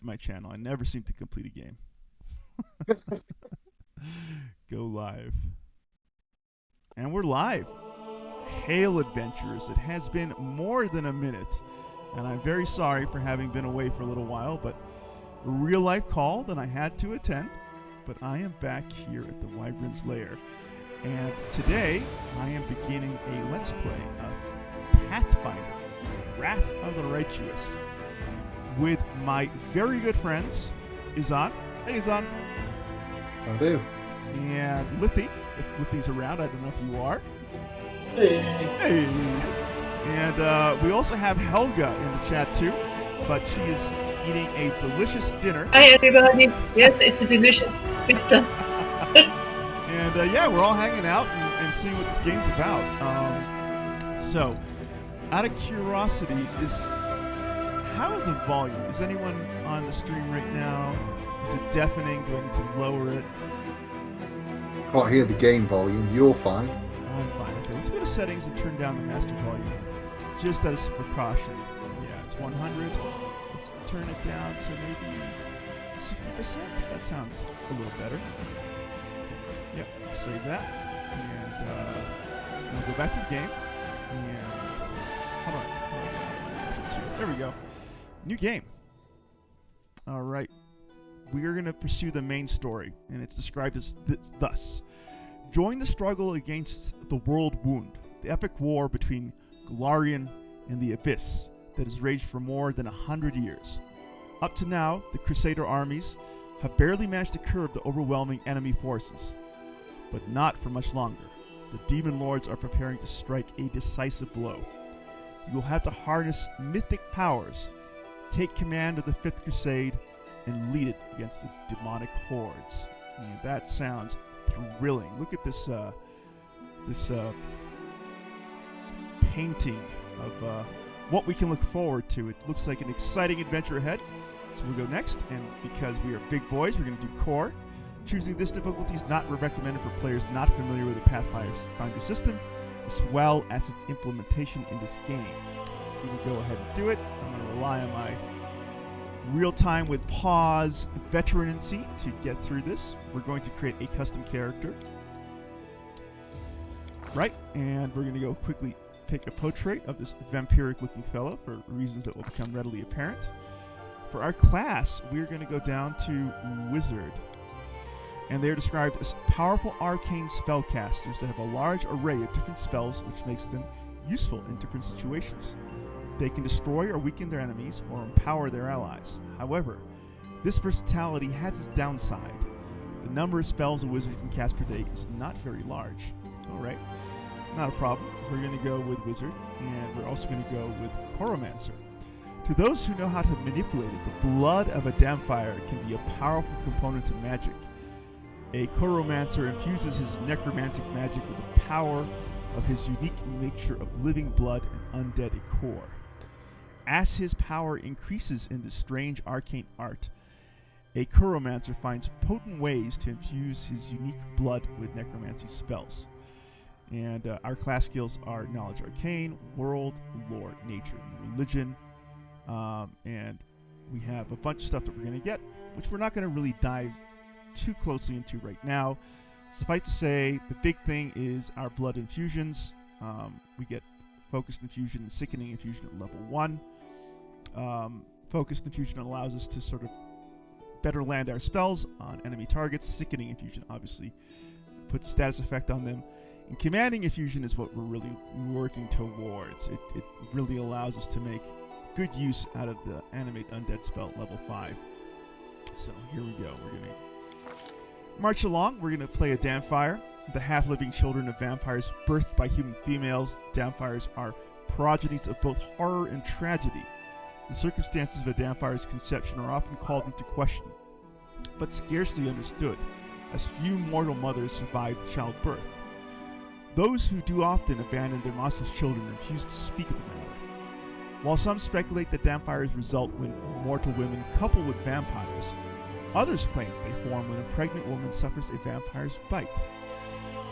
with my channel. I never seem to complete a game. Go live. And we're live. Hail adventurers. It has been more than a minute, and I'm very sorry for having been away for a little while, but a real life called and I had to attend. But I am back here at the Wyvern's lair, and today I am beginning a Let's Play of Pathfinder, Wrath of the Righteous, with my very good friends, Izan. Hey, Izan. I do. And Lithy, if Lithy's around. I don't know if you are. Hey. Hey. And we also have Helga in the chat too, but she is eating a delicious dinner. Hi everybody. Yes, it's a delicious pizza. And yeah, we're all hanging out and seeing what this game's about. So, out of curiosity, how is the volume? Is anyone on the stream right now? Is it deafening? Do I need to lower it? Can't hear the game volume. You're fine. I'm fine. Okay, let's go to settings and turn down the master volume, just as a precaution. Yeah, it's 100. Let's turn it down to maybe 60%. That sounds a little better. Yep, save that. And we'll go back to the game. And hold on. There we go. New game. All right. We are going to pursue the main story, and it's described as thus. Join the struggle against the World Wound, the epic war between Golarion and the Abyss that has raged for more than 100 years. Up to now, the Crusader armies have barely managed to curb the overwhelming enemy forces, but not for much longer. The Demon Lords are preparing to strike a decisive blow. You will have to harness mythic powers, take command of the Fifth Crusade, and lead it against the demonic hordes. And that sounds thrilling. Look at this painting of what we can look forward to. It looks like an exciting adventure ahead. So we'll go next, and because we are big boys, we're going to do core. Choosing this difficulty is not recommended for players not familiar with the Pathfinder system, as well as its implementation in this game. We will go ahead and do it. I'm going to rely on my real-time with pause veterancy to get through this. We're going to create a custom character. Right, and we're going to go quickly pick a portrait of this vampiric-looking fellow for reasons that will become readily apparent. For our class, we're going to go down to Wizard. And they're described as powerful arcane spellcasters that have a large array of different spells, which makes them useful in different situations. They can destroy or weaken their enemies or empower their allies. However, this versatility has its downside. The number of spells a wizard can cast per day is not very large. Alright, not a problem. We're going to go with Wizard, and we're also going to go with Choromancer. To those who know how to manipulate it, the blood of a Dampfire can be a powerful component to magic. A Choromancer infuses his necromantic magic with the power of his unique mixture of living blood and undead core. As his power increases in this strange arcane art, a Choromancer finds potent ways to infuse his unique blood with necromancy spells. And our class skills are Knowledge Arcane, World, Lore, Nature, and Religion. And we have a bunch of stuff that we're going to get, which we're not going to really dive too closely into right now. Suffice to say, the big thing is our blood infusions. We get Focused Infusion and Sickening Infusion at level 1. Focused Infusion allows us to sort of better land our spells on enemy targets. Sickening Infusion obviously puts status effect on them. And Commanding Infusion is what we're really working towards. It really allows us to make good use out of the Animate Undead spell at level 5. So here we go. We're going to march along. We're going to play a Dampfire, the half-living children of vampires birthed by human females. Dampfires are progenies of both horror and tragedy. The circumstances of a Dampfire's conception are often called into question, but scarcely understood, as few mortal mothers survive childbirth. Those who do often abandon their monstrous children refuse to speak of the matter. While some speculate that Dampfires result when mortal women couple with vampires, others claim that they form when a pregnant woman suffers a vampire's bite.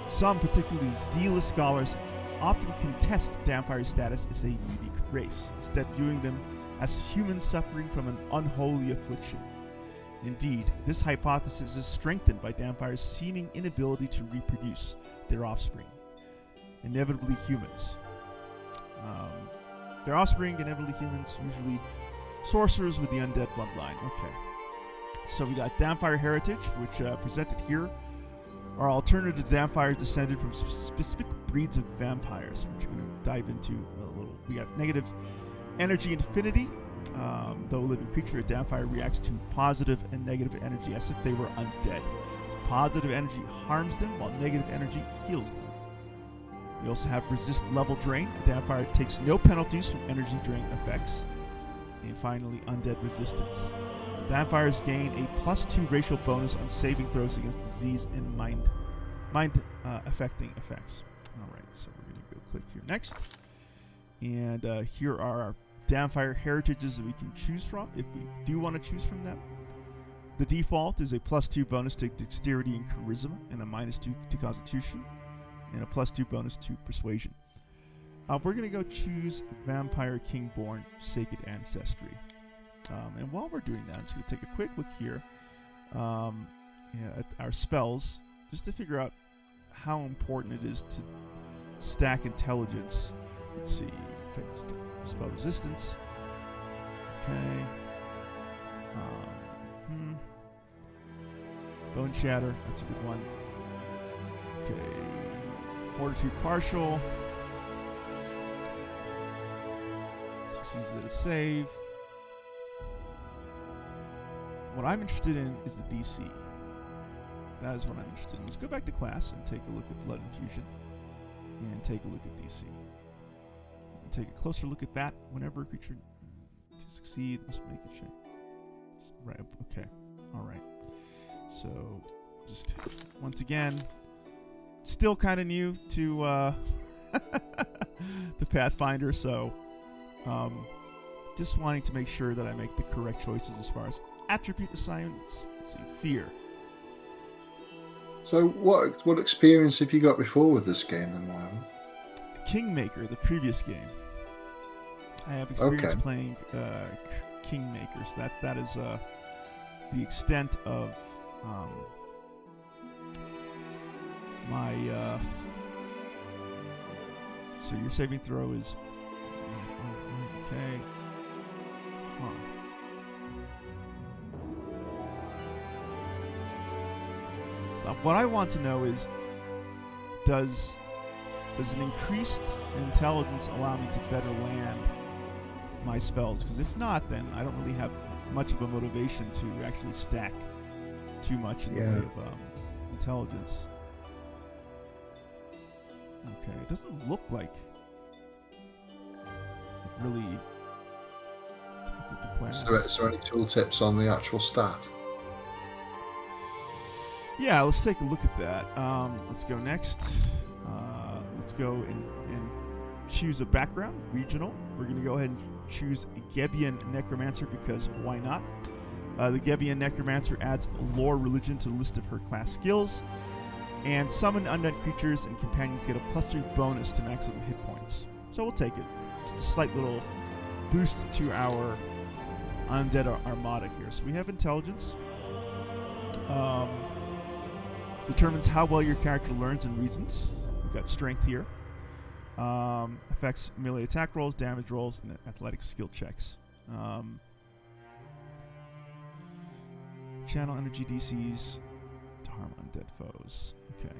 Some particularly zealous scholars often contest Dampfire's status as a unique race, instead viewing them as humans suffering from an unholy affliction. Indeed, this hypothesis is strengthened by vampires' seeming inability to reproduce their offspring, inevitably humans. Their offspring, inevitably humans, usually sorcerers with the undead bloodline. Okay. So we got Vampire Heritage, which presented here are alternative vampires descended from specific breeds of vampires, which we're going to dive into a little. We got negative energy infinity. Though a living creature, a vampire reacts to positive and negative energy as if they were undead. Positive energy harms them, while negative energy heals them. We also have resist level drain. A vampire takes no penalties from energy drain effects. And finally, undead resistance. Vampires gain a +2 racial bonus on saving throws against disease and mind affecting effects. Alright, so we're going to go click here next. And here are our vampire heritages that we can choose from if we do want to choose from them. The default is a +2 bonus to dexterity and charisma, and a -2 to constitution, and a +2 bonus to persuasion. We're going to go choose Vampire Kingborn Sacred Ancestry. And while we're doing that, I'm just going to take a quick look here at our spells, just to figure out how important it is to stack intelligence. Let's see. Okay, let's do spell resistance. Okay. Bone Shatter, that's a good one. Okay. Fortitude Partial. Succeeds at a save. What I'm interested in is the DC. That is what I'm interested in. Let's go back to class and take a look at Blood Infusion. And take a look at DC. And take a closer look at that. Whenever a creature to succeed must make a check. Right, okay. Alright. So, just once again, still kind of new to to Pathfinder, so just wanting to make sure that I make the correct choices as far as attribute assignments. Let's see, fear. So what experience have you got before with this game then, Wyvern? Kingmaker, the previous game. I have experience playing Kingmaker, so that is the extent of my so your saving throw is okay. Huh. So what I want to know is, does an increased intelligence allow me to better land my spells? Because if not, then I don't really have much of a motivation to actually stack too much in the way of intelligence. Okay, it doesn't look like really difficult to plan. So any tooltips on the actual stat? Yeah, let's take a look at that. Let's go next. Let's go and choose a background, regional. We're going to go ahead and choose Gebian Necromancer because why not? The Gebian Necromancer adds lore religion to the list of her class skills. And summon undead creatures and companions get a +3 bonus to maximum hit points. So we'll take it. Just a slight little boost to our undead armada here. So we have intelligence. Determines how well your character learns and reasons. We've got strength here. Affects melee attack rolls, damage rolls, and athletic skill checks. Channel energy DCs to harm undead foes. Okay.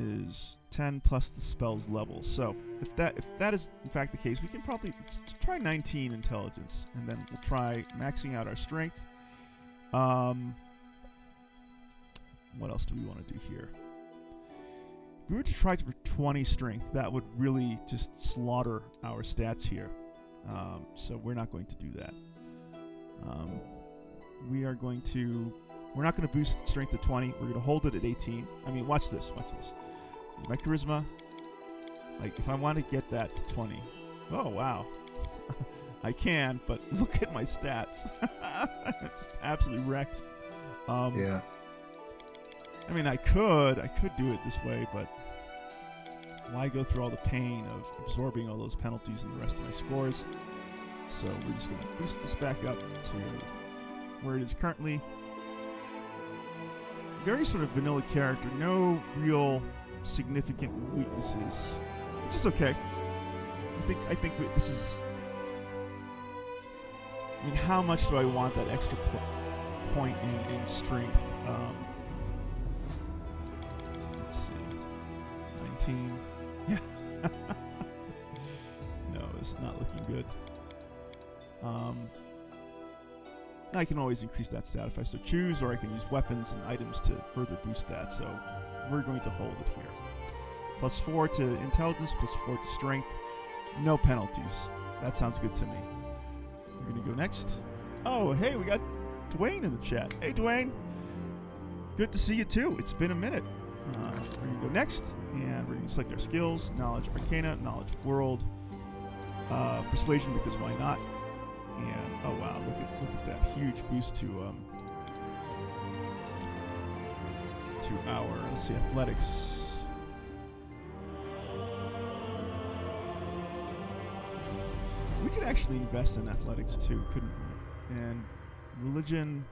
Is 10 plus the spell's level. So if that is in fact the case, we can probably try 19 intelligence, and then we'll try maxing out our strength. What else do we want to do here? If we were to try for 20 strength, that would really just slaughter our stats here. So we're not going to do that. We're not going to boost strength to 20. We're going to hold it at 18. I mean, watch this. My charisma, like if I want to get that to 20, oh wow, I can, but look at my stats. Just absolutely wrecked. Yeah. I mean, I could do it this way, but why go through all the pain of absorbing all those penalties in the rest of my scores? So we're just going to boost this back up to where it is currently. Very sort of vanilla character, no real significant weaknesses, which is okay. I think this is. I mean, how much do I want that extra point in strength? Let's see, 19. Yeah. No, this is not looking good. I can always increase that stat if I so choose, or I can use weapons and items to further boost that, so we're going to hold it here. Plus 4 to intelligence, plus 4 to strength. No penalties. That sounds good to me. We're going to go next. Oh, hey, we got Dwayne in the chat. Hey, Dwayne. Good to see you, too. It's been a minute. We're going to go next, and we're going to select our skills. Knowledge Arcana, Knowledge of World, Persuasion, because why not? And oh wow, look at that huge boost to our, let's see, athletics. We could actually invest in athletics too, couldn't we? And religion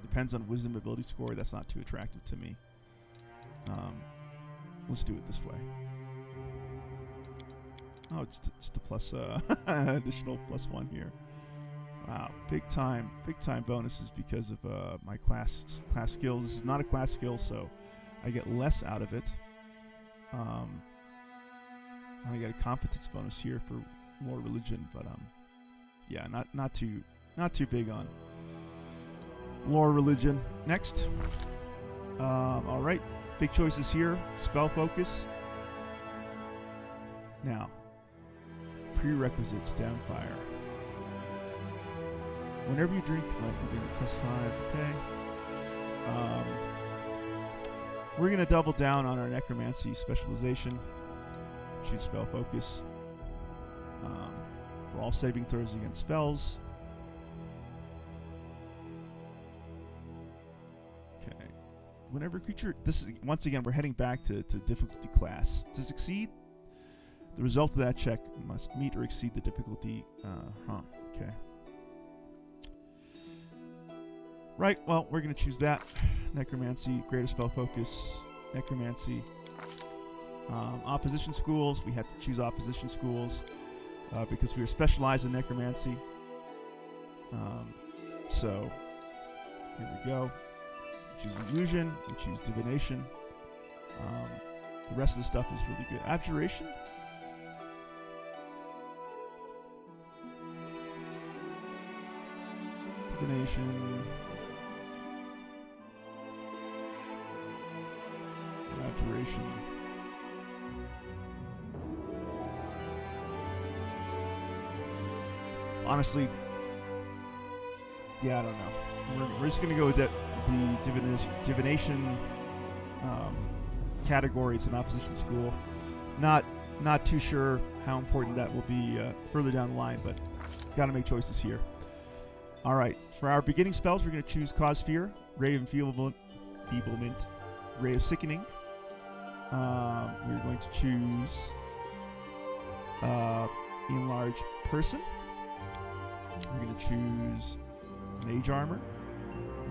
depends on wisdom ability score. That's not too attractive to me. Let's do it this way. Oh, it's just a plus, additional +1 here. Wow, big time bonuses because of my class skills. This is not a class skill, so I get less out of it. And I get a competence bonus here for more religion, but yeah, not too big on lore religion. Next, all right, big choices here. Spell focus. Now. Prerequisites, downfire. Whenever you drink, we're getting +5, okay. We're going to double down on our necromancy specialization. Choose spell focus. For all saving throws against spells. Okay. Whenever a creature, this is, once again, we're heading back to difficulty class. To succeed, the result of that check must meet or exceed the difficulty. Okay. Right, well, we're going to choose that. Necromancy, greater spell focus, necromancy. Opposition schools, we have to choose opposition schools because we are specialized in necromancy. So, here we go. We choose illusion, we choose divination. The rest of the stuff is really good. Abjuration. Divination. Abjuration. Honestly, yeah, I don't know. We're just gonna go with the divination categories in opposition school. Not too sure how important that will be further down the line, but gotta make choices here. All right, for our beginning spells, we're gonna choose Cause Fear, Ray of Enfeeblement, Ray of Sickening. We're going to choose Enlarge Person. We're going to choose Mage Armor.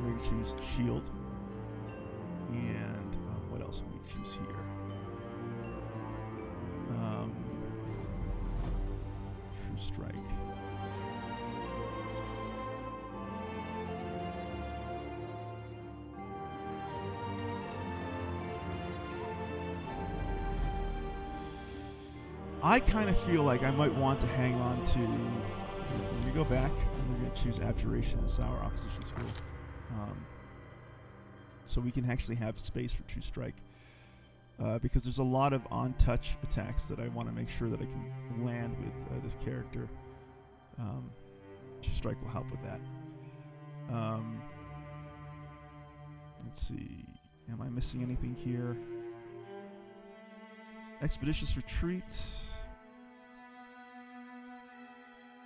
We're going to choose Shield. And what else will we choose here? True Strike. I kind of feel like I might want to hang on to. When we go back, we're going to choose Abjuration as our opposition school, so we can actually have space for True Strike. Because there's a lot of on-touch attacks that I want to make sure that I can land with this character. True Strike will help with that. Let's see. Am I missing anything here? Expeditious Retreat.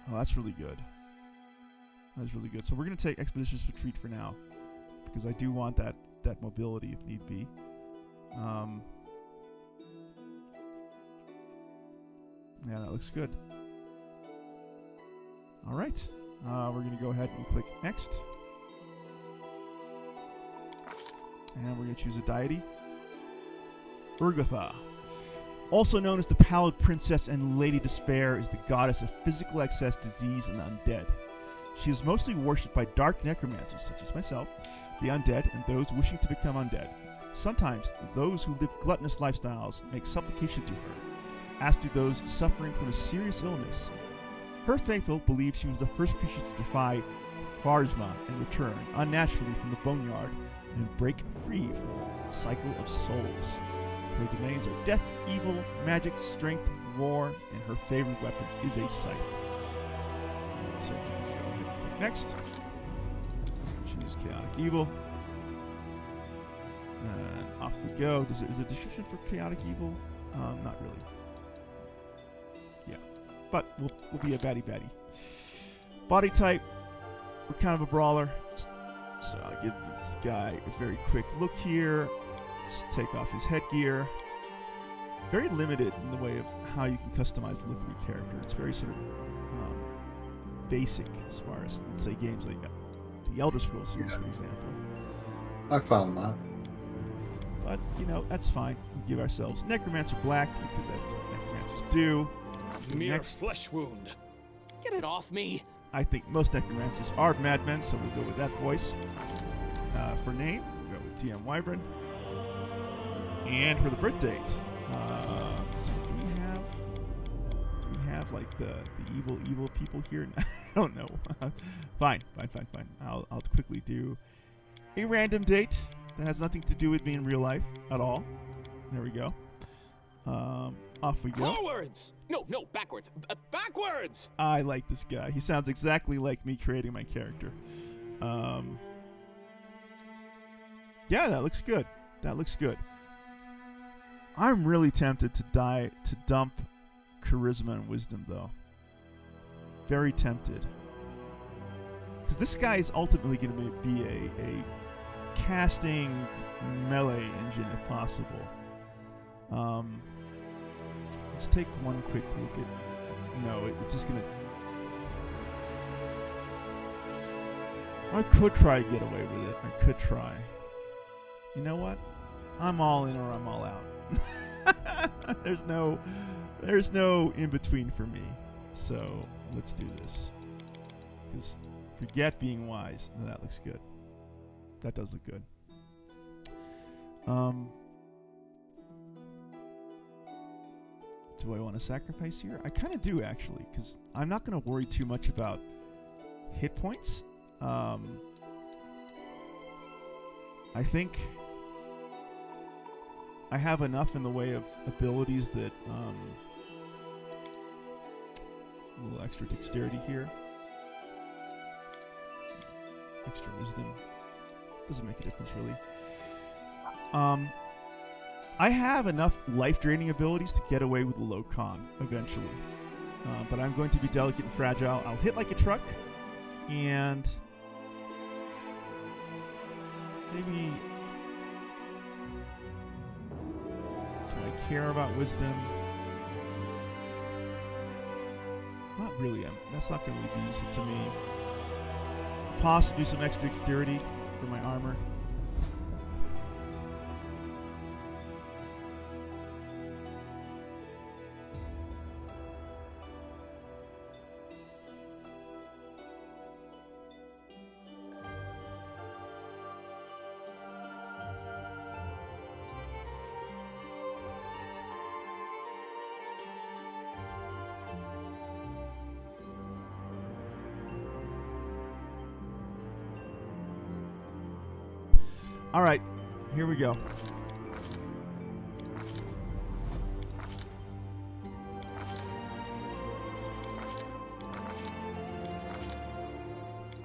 Oh, that's really good. That's really good. So we're going to take Expeditious Retreat for now, because I do want that mobility if need be. Yeah, that looks good. All right. We're going to go ahead and click Next. And we're going to choose a deity. Urgatha. Also known as the Pallid Princess and Lady Despair, is the goddess of physical excess, disease, and the undead. She is mostly worshipped by dark necromancers, such as myself, the undead, and those wishing to become undead. Sometimes, those who live gluttonous lifestyles make supplication to her, as do those suffering from a serious illness. Her faithful believe she was the first creature to defy Pharasma and return unnaturally from the boneyard and break free from the cycle of souls. Her domains are death, evil, magic, strength, war, and her favorite weapon is a scythe. So, go ahead and click Next. Choose Chaotic Evil. And off we go. Is it a description for Chaotic Evil? Not really. Yeah. But we'll be a baddie. Body type, we're kind of a brawler. So I'll give this guy a very quick look here. Let's take off his headgear. Very limited in the way of how you can customize the look of your character. It's very sort of basic as far as, let's say, games like the Elder Scrolls series, for example. I found that. But, you know, that's fine. We give ourselves Necromancer Black, because that's what Necromancers do. Mere Next, flesh wound. Get it off me. I think most Necromancers are madmen, so we'll go with that voice. For name, we'll go with DM Wyvern. And for the birth date, so do we have like the evil people here? I don't know. Fine. I'll quickly do a random date that has nothing to do with me in real life at all. There we go. Off we go. Forwards! No, backwards. Backwards! I like this guy. He sounds exactly like me creating my character. Yeah, that looks good. I'm really tempted to dump charisma and wisdom, though. Very tempted. Because this guy is ultimately going to be a casting melee engine, if possible. Let's take one quick look at... No, it's just going to... I could try to get away with it. I could try. You know what? I'm all in or I'm all out. There's no in between for me. So let's do this. Because forget being wise. No, that looks good. That does look good. Do I want to sacrifice here? I kind of do, actually, because I'm not going to worry too much about hit points. I think I have enough in the way of abilities that a little extra dexterity here, extra wisdom, doesn't make a difference really. I have enough life-draining abilities to get away with a low con eventually, but I'm going to be delicate and fragile. I'll hit like a truck, and maybe... Do I care about wisdom? Not really. That's not going to really be useful to me. Possibly some extra dexterity for my armor. All right, here we go.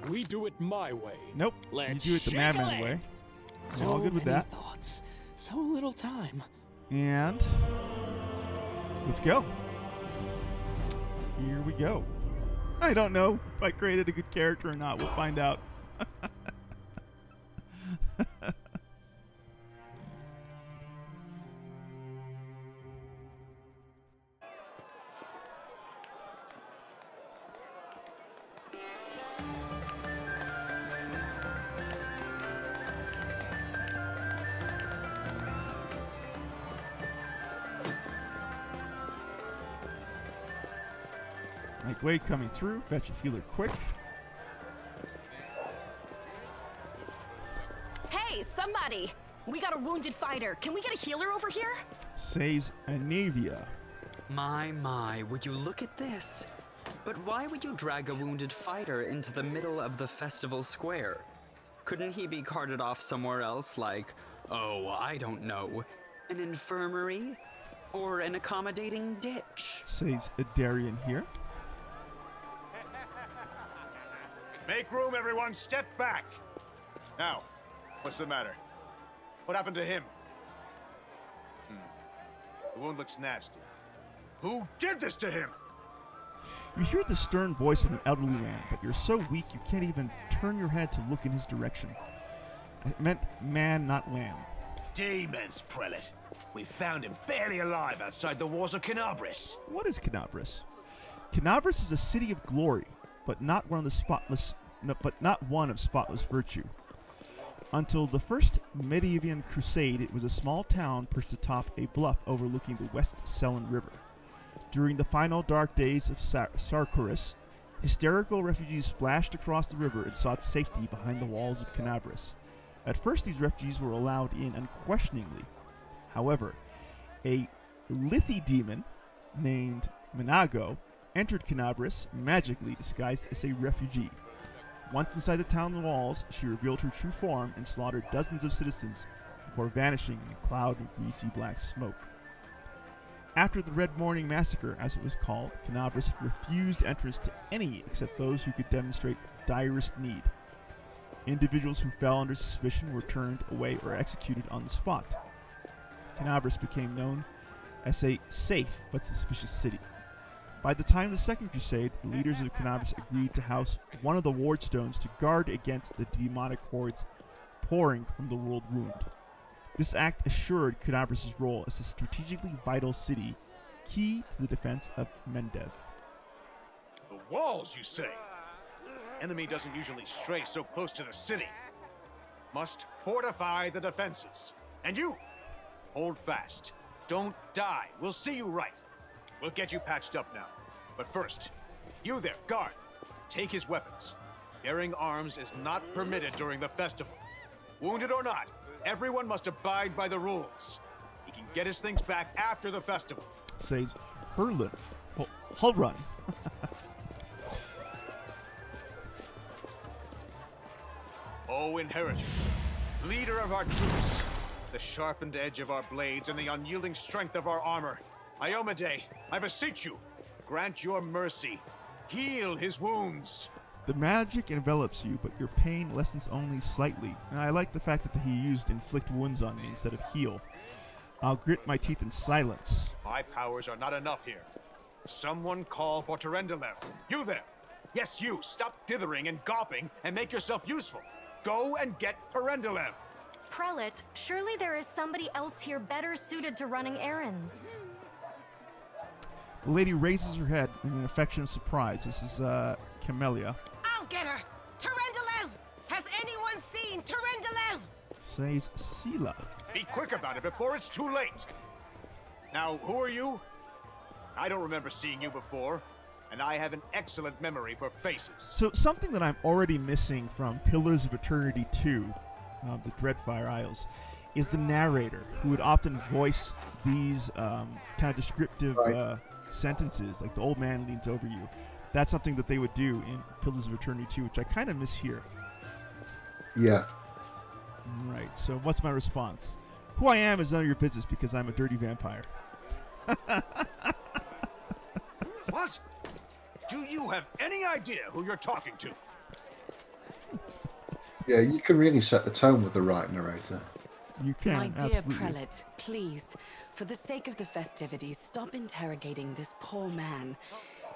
We do it my way. Nope. Let's you do it the shake madman a way. leg. I'm all good with that. Thoughts, so little time. And let's go. Here we go. I don't know if I created a good character or not. We'll find out. Like Wade coming through. Fetch a healer quick. Hey, somebody! We got a wounded fighter. Can we get a healer over here? Says Anavia. My, would you look at this? But why would you drag a wounded fighter into the middle of the festival square? Couldn't he be carted off somewhere else, like, oh, I don't know, an infirmary? Or an accommodating ditch? Says Darian here. Make room, everyone. Step back. Now, what's the matter? What happened to him? The wound looks nasty. Who did this to him? You hear the stern voice of an elderly man, but you're so weak you can't even turn your head to look in his direction. It meant man, not lamb. Demons, prelate. We found him barely alive outside the walls of Canabris. What is Canabris? Canabris is a city of glory, but not one of spotless virtue. Until the first Medieval Crusade, it was a small town perched atop a bluff overlooking the West Selen River. During the final dark days of Sarkoris, hysterical refugees splashed across the river and sought safety behind the walls of Canabris. At first, these refugees were allowed in unquestioningly. However, a Lithi demon named Minago entered Canabris magically disguised as a refugee. Once inside the town walls, she revealed her true form and slaughtered dozens of citizens before vanishing in a cloud of greasy black smoke. After the Red Morning Massacre, as it was called, Canabris refused entrance to any except those who could demonstrate direst need. Individuals who fell under suspicion were turned away or executed on the spot. Canabris became known as a safe but suspicious city. By the time of the Second Crusade, the leaders of Canabris agreed to house one of the ward stones to guard against the demonic hordes pouring from the world wound. This act assured Canabris' role as a strategically vital city, key to the defense of Mendev. The walls, you say? Enemy doesn't usually stray so close to the city. Must fortify the defenses. And you, hold fast. Don't die. We'll see you right. We'll get you patched up now. But first, you there, guard. Take his weapons. Bearing arms is not permitted during the festival. Wounded or not, everyone must abide by the rules. He can get his things back after the festival. Says Hurlun. Hulrun. O Inheritor, leader of our troops, the sharpened edge of our blades and the unyielding strength of our armor, Iomade, I beseech you, grant your mercy. Heal his wounds. The magic envelops you, but your pain lessens only slightly. And I like the fact that he used inflict wounds on me instead of heal. I'll grit my teeth in silence. My powers are not enough here. Someone call for Terendelev. You there! Yes, you! Stop dithering and gawping and make yourself useful. Go and get Terendelev. Prelate, surely there is somebody else here better suited to running errands. The lady raises her head in an affection of surprise. This is Camellia. I'll get her! Terendelev! Has anyone seen Terendelev? Says Sela. Be quick about it before it's too late. Now, who are you? I don't remember seeing you before, and I have an excellent memory for faces. So something that I'm already missing from Pillars of Eternity 2, the Dreadfire Isles, is the narrator, who would often voice these kind of descriptive sentences, like the old man leans over you. That's something that they would do in Pillars of Eternity 2, which I kind of miss here. Yeah. Right, so what's my response? Who I am is none of your business because I'm a dirty vampire. What? Do you have any idea who you're talking to? Yeah, you can really set the tone with the right narrator. You can, My dear absolutely. prelate, please, for the sake of the festivities, stop interrogating this poor man.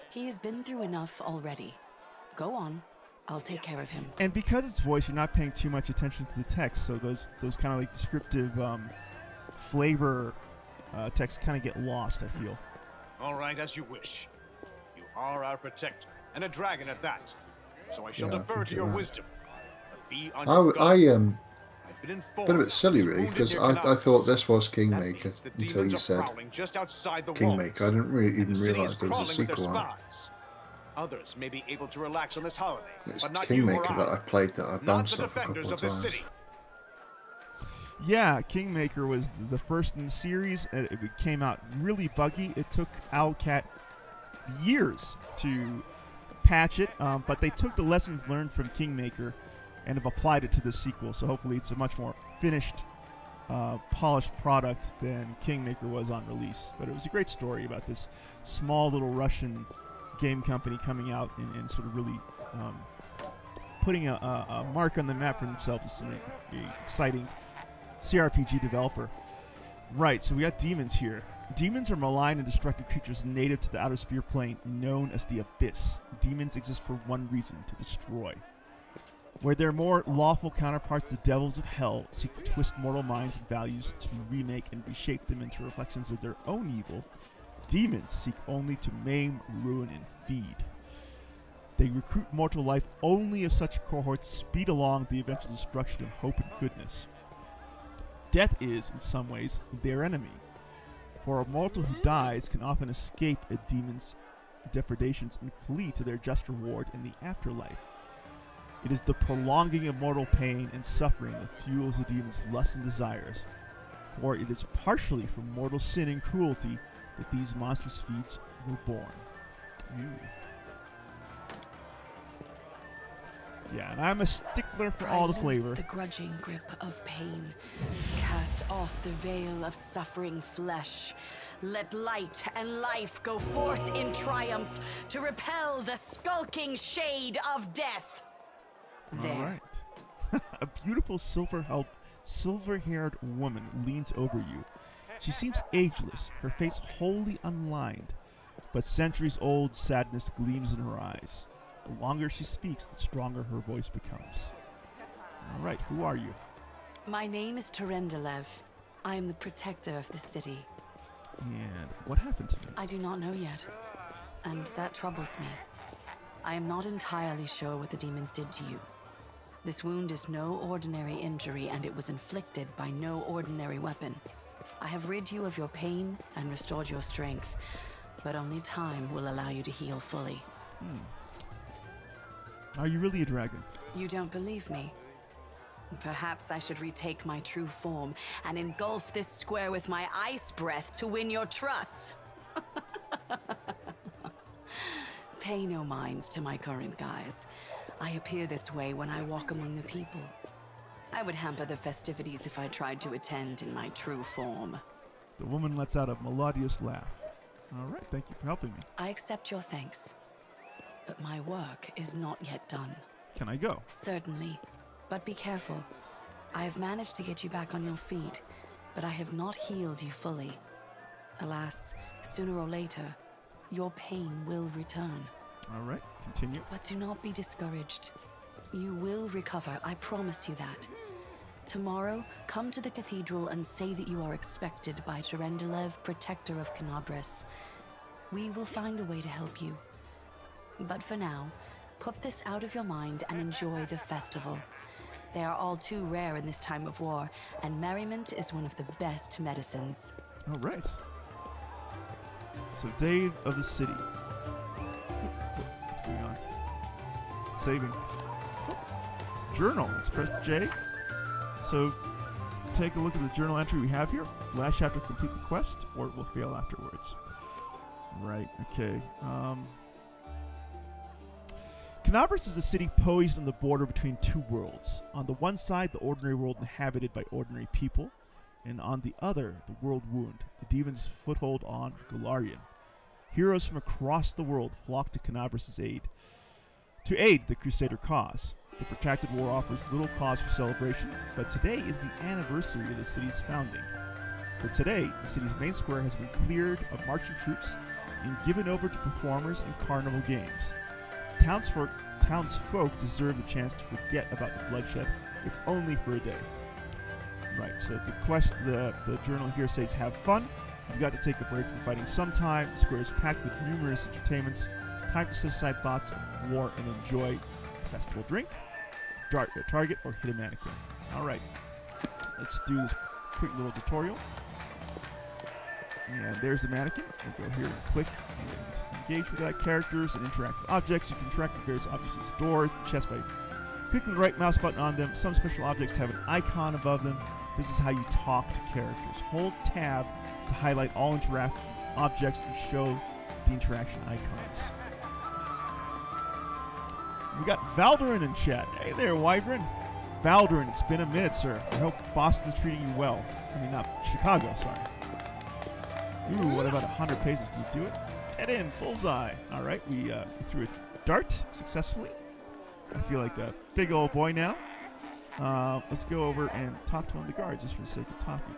He has been through enough already. Go on. I'll take care of him. And because it's voice, you're not paying too much attention to the text, so those kind of like descriptive flavor texts kind of get lost, I feel. All right, as you wish. You are our protector, and a dragon at that. So I shall defer to your wisdom. But be on your guard. I've been informed Bit a bit silly, really, because I thought this was Kingmaker That means the until you demons are said prowling just outside the Kingmaker. I walls, didn't really and even the city realise is there was a crawling with their sequel on it. spies. Others may be able to relax on this holiday, It's but not you or Kingmaker that I I. played that I Not bounced the off a couple defenders of of this times. city. Yeah, Kingmaker was the first in the series. It came out really buggy. It took Owlcat years to patch it, but they took the lessons learned from Kingmaker and have applied it to the sequel. So hopefully it's a much more finished, polished product than Kingmaker was on release. But it was a great story about this small little Russian game company coming out and sort of really putting a mark on the map for themselves as an exciting CRPG developer. Right, so we got demons here. Demons are malign and destructive creatures native to the outer sphere plane known as the Abyss. Demons exist for one reason: to destroy. Where their more lawful counterparts, the devils of hell, seek to twist mortal minds and values to remake and reshape them into reflections of their own evil, demons seek only to maim, ruin, and feed. They recruit mortal life only if such cohorts speed along the eventual destruction of hope and goodness. Death is, in some ways, their enemy, for a mortal who dies can often escape a demon's depredations and flee to their just reward in the afterlife. It is the prolonging of mortal pain and suffering that fuels the demon's lusts and desires, for it is partially from mortal sin and cruelty that these monstrous feats were born. Yeah, and I'm a stickler for all the flavor. The grudging grip of pain. Cast off the veil of suffering flesh. Let light and life go forth in triumph to repel the skulking shade of death. There. All right. A beautiful silver-haired woman leans over you. She seems ageless, her face wholly unlined, but centuries-old sadness gleams in her eyes. The longer she speaks, the stronger her voice becomes. All right, who are you? My name is Terendelev. I am the protector of the city. And what happened to me? I do not know yet, and that troubles me. I am not entirely sure what the demons did to you. This wound is no ordinary injury, and it was inflicted by no ordinary weapon. I have rid you of your pain and restored your strength, but only time will allow you to heal fully. Are you really a dragon? You don't believe me? Perhaps I should retake my true form and engulf this square with my ice breath to win your trust. Pay no mind to my current guise. I appear this way when I walk among the people. I would hamper the festivities if I tried to attend in my true form. The woman lets out a melodious laugh. All right, thank you for helping me. I accept your thanks, but my work is not yet done. Can I go? Certainly, but be careful. I have managed to get you back on your feet, but I have not healed you fully. Alas, sooner or later, your pain will return. All right, continue. But do not be discouraged. You will recover, I promise you that. Tomorrow, come to the cathedral and say that you are expected by Terendelev, protector of Canabris. We will find a way to help you. But for now, put this out of your mind and enjoy the festival. They are all too rare in this time of war, and merriment is one of the best medicines. All right. So, day of the city. What's going on? Saving. Journal. Let's press J. So, take a look at the journal entry we have here. Last chapter, complete the quest, or it will fail afterwards. Right, okay. Canabris is a city poised on the border between two worlds. On the one side, the ordinary world inhabited by ordinary people, and on the other, the world wound, the demon's foothold on Golarion. Heroes from across the world flock to Canabris' aid. To aid the Crusader cause. The protracted war offers little cause for celebration, but today is the anniversary of the city's founding. For today, the city's main square has been cleared of marching troops and given over to performers and carnival games. Townsfolk deserve the chance to forget about the bloodshed, if only for a day. Right, so the quest, the journal here says have fun. You've got to take a break from fighting sometime. The square is packed with numerous entertainments. Time to set aside thoughts of war and enjoy a festival drink, target, or hit a mannequin. Alright, let's do this quick little tutorial. And there's the mannequin. We'll go here and click and engage with characters and interact with objects. You can interact with various objects as doors and chests by clicking the right mouse button on them. Some special objects have an icon above them. This is how you talk to characters. Hold tab to highlight all interact objects and show the interaction icons. We got Valderin in chat. Hey there, Wyvern. Valderin, it's been a minute, sir. I hope Boston's treating you well. I mean, not Chicago, sorry. Ooh, what about 100 paces? Can you do it? Get in, bullseye. All right, we threw a dart successfully. I feel like a big old boy now. Let's go over and talk to one of the guards just for the sake of talking.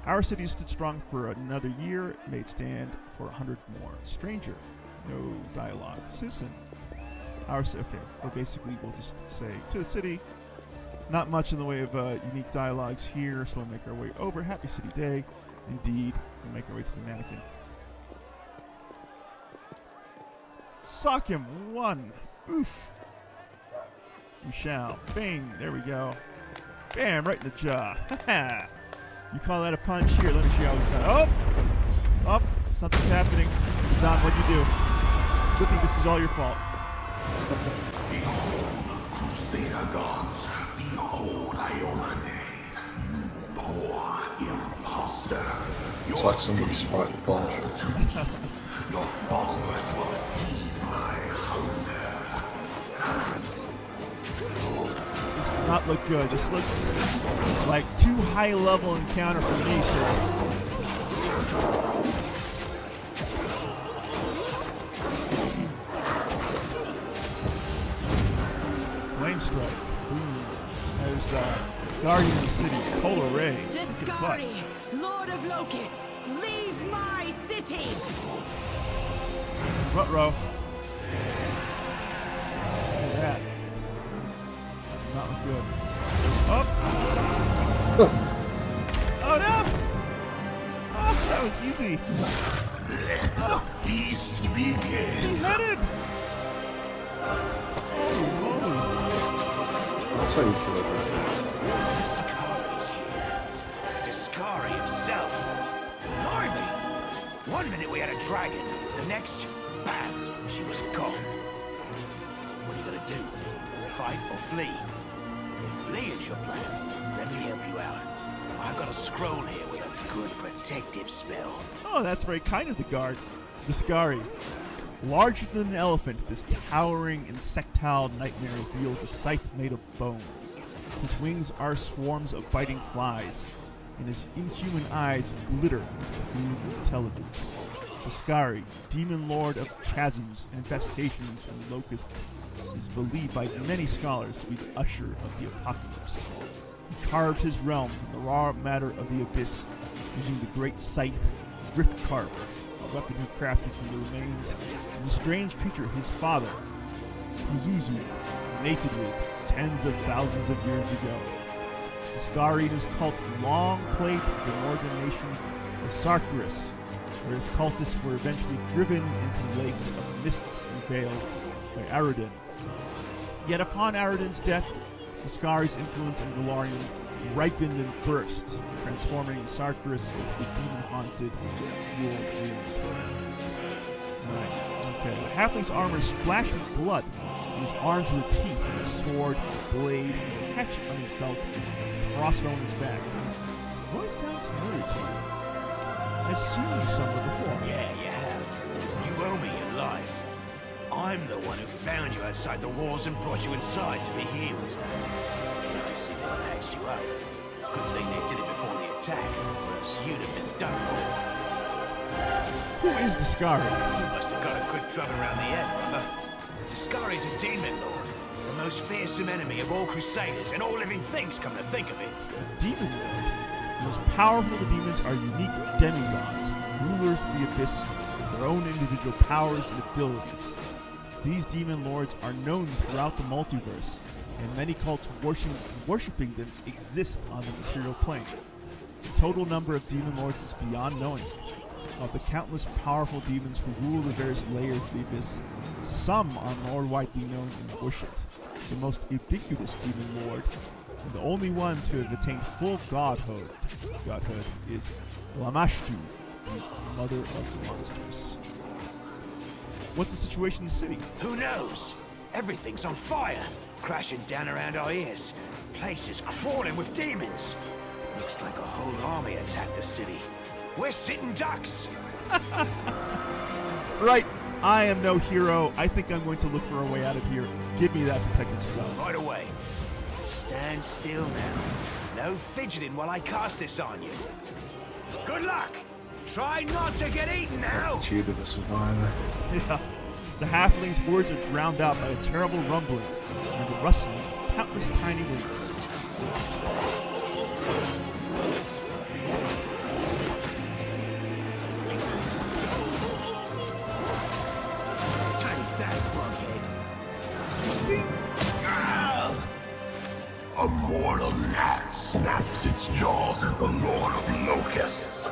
Our city stood strong for another year, made stand for 100 more. Stranger, no dialogue. Citizen, okay, well basically we'll just say to the city. Not much in the way of unique dialogues here, so we'll make our way over. Happy City Day. Indeed, we'll make our way to the mannequin. Sock him, 1. Oof. We shall. Bing, there we go. Bam, right in the jaw. Haha. You call that a punch? Here, let me show you how it's done. Oh! Something's happening. Zan, what'd you do? Good thing this is all your fault. Behold, Crusader gods. Behold, Iolande. You poor imposter. It's like somebody spiked the punch. Your followers will feed my hunger. This does not look good. This looks like too high level encounter for me, sir. Flame strike. Ooh. There's Guardian of the City, Polar Ray. Discari, Lord of Locusts, leave my city! Ruh-roh. Look at that. Not look good. Oh! Oh no! Oh, that was easy. Let the feast begin. Beheaded! Holy moly. That's how you kill it. Discari's here. Discari himself. Blimey! 1 minute we had a dragon, the next, bam, she was gone. What are you gonna do? Fight or flee? If flee is your plan, let me help you out. I've got a scroll here with a good protective spell. Oh, that's very kind of the guard. Discari. Larger than an elephant, this towering insectile nightmare wields a scythe made of bone. His wings are swarms of biting flies, and his inhuman eyes glitter with crude intelligence. Discari, demon lord of chasms, infestations, and locusts, is believed by many scholars to be the usher of the apocalypse. He carved his realm from the raw matter of the abyss, using the great scythe, Rift Carver, a weapon he crafted from the remains of the strange creature his father, Pazuzu, mated with tens of thousands of years ago. Discari and his cult long played the northern nation of Sarkris, where his cultists were eventually driven into lakes of mists and veils by Aradin. Yet upon Aradin's death, Discari's influence in Galarian ripened and burst, transforming Sarkris into the demon-haunted world ruined. Right, okay. The halfling's armor is splashed with blood, and his arms with the teeth, and his sword, blade, and a hatchet on his belt, and a crossbow on his back. His voice sounds familiar to me. I've seen you somewhere before. Yeah, you have. You owe me your life. I'm the one who found you outside the walls and brought you inside to be healed. I see they patched you up. Good thing they did it before the attack, or else you'd have been done for. Who is Discari? You must have got a good drug around the head, brother. Discari's a demon lord, the most fearsome enemy of all Crusaders and all living things, come to think of it. A demon lord? The most powerful of the demons are unique demigods, rulers of the abyss with their own individual powers and abilities. These demon lords are known throughout the multiverse, and many cults worshipping them exist on the material plane. The total number of demon lords is beyond knowing. Of the countless powerful demons who rule the various layers of the abyss, some are more widely known and worshipped. The most ubiquitous demon lord, and the only one to have attained full godhood is Lamashtu, the mother of monsters. What's the situation in the city? Who knows? Everything's on fire, crashing down around our ears. Place is crawling with demons. Looks like a whole army attacked the city. We're sitting ducks. Right. I am no hero. I think I'm going to look for a way out of here. Give me that protective spell. Right away. Stand still now. No fidgeting while I cast this on you. Good luck. Try not to get eaten now. Attitude of a survivor. Yeah. The halfling's words are drowned out by a terrible rumbling and the rustling of countless tiny wings. Take that, bughead. A mortal gnat snaps its jaws at the Lord of Locusts.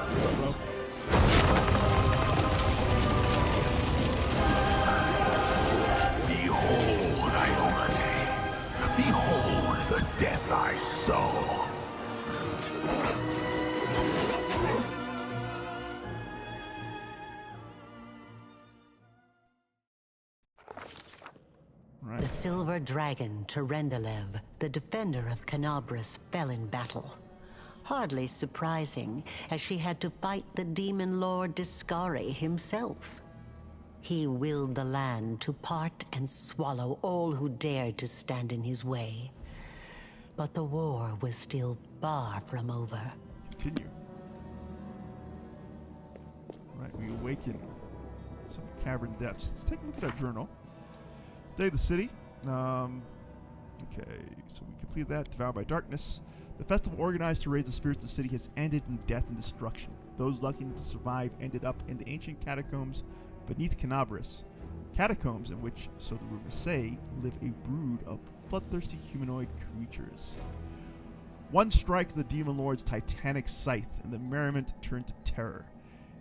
Behold, Iomade. Behold the death I saw. Right. The silver dragon, Terendelev, the defender of Canabras, fell in battle. Hardly surprising, as she had to fight the demon lord Discari himself. He willed the land to part and swallow all who dared to stand in his way. But the war was still far from over. Continue. Right, we awaken some cavern depths. Let's take a look at our journal. Day of the city. Okay, so we completed that. Devoured by darkness. The festival organized to raise the spirits of the city has ended in death and destruction. Those lucky to survive ended up in the ancient catacombs beneath Canabras. Catacombs in which, so the rumors say, live a brood of bloodthirsty humanoid creatures. One strike of the demon lord's titanic scythe, and the merriment turned to terror,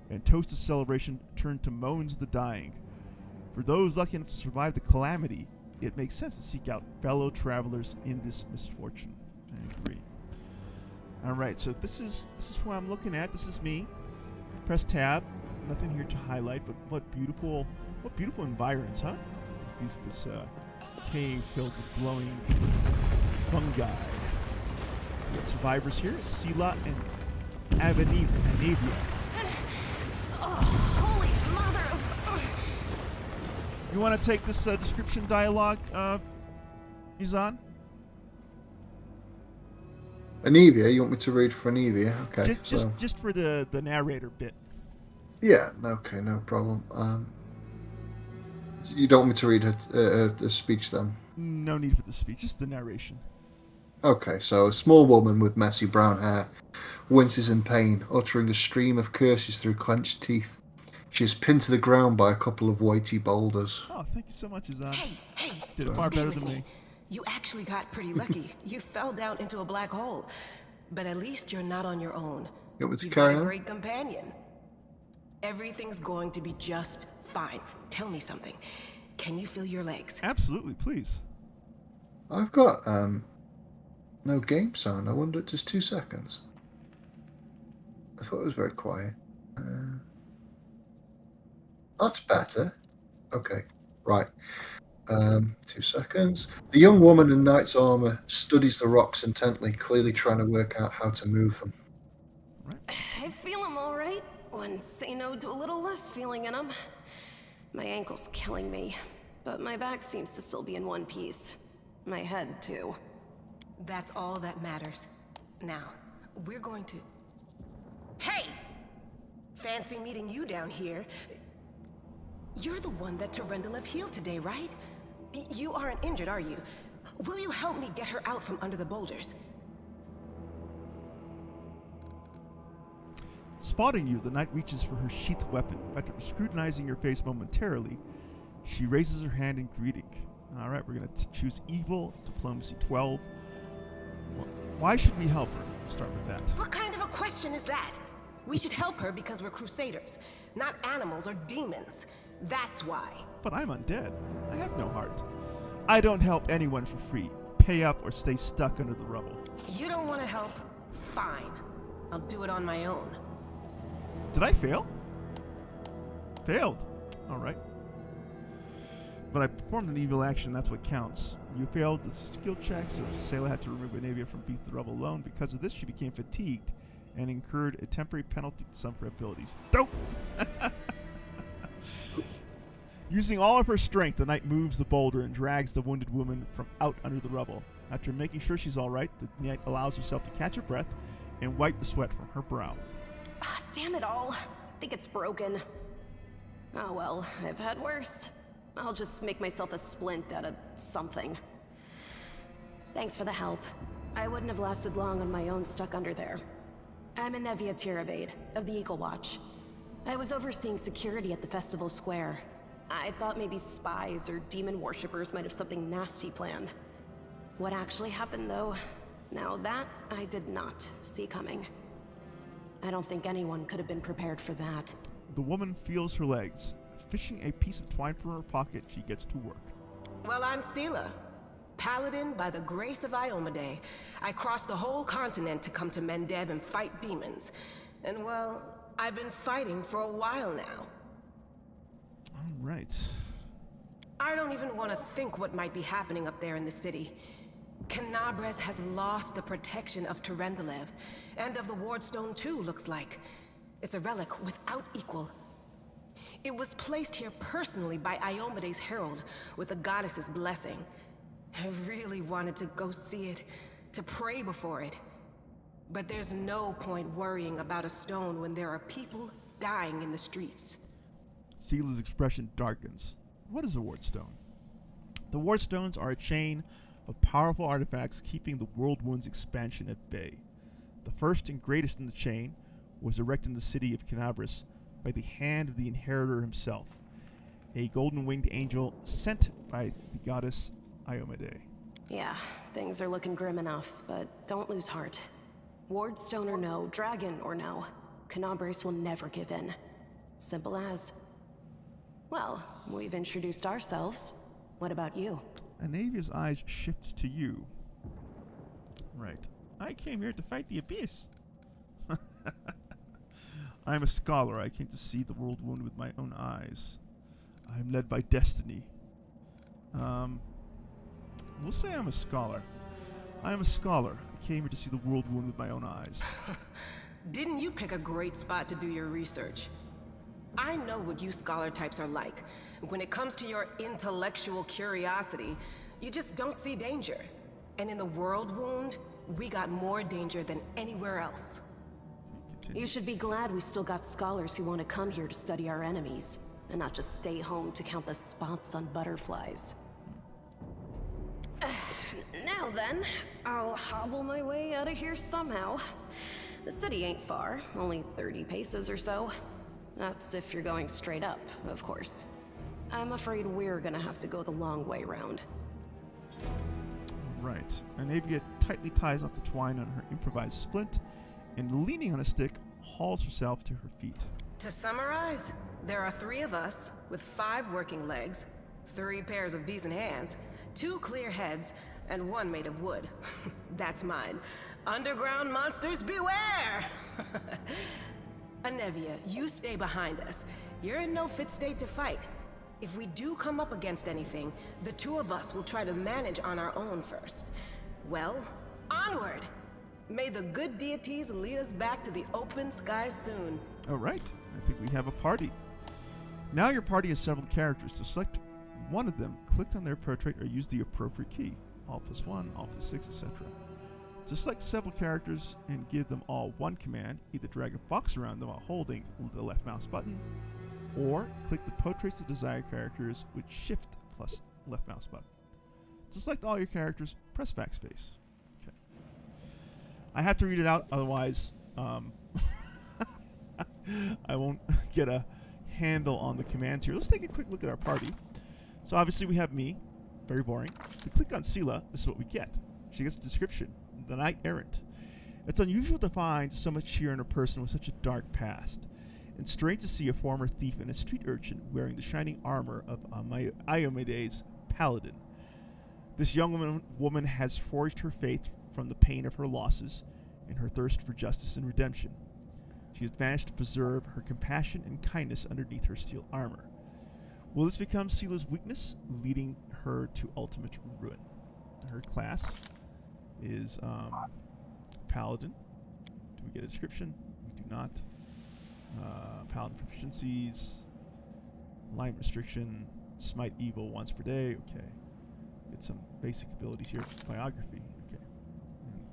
and toast of celebration turned to moans of the dying. For those lucky enough to survive the calamity, it makes sense to seek out fellow travelers in this misfortune. I agree. Alright, so this is what I'm looking at. This is me. Press tab. Nothing here to highlight, but what beautiful environs, huh? This cave filled with glowing fungi. We got survivors here, Sela and Avnavia. Oh, holy mother of... You want to take this description dialogue, Izan? Anivia, you want me to read for Anivia? Okay. Just for the narrator bit. Yeah. Okay. No problem. You don't want me to read her speech then? No need for the speech. Just the narration. Okay. So a small woman with messy brown hair winces in pain, uttering a stream of curses through clenched teeth. She is pinned to the ground by a couple of weighty boulders. Oh, thank you so much, Izan. Hey, did it far better than me. You actually got pretty lucky. You fell down into a black hole. But at least you're not on your own. You want me to You've carry got a on? great companion. Everything's going to be just fine. Tell me something. Can you feel your legs? Absolutely, please. I've got no game sound. I wonder, just 2 seconds. I thought it was very quiet. That's better. Okay, right. 2 seconds. The young woman in knight's armor studies the rocks intently, clearly trying to work out how to move them. I feel them all right. One say no to a little less feeling in them. My ankle's killing me, but my back seems to still be in one piece. My head, too. That's all that matters. Now, we're going to... Hey! Fancy meeting you down here. You're the one that Terendelev healed today, right? You aren't injured, are you? Will you help me get her out from under the boulders? Spotting you, the knight reaches for her sheathed weapon. After scrutinizing your face momentarily, she raises her hand in greeting. Alright, we're going to choose evil, diplomacy 12. Why should we help her? We'll start with that. What kind of a question is that? We should help her because we're Crusaders, not animals or demons. That's why. But I'm undead. I have no heart. I don't help anyone for free. Pay up or stay stuck under the rubble. You don't want to help? Fine. I'll do it on my own. Did I fail? Failed. Alright. But I performed an evil action, that's what counts. You failed the skill check, so Selah had to remove Anavia from Beat the Rubble alone. Because of this, she became fatigued and incurred a temporary penalty to some of her abilities. Dope! Using all of her strength, the knight moves the boulder and drags the wounded woman from out under the rubble. After making sure she's alright, the knight allows herself to catch her breath and wipe the sweat from her brow. Damn it all. I think it's broken. Oh well, I've had worse. I'll just make myself a splint out of something. Thanks for the help. I wouldn't have lasted long on my own stuck under there. I'm Anevia Tirabade, of the Eagle Watch. I was overseeing security at the festival square. I thought maybe spies or demon worshippers might have something nasty planned. What actually happened, though, now that I did not see coming. I don't think anyone could have been prepared for that. The woman feels her legs. Fishing a piece of twine from her pocket, she gets to work. Well, I'm Selah, paladin by the grace of Iomade. I crossed the whole continent to come to Mendev and fight demons. And well, I've been fighting for a while now. Alright. I don't even want to think what might be happening up there in the city. Canabres has lost the protection of Terendelev, and of the Wardstone too, looks like. It's a relic without equal. It was placed here personally by Iomede's herald, with the goddess's blessing. I really wanted to go see it, to pray before it. But there's no point worrying about a stone when there are people dying in the streets. Selah's expression darkens. What is a Wardstone? The Wardstones are a chain of powerful artifacts keeping the World Wound's expansion at bay. The first and greatest in the chain was erected in the city of Canabris by the hand of the Inheritor himself, a golden-winged angel sent by the goddess Iomade. Yeah, things are looking grim enough, but don't lose heart. Wardstone or no, dragon or no, Canabris will never give in. Simple as. Well, we've introduced ourselves. What about you? Anavia's eyes shifts to you. Right. I came here to fight the Abyss. I am a scholar. I came to see the World Wound with my own eyes. I am led by destiny. We'll say I'm a scholar. I am a scholar. I came here to see the World Wound with my own eyes. Didn't you pick a great spot to do your research? I know what you scholar types are like. When it comes to your intellectual curiosity, you just don't see danger. And in the World Wound, we got more danger than anywhere else. You should be glad we still got scholars who want to come here to study our enemies, and not just stay home to count the spots on butterflies. Now then, I'll hobble my way out of here somehow. The city ain't far, only 30 paces or so. That's if you're going straight up, of course. I'm afraid we're gonna have to go the long way round. Right. Anavia tightly ties off the twine on her improvised splint, and leaning on a stick, hauls herself to her feet. To summarize, there are 3 of us, with 5 working legs, 3 pairs of decent hands, 2 clear heads, and 1 made of wood. That's mine. Underground monsters beware! Anevia, you stay behind us. You're in no fit state to fight. If we do come up against anything, the 2 of us will try to manage on our own first. Well, onward! May the good deities lead us back to the open sky soon. Alright, I think we have a party. Now your party has several characters, so select one of them, click on their portrait, or use the appropriate key. Alt +1, Alt +6, etc. To select several characters and give them all one command, either drag a box around them while holding the left mouse button, or click the portraits of desired characters with Shift plus left mouse button. To select all your characters, press backspace. Okay. I have to read it out, otherwise I won't get a handle on the commands here. Let's take a quick look at our party. So obviously we have me, very boring. If we click on Selah, this is what we get. She gets a description, the Knight Errant. It's unusual to find so much cheer in a person with such a dark past, and strange to see a former thief and a street urchin wearing the shining armor of Iomede's paladin. This young woman has forged her faith from the pain of her losses and her thirst for justice and redemption. She has managed to preserve her compassion and kindness underneath her steel armor. Will this become Sela's weakness, leading her to ultimate ruin? Her class is Paladin. Do we get a description? We do not. Paladin proficiencies, line restriction, smite evil once per day. Okay. Get some basic abilities here. Biography. Okay.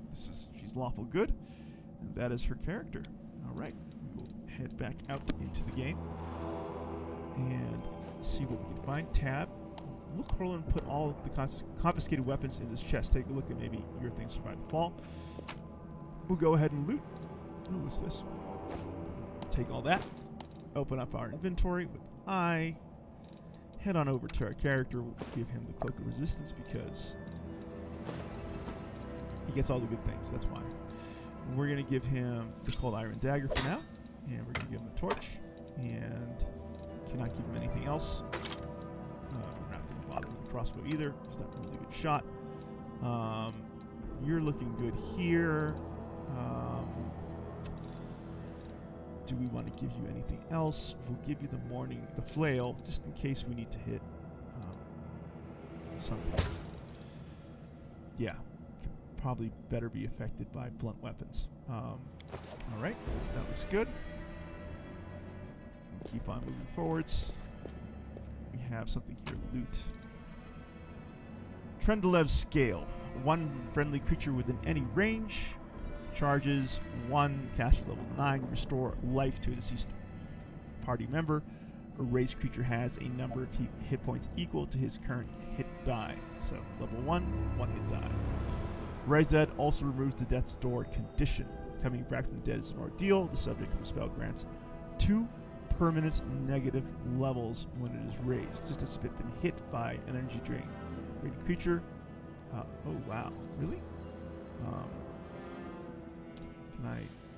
And she's lawful good, and that is her character. All right. We will head back out into the game and see what we can find. Tab. Look, Corlin, put all the confiscated weapons in this chest. Take a look at maybe your things survive the fall. We'll go ahead and loot. Oh, what's this? Take all that. Open up our inventory with I. Head on over to our character. We'll give him the Cloak of Resistance because he gets all the good things. That's why. We're going to give him the Cold Iron Dagger for now. And we're going to give him a torch. And cannot give him anything else. We're not going to bother with the crossbow either. It's not a really good shot. You're looking good here. Do we want to give you anything else? We'll give you the flail, just in case we need to hit something. Yeah, probably better be affected by blunt weapons. Alright, that looks good. We'll keep on moving forwards. We have something here, loot. Trendalev's Scale. One friendly creature within any range. Charges 1, cast level 9, restore life to a deceased party member. A raised creature has a number of hit points equal to his current hit die. So, level 1 hit die. Rise Dead also removes the death's door condition. Coming back from the dead is an ordeal. The subject of the spell grants 2 permanent negative levels when it is raised, just as if it had been hit by an energy drain. Rated creature. Oh, wow. Really?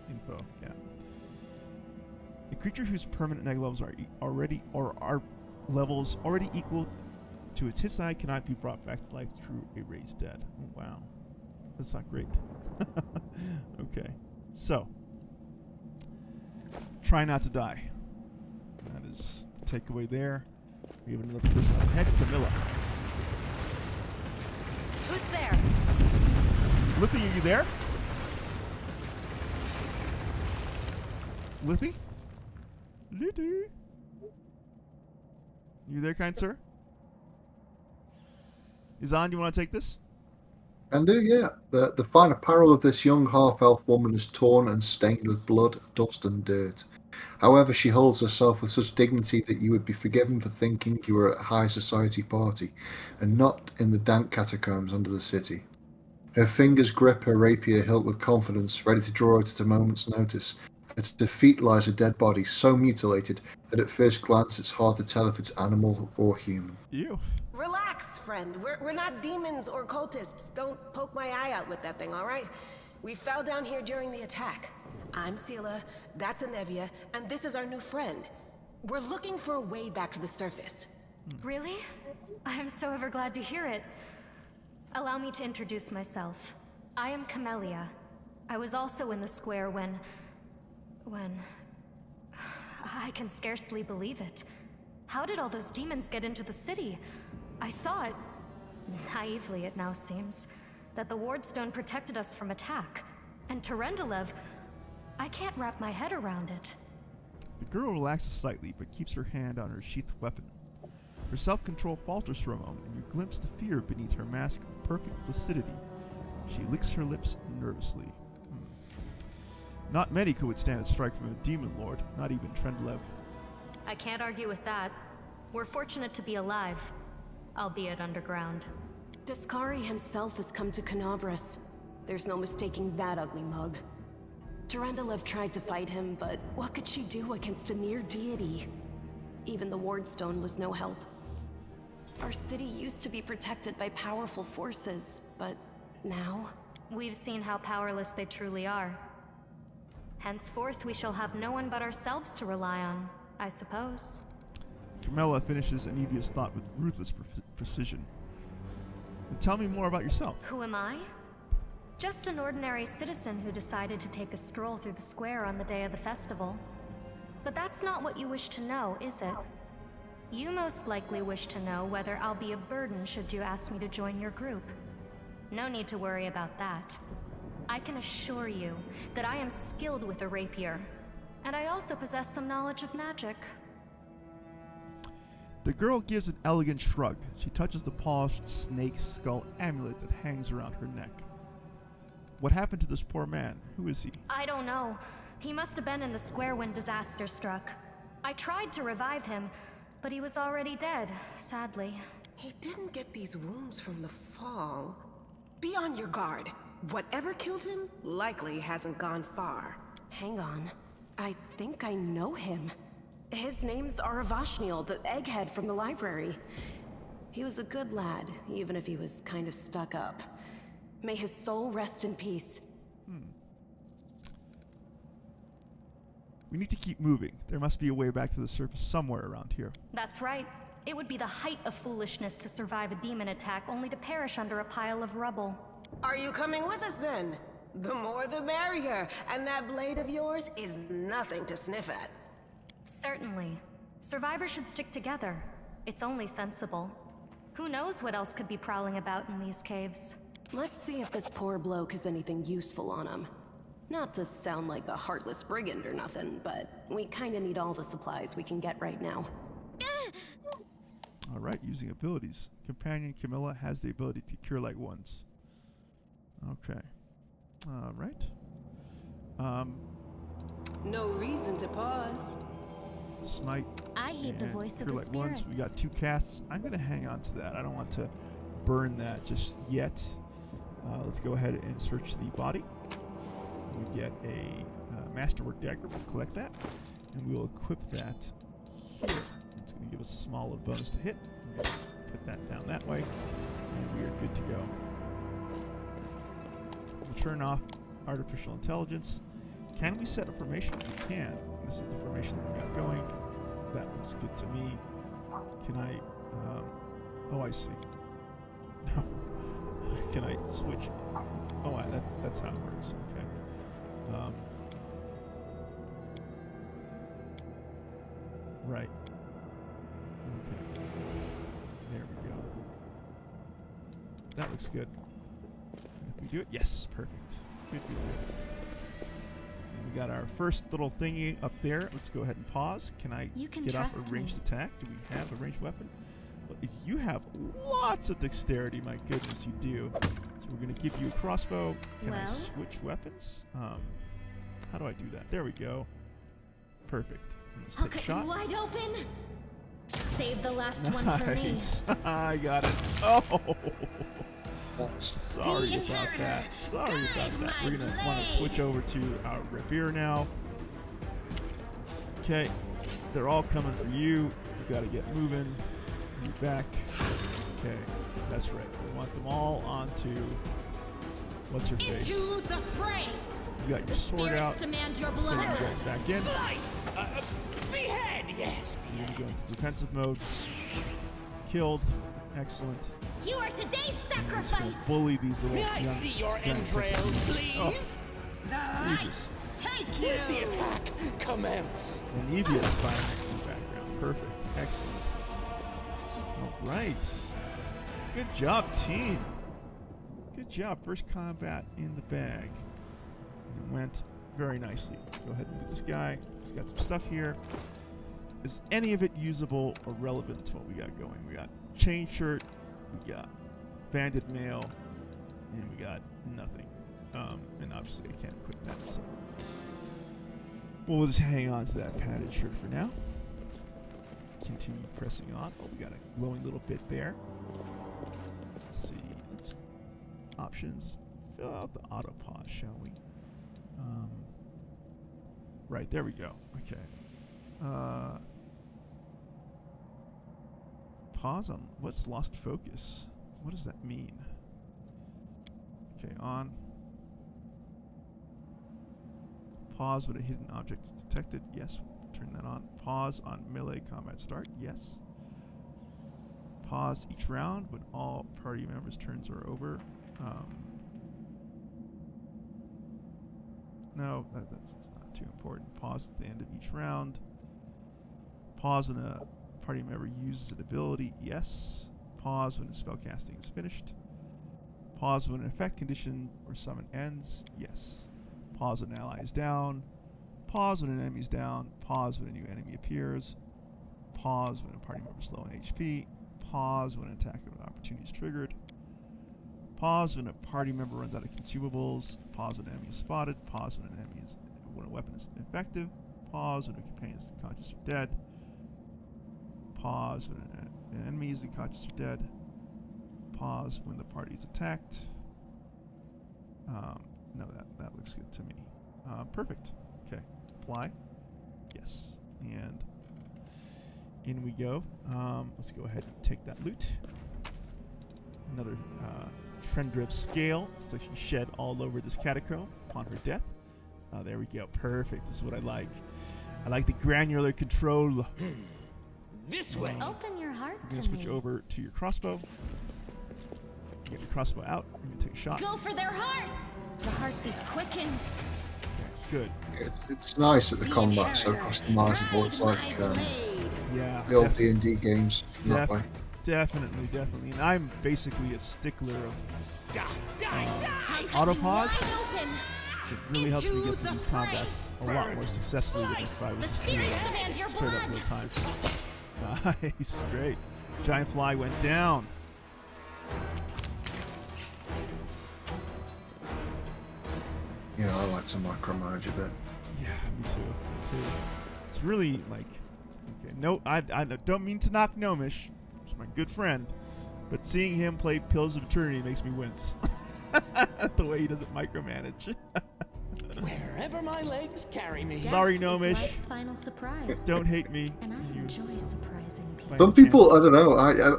Info, yeah. A creature whose permanent negative levels are levels already equal to its hit die cannot be brought back to life through a raised dead. Oh, wow. That's not great. Okay. So, try not to die. That is the takeaway there. We have another person on ahead, Camilla. Who's there? Lippy, are you there? Lippy? Lippy? You there, kind sir? Izan, you want to take this? Can do, yeah. The fine apparel of this young half-elf woman is torn and stained with blood, dust, and dirt. However, she holds herself with such dignity that you would be forgiven for thinking you were at a high society party, and not in the dank catacombs under the city. Her fingers grip her rapier hilt with confidence, ready to draw it at a moment's notice. At her feet lies a dead body, so mutilated that at first glance it's hard to tell if it's animal or human. Ew. Relax, friend. We're not demons or cultists. Don't poke my eye out with that thing, all right? We fell down here during the attack. I'm Sela, that's Anevia, and this is our new friend. We're looking for a way back to the surface. Really? I'm so ever glad to hear it. Allow me to introduce myself. I am Camellia. I was also in the square when... I can scarcely believe it. How did all those demons get into the city? I thought, naively it now seems, that the Wardstone protected us from attack. And Terendelev, I can't wrap my head around it. The girl relaxes slightly, but keeps her hand on her sheathed weapon. Her self-control falters for a moment, and you glimpse the fear beneath her mask of perfect placidity. She licks her lips nervously. Not many could withstand a strike from a demon lord, not even Trendlev. I can't argue with that. We're fortunate to be alive, albeit underground. Discari himself has come to Canabras. There's no mistaking that ugly mug. Terendelev tried to fight him, but what could she do against a near deity? Even the Wardstone was no help. Our city used to be protected by powerful forces, but now... We've seen how powerless they truly are. Henceforth, we shall have no one but ourselves to rely on, I suppose. Camilla finishes Anevia's thought with ruthless precision. And tell me more about yourself. Who am I? Just an ordinary citizen who decided to take a stroll through the square on the day of the festival. But that's not what you wish to know, is it? You most likely wish to know whether I'll be a burden should you ask me to join your group. No need to worry about that. I can assure you that I am skilled with a rapier, and I also possess some knowledge of magic. The girl gives an elegant shrug. She touches the polished snake skull amulet that hangs around her neck. What happened to this poor man? Who is he? I don't know. He must have been in the square when disaster struck. I tried to revive him, but he was already dead, sadly. He didn't get these wounds from the fall. Be on your guard. Whatever killed him likely hasn't gone far. Hang on. I think I know him. His name's Aravashniel, the egghead from the library. He was a good lad, even if he was kind of stuck up. May his soul rest in peace. We need to keep moving. There must be a way back to the surface somewhere around here. That's right. It would be the height of foolishness to survive a demon attack only to perish under a pile of rubble. Are you coming with us then? The more the merrier, and that blade of yours is nothing to sniff at. Certainly. Survivors should stick together. It's only sensible. Who knows what else could be prowling about in these caves? Let's see if this poor bloke has anything useful on him. Not to sound like a heartless brigand or nothing, but we kinda need all the supplies we can get right now. Alright, using abilities. Companion Camilla has the ability to cure like ones. Okay. Alright. No reason to pause. Smite. I heed the voice of cure the like ones. spirits. We got 2 casts. I'm going to hang on to that. I don't want to burn that just yet. Let's go ahead and search the body. We get a masterwork dagger. We'll collect that. And we'll equip that here. It's going to give us a small little bonus to hit. I'm going to put that down that way. And we are good to go. We'll turn off artificial intelligence. Can we set a formation? We can. This is the formation that we got going. That looks good to me. Can I... oh, I see. No. Can I switch? Oh, that's how it works. Okay. Right. Okay. There we go. That looks good. If we do it, yes, perfect. Good, good, good. And we got our first little thingy up there. Let's go ahead and pause. Can I get off a ranged attack? Do we have a ranged weapon? Well, you have lots of dexterity. My goodness, you do. So we're going to give you a crossbow. Can I switch weapons? How do I do that? There we go. Perfect. Let's take a shot. Wide open. Save the last one for me. Nice. I got it. Oh. Sorry about that. Sorry about that. We're going to want to switch over to our rapier now. Okay. They're all coming for you. You got to get moving. Move back. Okay. That's right. We want them all onto... What's her face? Into the fray. You got your sword out. Demand your So blood. you go back in. Slice! Behead! Yes, You're behead. going to go into defensive mode. Killed. Excellent. You are today's Just gonna sacrifice. bully these little May I young see your young entrails, second- please? Oh, Jesus. Take Let the attack commence. And Evia is firing in the background. Perfect. Excellent. Alright. Good job, team. Good job. First combat in the bag. And it went very nicely. Let's go ahead and get this guy. He's got some stuff here. Is any of it usable or relevant to what we got going? We got chain shirt, we got banded mail, and we got nothing. And obviously I can't equip that, so we'll just hang on to that padded shirt for now. Continue pressing on. Oh, we got a glowing little bit there. Let's see. Let's options. Fill out the auto pause, shall we? Right, there we go. Okay. Pause on what's lost focus? What does that mean? Okay, on. Pause when a hidden object is detected. Yes, turn that on. Pause on melee combat start. Yes. Pause each round when all party members' turns are over. No, that's not too important. Pause at the end of each round. Pause when a party member uses an ability, yes. Pause when the spellcasting is finished. Pause when an effect, condition, or summon ends, yes. Pause when an ally is down. Pause when an enemy is down. Pause when a new enemy appears. Pause when a party member is low on HP. Pause when an attack of an opportunity is triggered. Pause when a party member runs out of consumables. Pause when an enemy is spotted. Pause when when a weapon is ineffective. Pause when a companion is unconscious or dead. Pause when an enemy is unconscious or dead. Pause when the party is attacked. No, that looks good to me. Perfect. Okay. Apply. Yes. And in we go. Let's go ahead and take that loot. Another Trendrip scale. So she shed all over this catacomb upon her death. There we go. Perfect. This is what I like. I like the granular control. This way. Open your heart I'm going to to switch me. over to your crossbow. Get your crossbow out. I'm going to take a shot. Go for their hearts! The heartbeat quickens. Good. It's nice that the combat's so customizable. It's like Yeah. the old D&D games in that way. Definitely. And I'm basically a stickler of auto pause. It really helps me get through these combats a lot more successfully than if I was just doing straight up real time. Nice, great. Giant fly went down. Yeah, I like to micromanage a bit. Yeah, me too. It's really like, okay, no, I don't mean to knock Gnomish. He's my good friend, but seeing him play Pillars of Eternity makes me wince. The way he doesn't micromanage. Wherever my legs carry me. Sorry, Gnomish. Life's final surprise. Don't hate me. And I enjoy surprising people. Some people, I don't know,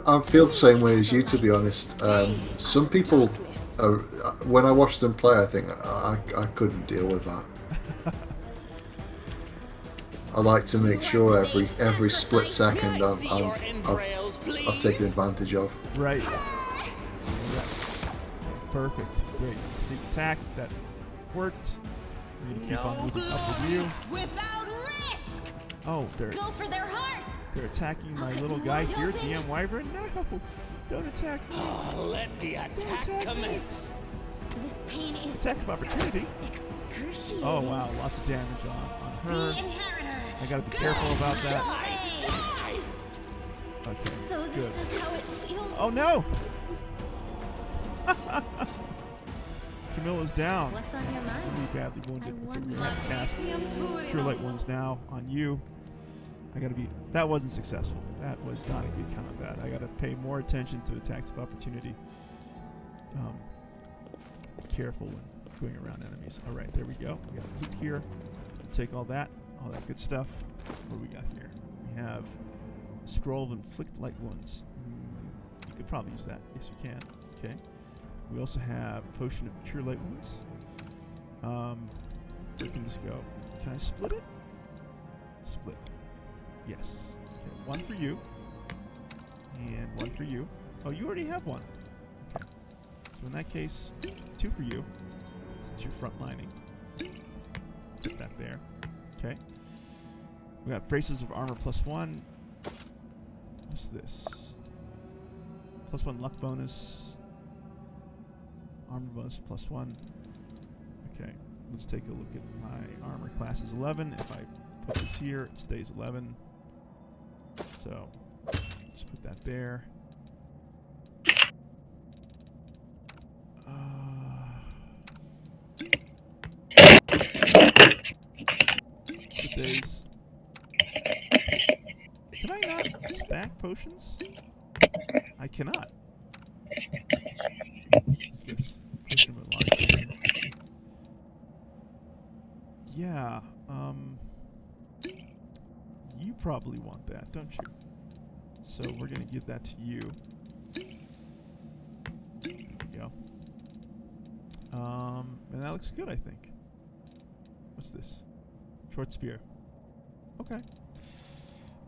I feel the same way as you, to be honest. Some people, when I watch them play, I think I couldn't deal with that. I like to make sure every split second I've taken advantage of. Right. Perfect. Great. Sneak attack. That worked. We're gonna keep on moving up with you. Without risk. Oh, they're attacking my little guy here, DM Wyvern. No, don't attack me. Let the attack commence. This pain is Attack of opportunity. excruciating. Oh wow, lots of damage on her. I gotta be careful about that. Okay, So this good. is how it feels. Oh no! Camilla's down. What's on your mind? Really badly wounded. I Okay, want we're gonna have to cast my Cure Light Wounds now on you. I gotta be. That wasn't successful. That was not a good combat. I gotta pay more attention to attacks of opportunity. Be careful when going around enemies. All right, there we go. We got a loot here. Take all that good stuff. What do we got here? We have Scroll of Inflict Light Wounds. You could probably use that. Yes, you can. Okay. We also have Potion of Cure Light Wounds. Where can this go? Can I split it? Split. Yes. Okay, one for you. And one for you. Oh, you already have one. Okay. So in that case, two for you. Since you're front lining. Put that there. Okay. We got Braces of Armor +1. What's this? +1 luck bonus. Armor bonus +1. Okay, let's take a look at my armor class is 11. If I put this here, it stays 11. So, just put that there. Good days. Can I not stack potions? I cannot. What's this? Potion of Enlargement. Yeah, you probably want that, don't you? So we're gonna give that to you. There we go. And that looks good, I think. What's this? Short spear. Okay.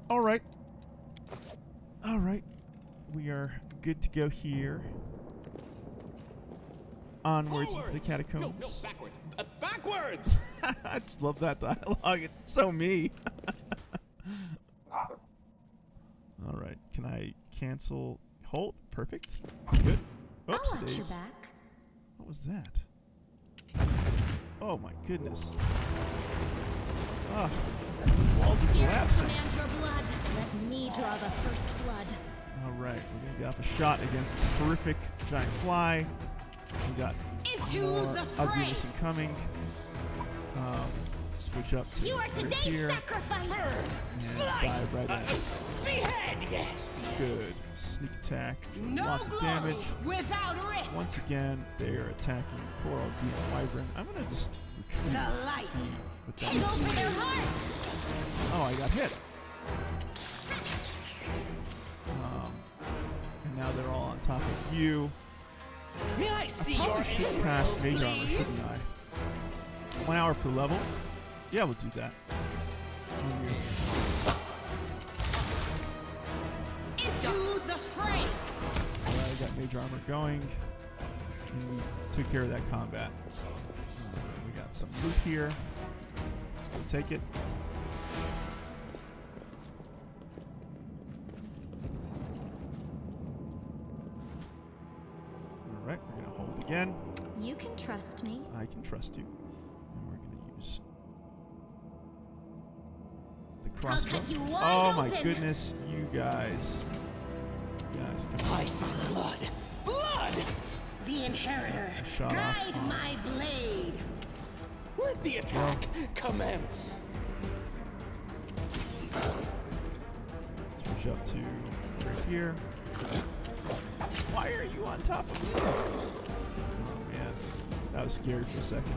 Alright. Alright. We are good to go here. Onwards into the catacombs. No, backwards. Backwards! I just love that dialogue. It's so me. cancel, hold, perfect, good. Oops, I'll watch days. your back. What was that? Oh my goodness. Ah, walls are Here, collapsing. command your blood. Let me draw the first blood. Alright, we're gonna get off a shot against this horrific giant fly. We got more ugliness incoming. Switch up to You are right today's here. sacrifice. And dive right in. Behead, yes. Good. Sneak attack. No Lots of glory damage. without risk. Once again, they are attacking poor old Demon Wyvern. I'm gonna just retreat. The light. See what that Take is. over their hearts. Oh, I got hit. And now they're all on top of you. May I see I your probably should emerald, cast Mage Armor, please? shouldn't I? 1 hour per level? Yeah, we'll do that. Into the fray. I got Mage Armor going. And we took care of that combat. We got some loot here. Let's go take it. Alright, we're going to hold again. You can trust me. I can trust you. And we're going to use the I'll crossbow. cut you Oh wide my open. goodness, you guys. You guys, come on. I see blood. Blood! The inheritor. Shot off Guide on. my blade. Let the attack commence. Switch up to right here. Why are you on top of me? Oh man, that was scary for a second.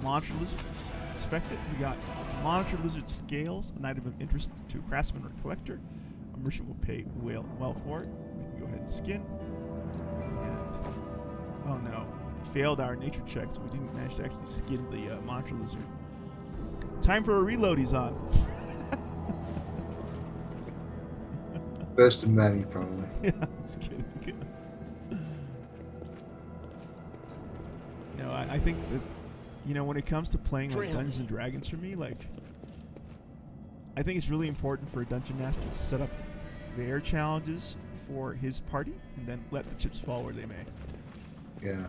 Monster lizard. Inspect it. We got monitor lizard scales, an item of interest to a craftsman or collector. A merchant will pay well for it. We can go ahead and skin. And oh no, failed our nature checks. We didn't manage to actually skin the monitor lizard. Time for a reload. He's on. First of many, probably. Yeah, I'm just kidding. You know, I think that, you know, when it comes to playing like Dungeons and Dragons for me, like, I think it's really important for a dungeon master to set up their challenges for his party and then let the chips fall where they may. Yeah.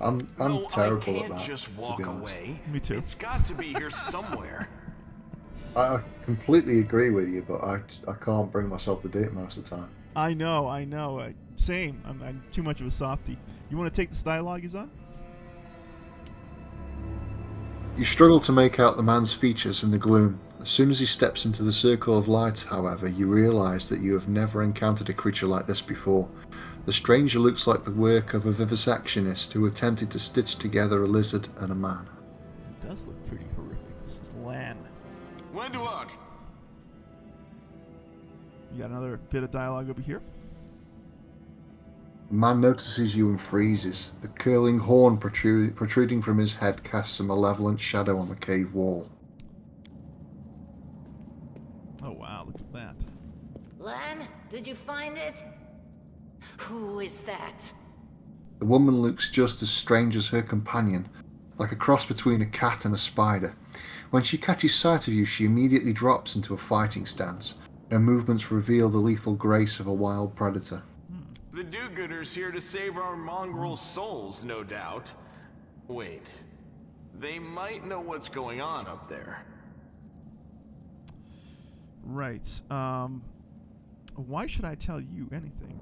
I'm No, terrible I can't at that. just to be walk honest. away. Me too. It's got to be here somewhere. I completely agree with you, but I can't bring myself to do it most of the time. I know. Same. I'm too much of a softie. You want to take this dialogue he's on? You struggle to make out the man's features in the gloom. As soon as he steps into the circle of light, however, you realise that you have never encountered a creature like this before. The stranger looks like the work of a vivisectionist who attempted to stitch together a lizard and a man. It does look pretty horrific. This is Lan. When to look? You got another bit of dialogue over here. The man notices you and freezes. The curling horn protruding from his head casts a malevolent shadow on the cave wall. Oh wow, look at that. Lan, did you find it? Who is that? The woman looks just as strange as her companion, like a cross between a cat and a spider. When she catches sight of you, she immediately drops into a fighting stance. Her movements reveal the lethal grace of a wild predator. The do-gooders here to save our mongrel souls, no doubt. Wait, they might know what's going on up there. Right. Why should I tell you anything?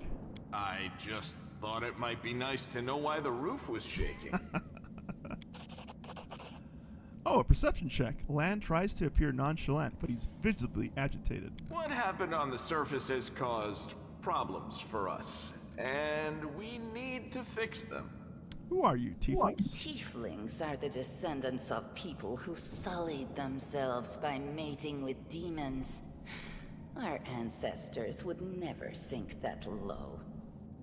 I just thought it might be nice to know why the roof was shaking. Oh, a perception check. Lan tries to appear nonchalant, but he's visibly agitated. What happened on the surface has caused problems for us, and we need to fix them. Who are you, tieflings? Tieflings are the descendants of people who sullied themselves by mating with demons. Our ancestors would never sink that low.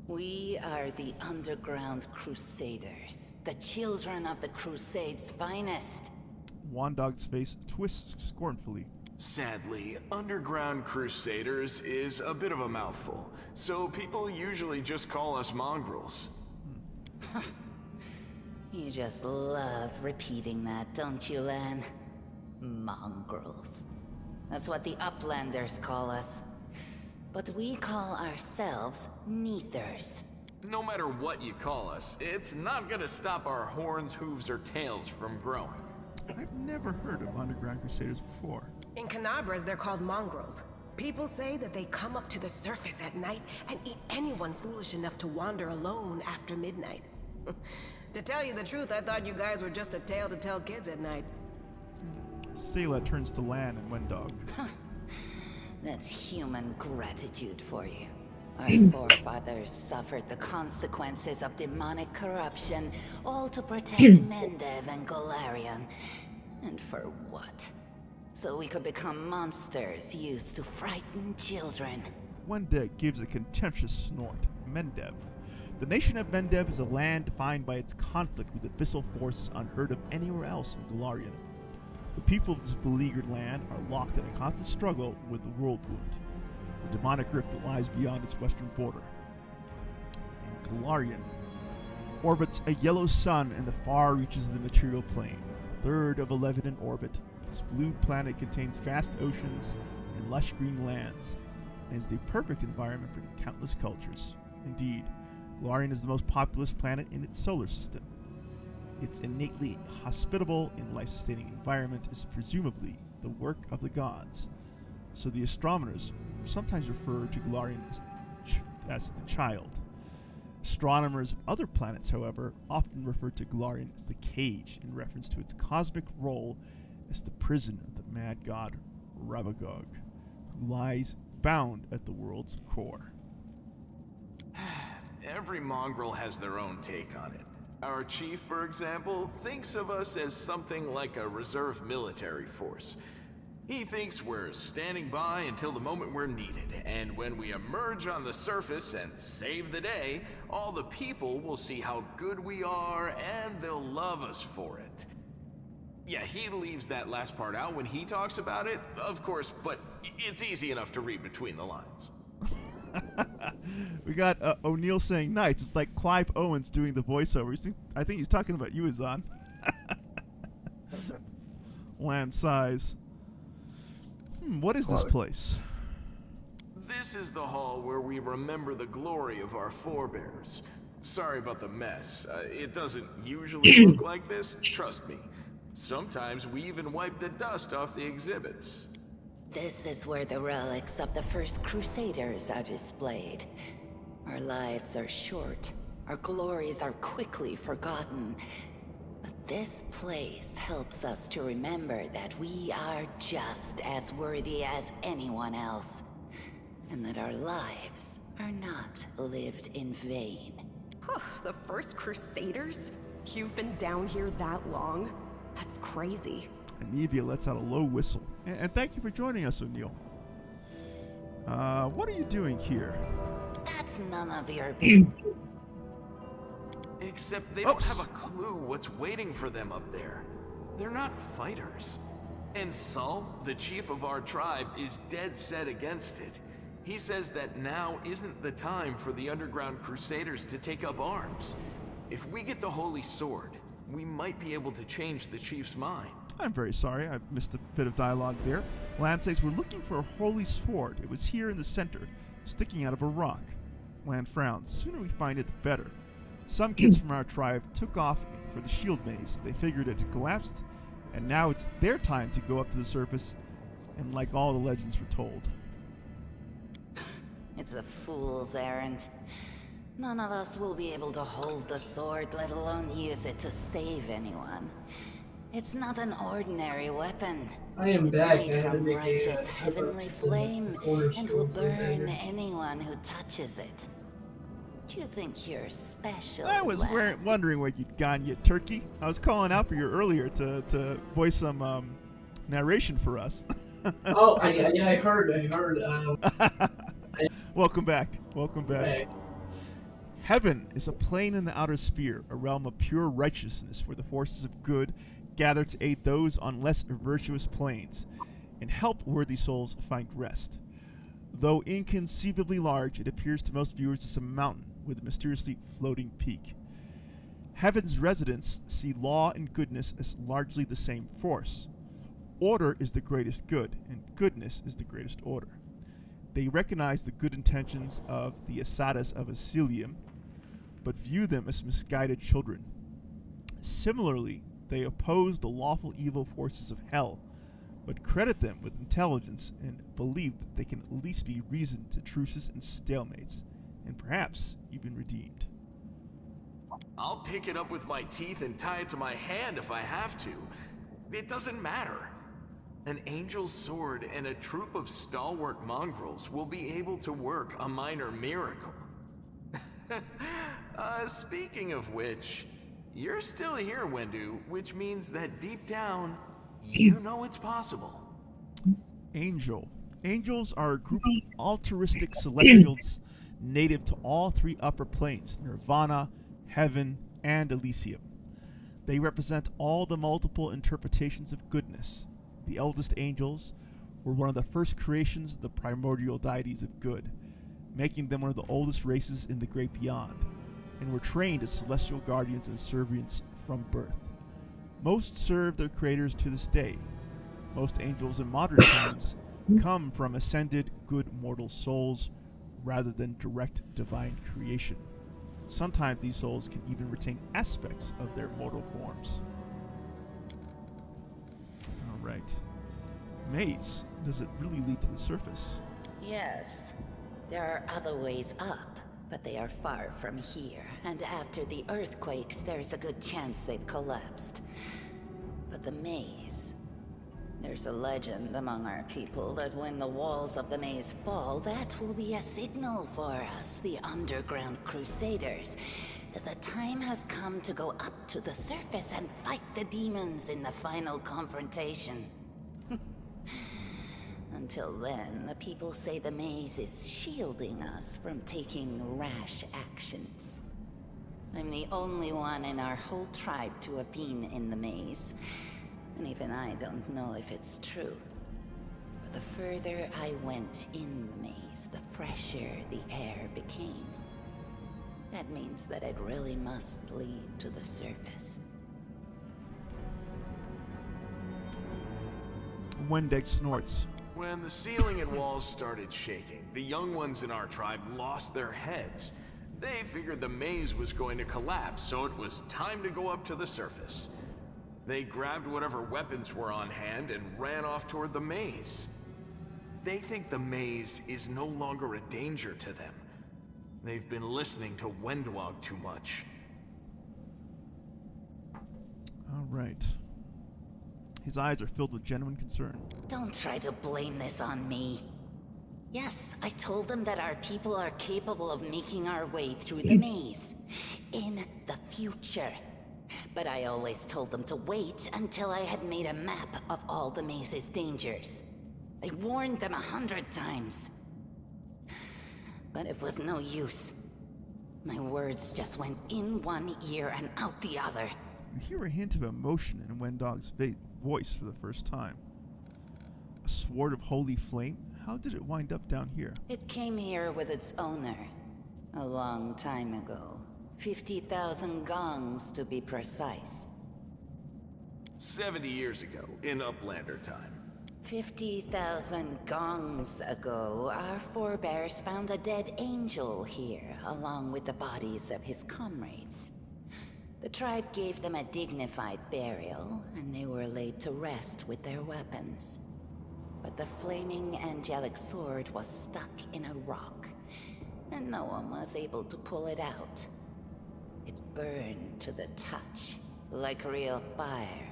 We are the underground Crusaders, the children of the Crusades' finest. Wandog's face twists scornfully. Sadly, underground Crusaders is a bit of a mouthful, so people usually just call us mongrels. You just love repeating that, don't you, Lan? Mongrels. That's what the Uplanders call us. but we call ourselves Neathers. No matter what you call us, it's not gonna stop our horns, hooves, or tails from growing. I've never heard of underground Crusaders before. In Canabras, they're called mongrels. People say that they come up to the surface at night and eat anyone foolish enough to wander alone after midnight. To tell you the truth, I thought you guys were just a tale to tell kids at night. Sayla turns to Lan and Wendog. That's human gratitude for you. Our forefathers suffered the consequences of demonic corruption, all to protect Mendev and Golarion. And for what? So we could become monsters used to frighten children. Wendog gives a contemptuous snort. Mendev. The nation of Mendev is a land defined by its conflict with abyssal forces unheard of anywhere else in Golarion. The people of this beleaguered land are locked in a constant struggle with the World Wound, the demonic rift that lies beyond its western border. In Golarion orbits a yellow sun in the far reaches of the material plane, third of 11 in orbit. This blue planet contains vast oceans and lush green lands, and is the perfect environment for countless cultures. Indeed, Golarion is the most populous planet in its solar system. Its innately hospitable and life-sustaining environment is presumably the work of the gods, so the astronomers sometimes refer to Golarion as the child. Astronomers of other planets, however, often refer to Golarion as the cage in reference to its cosmic role as the prison of the mad god Ravagog, who lies bound at the world's core. Every mongrel has their own take on it. Our chief, for example, thinks of us as something like a reserve military force. He thinks we're standing by until the moment we're needed, and when we emerge on the surface and save the day, all the people will see how good we are and they'll love us for it. Yeah, he leaves that last part out when he talks about it, of course, but it's easy enough to read between the lines. We got O'Neill saying nice. It's like Clive Owens doing the voiceover. I think he's talking about you, Azan. Land size. What is this place? This is the hall where we remember the glory of our forebears. Sorry about the mess. It doesn't usually look like this, trust me. Sometimes we even wipe the dust off the exhibits. This is where the relics of the first Crusaders are displayed. Our lives are short. Our glories are quickly forgotten. But this place helps us to remember that we are just as worthy as anyone else. And that our lives are not lived in vain. The first Crusaders? You've been down here that long? That's crazy. Anivia lets out a low whistle. And thank you for joining us, O'Neill. What are you doing here? That's none of your business. Except they don't have a clue what's waiting for them up there. They're not fighters. And Saul, the chief of our tribe, is dead set against it. He says that now isn't the time for the underground Crusaders to take up arms. If we get the Holy Sword, we might be able to change the chief's mind. I'm very sorry, I missed a bit of dialogue there. Lan says we're looking for a holy sword. It was here in the center, sticking out of a rock. Lan frowns. The sooner we find it, the better. Some kids from our tribe took off for the shield maze. They figured it had collapsed, and now it's their time to go up to the surface, and like all the legends were told. It's a fool's errand. None of us will be able to hold the sword, let alone use it to save anyone. It's not an ordinary weapon. I am it's back. made from righteous heavenly flame and will burn anyone who touches it. Do you think you're special? I was wondering where you'd gone, you turkey. I was calling out for you earlier to voice some narration for us. Oh, I heard. Welcome back. Welcome back. Heaven is a plane in the outer sphere, a realm of pure righteousness where the forces of good gather to aid those on less virtuous planes, and help worthy souls find rest. Though inconceivably large, it appears to most viewers as a mountain with a mysteriously floating peak. Heaven's residents see law and goodness as largely the same force. Order is the greatest good, and goodness is the greatest order. They recognize the good intentions of the Asadas of Asilium, but view them as misguided children. Similarly, they oppose the lawful evil forces of hell, but credit them with intelligence and believe that they can at least be reasoned to truces and stalemates, and perhaps even redeemed. I'll pick it up with my teeth and tie it to my hand if I have to. It doesn't matter. An angel's sword and a troop of stalwart mongrels will be able to work a minor miracle. Speaking of which, you're still here, Wendu, which means that deep down, you know it's possible. Angel. Angels are a group of altruistic celestials native to all three upper planes, Nirvana, Heaven, and Elysium. They represent all the multiple interpretations of goodness. The eldest angels were one of the first creations of the primordial deities of good, making them one of the oldest races in the great beyond, and were trained as celestial guardians and servants from birth. Most serve their creators to this day. Most angels in modern times come from ascended good mortal souls rather than direct divine creation. Sometimes these souls can even retain aspects of their mortal forms. Alright. Maze. Does it really lead to the surface? Yes. There are other ways up, but they are far from here. And after the earthquakes, there's a good chance they've collapsed. But the maze... There's a legend among our people that when the walls of the maze fall, that will be a signal for us, the underground Crusaders, that the time has come to go up to the surface and fight the demons in the final confrontation. Until then, the people say the maze is shielding us from taking rash actions. I'm the only one in our whole tribe to have been in the maze. And even I don't know if it's true. But the further I went in the maze, the fresher the air became. That means that it really must lead to the surface. Wendeg snorts. When the ceiling and walls started shaking, the young ones in our tribe lost their heads. They figured the maze was going to collapse, so it was time to go up to the surface. They grabbed whatever weapons were on hand and ran off toward the maze. They think the maze is no longer a danger to them. They've been listening to Wendwog too much. Alright. His eyes are filled with genuine concern. Don't try to blame this on me. Yes, I told them that our people are capable of making our way through the maze. In the future. But I always told them to wait until I had made a map of all the maze's dangers. I warned them 100 times. But it was no use. My words just went in one ear and out the other. You hear a hint of emotion in Wendog's voice for the first time. A sword of holy flame? How did it wind up down here? It came here with its owner. A long time ago. 50,000 gongs to be precise. 70 years ago, in Uplander time. 50,000 gongs ago, our forebears found a dead angel here, along with the bodies of his comrades. The tribe gave them a dignified burial, and they were laid to rest with their weapons. But the flaming angelic sword was stuck in a rock, and no one was able to pull it out. It burned to the touch, like real fire.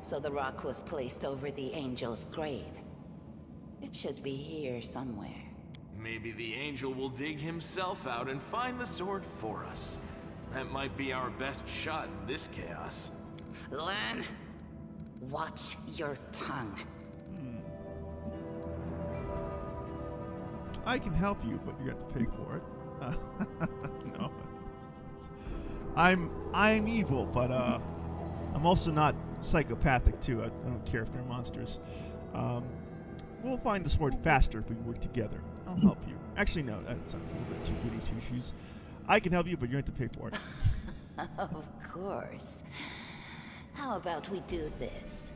So the rock was placed over the angel's grave. It should be here somewhere. Maybe the angel will dig himself out and find the sword for us. That might be our best shot in this chaos. Lan, watch your tongue. I can help you, but you have to pay for it. No. I'm evil, but I'm also not psychopathic too. I don't care if they're monsters. We'll find the sword faster if we work together. I'll help you. Actually, no, that sounds a little bit too goody two shoes. I can help you, but you have to pay for it. Of course. How about we do this?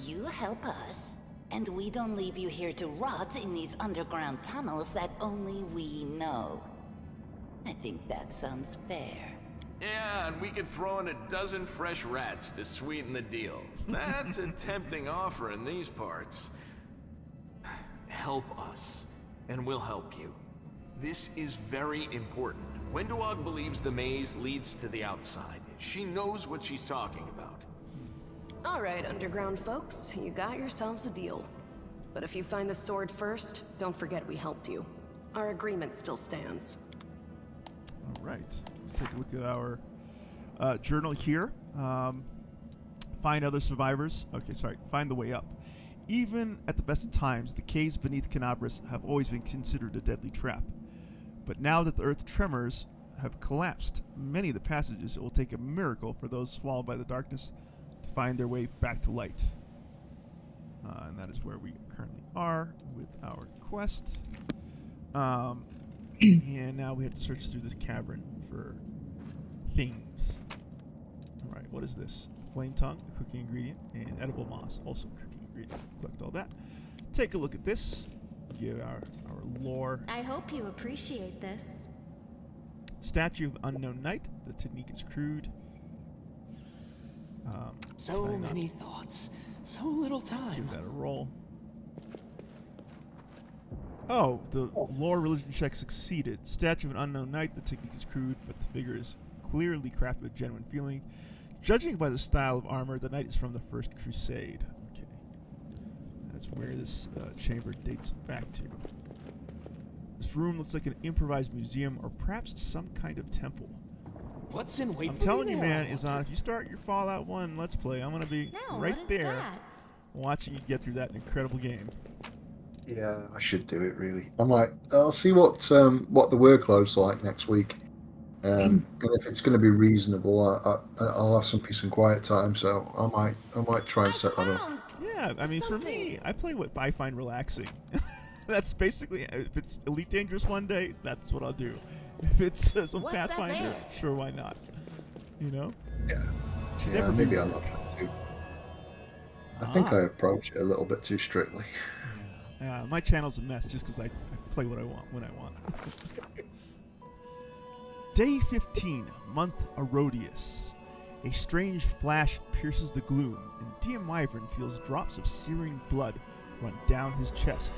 You help us, And we don't leave you here to rot in these underground tunnels that only we know. I think that sounds fair. Yeah, and we could throw in a dozen fresh rats to sweeten the deal. That's a tempting offer in these parts. Help us, and we'll help you. This is very important. Wenduog believes the maze leads to the outside. She knows what she's talking about. All right, underground folks, you got yourselves a deal. But if you find the sword first, don't forget we helped you. Our agreement still stands. All right. Let's take a look at our journal here. Find other survivors. Okay, sorry. Find the way up. Even at the best of times, the caves beneath Canabras have always been considered a deadly trap. But now that the earth tremors have collapsed, many of the passages, it will take a miracle for those swallowed by the darkness to find their way back to light. And that is where we currently are with our quest. And now we have to search through this cavern for things. Alright, what is this? Flame tongue, a cooking ingredient, and edible moss, also a cooking ingredient. Collect all that. Take a look at this. Give our lore. I hope you appreciate this. Statue of Unknown Knight. The technique is crude. So many thoughts, so little time. Give that a roll. Oh, the lore religion check succeeded. Statue of an Unknown Knight. The technique is crude, but the figure is clearly crafted with genuine feeling. Judging by the style of armor, the knight is from the First Crusade. Okay. That's where this chamber dates back to. This room looks like an improvised museum or perhaps some kind of temple. What's in wait I'm for telling me you, there, man, Izan, if you start your Fallout 1 Let's Play, I'm going to be right there watching you get through that incredible game. Yeah, I should do it, really. I'll see what the workload's like next week. And if it's going to be reasonable, I'll have some peace and quiet time, so I might try and set that up. Yeah, I mean, for me, I play what I find relaxing. That's basically, if it's Elite Dangerous one day, that's what I'll do. If it's some Pathfinder, sure, why not? You know? Yeah, maybe I'm not too. I think I approach it a little bit too strictly. My channel's a mess just because I play what I want when I want. Day 15, month Erodius. A strange flash pierces the gloom, and DM Wyvern feels drops of searing blood run down his chest.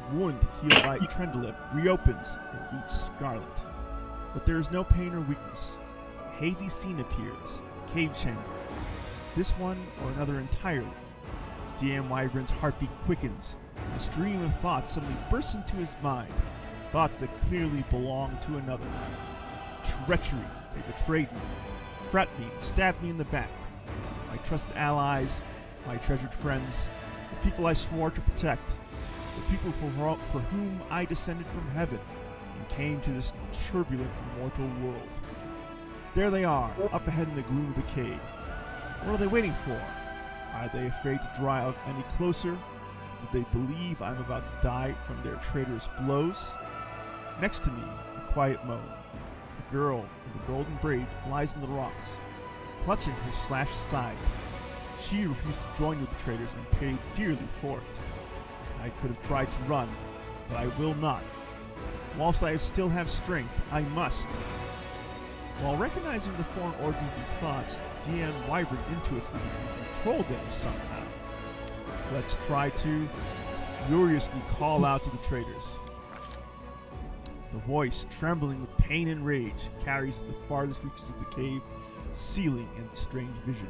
The wound healed by Trendlev reopens and weeps scarlet. But there is no pain or weakness. A hazy scene appears, a cave chamber. This one or another entirely. DM Wyvern's heartbeat quickens. A stream of thoughts suddenly bursts into his mind. Thoughts that clearly belong to another. Treachery, they betrayed me, threatened me, stabbed me in the back. My trusted allies, my treasured friends, the people I swore to protect, the people for whom I descended from heaven and came to this turbulent mortal world. There they are, up ahead in the gloom of the cave. What are they waiting for? Are they afraid to draw out any closer? Do they believe I'm about to die from their traitorous blows? Next to me, a quiet moan. A girl with a golden braid lies in the rocks, clutching her slashed side. She refused to join with the traitors and paid dearly for it. I could have tried to run, but I will not. Whilst I still have strength, I must. While recognizing the foreign origins of these thoughts, DM Wyvern intuits that he can control them somehow. Let's try to furiously call out to the traitors. The voice, trembling with pain and rage, carries to the farthest reaches of the cave, sealing in strange vision.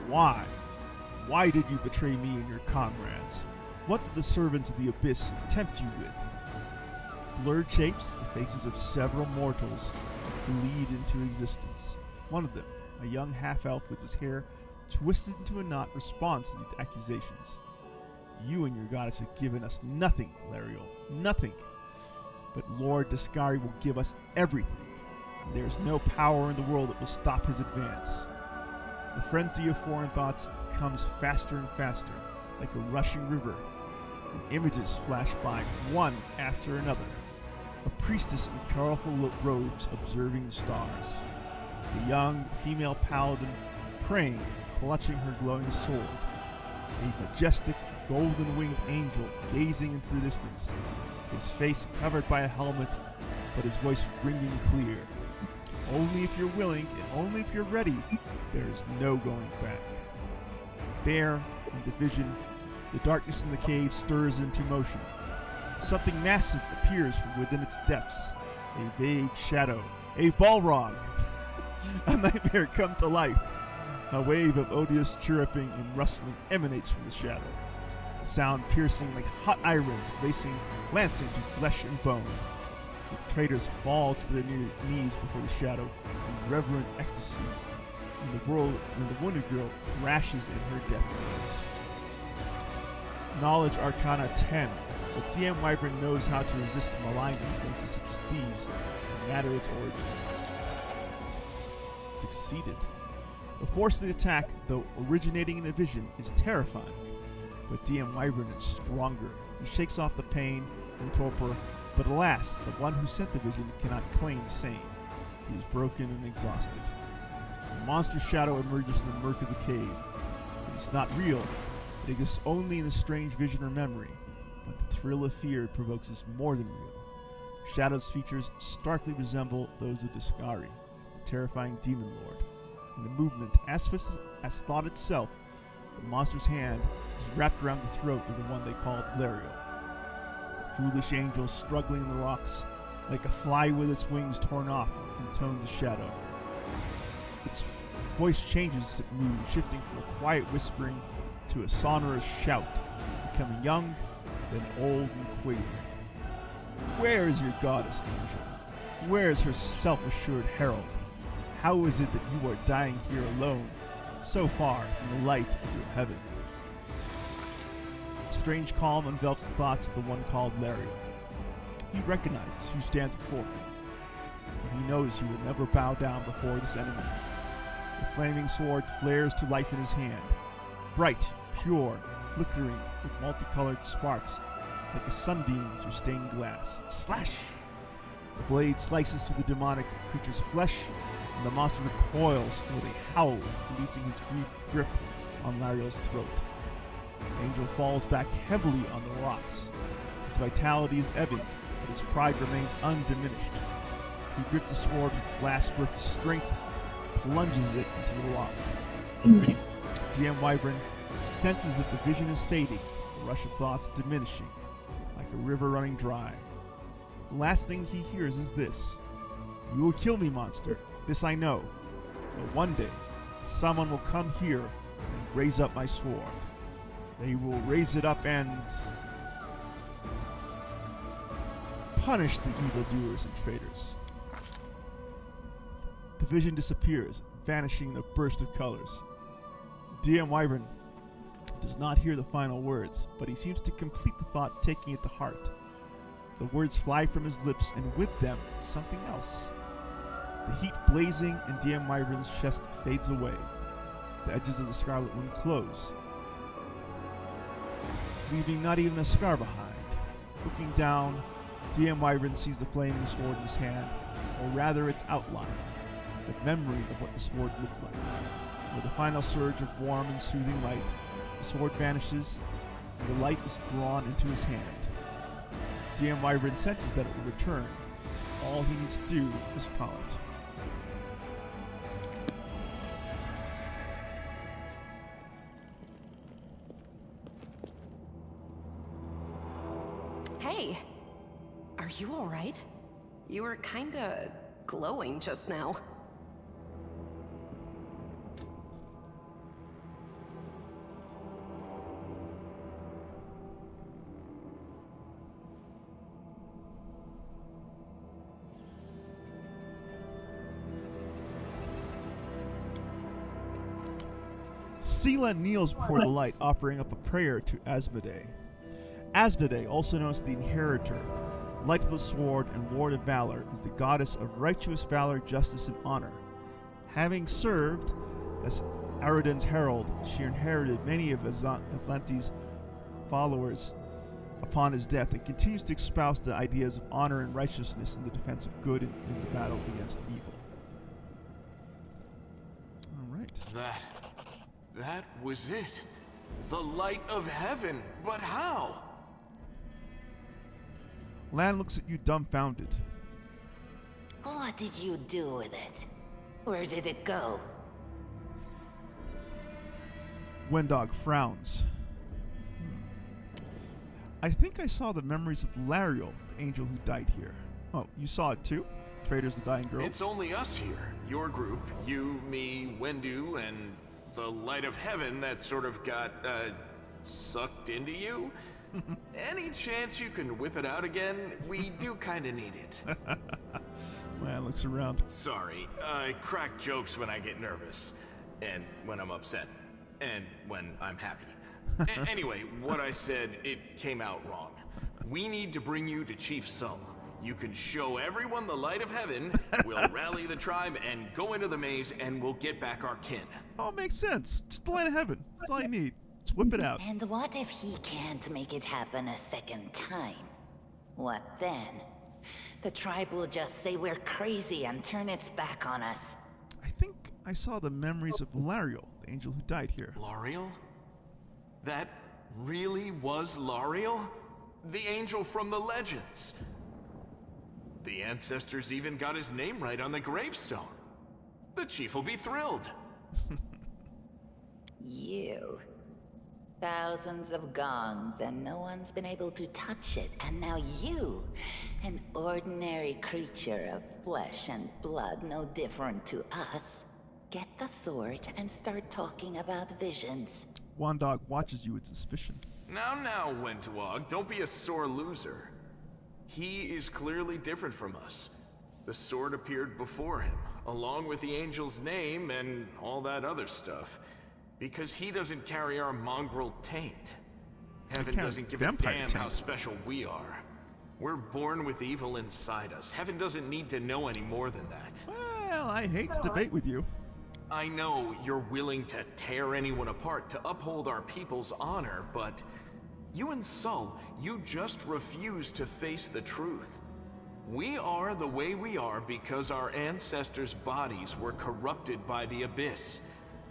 Why? Why did you betray me and your comrades? What did the servants of the abyss tempt you with? Blurred shapes, the faces of several mortals, bleed into existence. One of them, a young half-elf with his hair twisted into a knot, responds to these accusations. You and your goddess have given us nothing, Lariel. Nothing. But Lord Discari will give us everything. And there is no power in the world that will stop his advance. The frenzy of foreign thoughts comes faster and faster, like a rushing river, and images flash by, one after another. A priestess in colorful robes observing the stars. A young female paladin praying, clutching her glowing sword. A majestic, golden-winged angel gazing into the distance, his face covered by a helmet, but his voice ringing clear. Only if you're willing, and only if you're ready, there is no going back. There, in the vision, the darkness in the cave stirs into motion. Something massive appears from within its depths. A vague shadow. A Balrog! A nightmare come to life. A wave of odious chirruping and rustling emanates from the shadow. A sound piercing like hot irons, lancing to flesh and bone. The traders fall to their knees before the shadow in reverent ecstasy. And the wounded girl thrashes in her death throes. Knowledge Arcana 10. But DM Wyvern knows how to resist malign influences such as these, no matter its origin. Succeeded. The force of the attack, though originating in the vision, is terrifying. But DM Wyvern is stronger. He shakes off the pain and torpor, but alas, the one who sent the vision cannot claim sane. He is broken and exhausted. A monster shadow emerges from the murk of the cave. It is not real. It exists only in a strange vision or memory, but the thrill of fear it provokes is more than real. The shadow's features starkly resemble those of Discari, the terrifying demon lord. In the movement, as thought itself, the monster's hand is wrapped around the throat of the one they called Lariel. The foolish angel struggling in the rocks, like a fly with its wings torn off, intones the shadow. Its voice changes as it moves, shifting from a quiet whispering to a sonorous shout, becoming young, then old and quavering. Where is your goddess, angel? Where is her self-assured herald? How is it that you are dying here alone, so far from the light of your heaven? A strange calm envelops the thoughts of the one called Lariel. He recognizes who stands before him, and he knows he will never bow down before this enemy. The flaming sword flares to life in his hand, bright, pure, flickering with multicolored sparks, like a sunbeam through stained glass. Slash! The blade slices through the demonic creature's flesh, and the monster recoils with a howl, releasing his grip on Lariel's throat. The angel falls back heavily on the rocks. His vitality is ebbing, but his pride remains undiminished. He grips the sword with its last burst of strength, plunges it into the rock. DM Wyvern senses that the vision is fading, the rush of thoughts diminishing, like a river running dry. The last thing he hears is this: "You will kill me, monster. This I know. But one day, someone will come here and raise up my sword. They will raise it up and punish the evildoers and traitors." The vision disappears, vanishing in a burst of colors. DM Wyvern does not hear the final words, but he seems to complete the thought, taking it to heart. The words fly from his lips, and with them, something else. The heat blazing in DM Wyvern's chest fades away. The edges of the scarlet wound close, leaving not even a scar behind. Looking down, DM Wyvern sees the flaming sword in his hand, or rather its outline, the memory of what the sword looked like. With a final surge of warm and soothing light, the sword vanishes, and the light is drawn into his hand. DM Wyvern senses that it will return. All he needs to do is call it. Hey! Are you alright? You were kinda glowing just now. Sela kneels before the light, offering up a prayer to Asmodee. Asmodee, also known as the Inheritor, Light of the Sword and Lord of Valor, is the goddess of righteous valor, justice, and honor. Having served as Aroden's herald, she inherited many of Aslante's followers upon his death, and continues to espouse the ideas of honor and righteousness in the defense of good and in the battle against evil. Alright. That was it. The light of heaven, but how? Lan looks at you dumbfounded. What did you do with it? Where did it go? Wendog frowns. I think I saw the memories of Lariel, the angel who died here. Oh, you saw it too? Trader's the dying girl? It's only us here. Your group, you, me, Wendu, and the light of heaven that sort of got, sucked into you. Any chance you can whip it out again? We do kinda need it. Man looks around. Sorry, I crack jokes when I get nervous. And when I'm upset. And when I'm happy. Anyway, what I said, it came out wrong. We need to bring you to Chief Sull. You can show everyone the light of heaven, we'll rally the tribe and go into the maze, and we'll get back our kin. Oh, it makes sense. Just the light of heaven. That's all you need. Just whip it out. And what if he can't make it happen a second time? What then? The tribe will just say we're crazy and turn its back on us. I think I saw the memories of Lariel, the angel who died here. Lariel? That really was Lariel? The angel from the legends. The ancestors even got his name right on the gravestone. The chief will be thrilled. You. Thousands of gongs and no one's been able to touch it, and now you, an ordinary creature of flesh and blood no different to us, get the sword and start talking about visions. Wandog watches you with suspicion. Now, Wentawag, don't be a sore loser. He is clearly different from us. The sword appeared before him, along with the angel's name and all that other stuff, because he doesn't carry our mongrel taint. Heaven doesn't give a damn how special we are. We're born with evil inside us. Heaven doesn't need to know any more than that. Well, I hate to debate with you. I know you're willing to tear anyone apart to uphold our people's honor, but you and Sull, you just refuse to face the truth. We are the way we are because our ancestors' bodies were corrupted by the Abyss.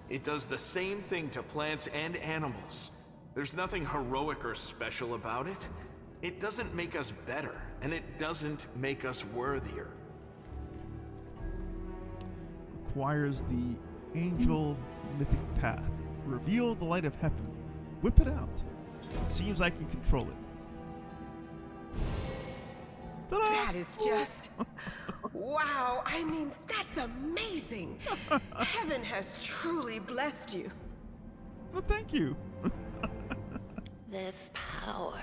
It does the same thing to plants and animals. There's nothing heroic or special about it. It doesn't make us better, and it doesn't make us worthier. Requires the angel mythic path. Reveal the light of heaven. Whip it out. It seems I can control it. Ta-da! That is just... wow, I mean, that's amazing! Heaven has truly blessed you. Well, thank you. This power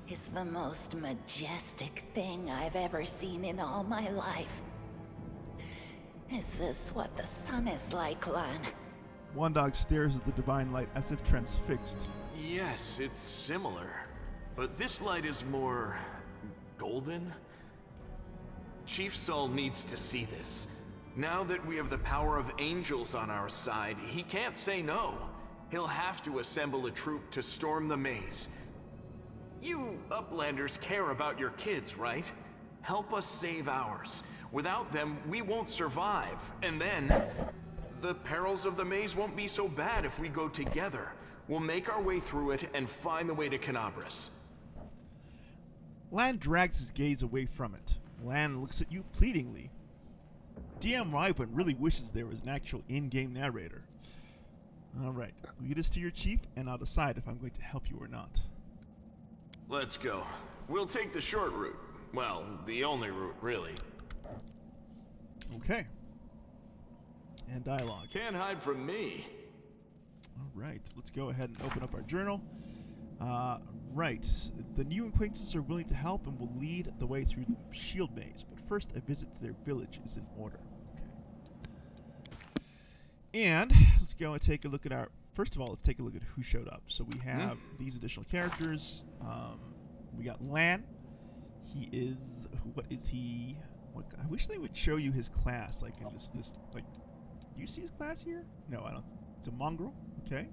is the most majestic thing I've ever seen in all my life. Is this what the sun is like, Lan? Wandog stares at the divine light as if transfixed. Yes, it's similar. But this light is more... golden? Chief Sull needs to see this. Now that we have the power of angels on our side, he can't say no. He'll have to assemble a troop to storm the maze. You Uplanders care about your kids, right? Help us save ours. Without them, we won't survive. And then, the perils of the maze won't be so bad if we go together. We'll make our way through it and find the way to Canabras. Lan drags his gaze away from it. Lan looks at you pleadingly. DM Wyvern really wishes there was an actual in-game narrator. Alright, lead us to your chief, and I'll decide if I'm going to help you or not. Let's go. We'll take the short route. Well, the only route, really. Okay. And dialogue. Can't hide from me. Alright, let's go ahead and open up our journal. Right. The new acquaintances are willing to help and will lead the way through the shield maze, but first a visit to their village is in order. Okay. And let's go and take a look at our... First of all, let's take a look at who showed up. So we have these additional characters. We got Lan. He is... What is he? What, I wish they would show you his class, like in this like... Do you see his class here? No, I don't. It's a mongrel. Okay.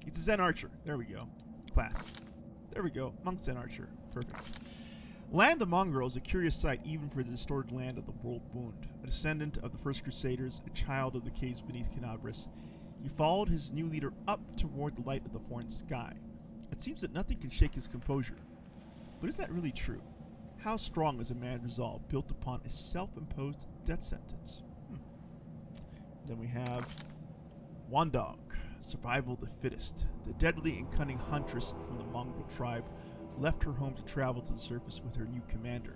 It's a Zen Archer. There we go. Class. There we go. Monk Zen Archer. Perfect. Lan the Mongrel is a curious sight even for the distorted land of the World Wound. A descendant of the first Crusaders, a child of the caves beneath Canabras, He followed his new leader up toward the light of the foreign sky. It seems that nothing can shake his composure. But is that really true? How strong is a man's resolve built upon a self-imposed death sentence? Then we have Wandog, survival of the fittest. The deadly and cunning huntress from the Mongol tribe left her home to travel to the surface with her new commander.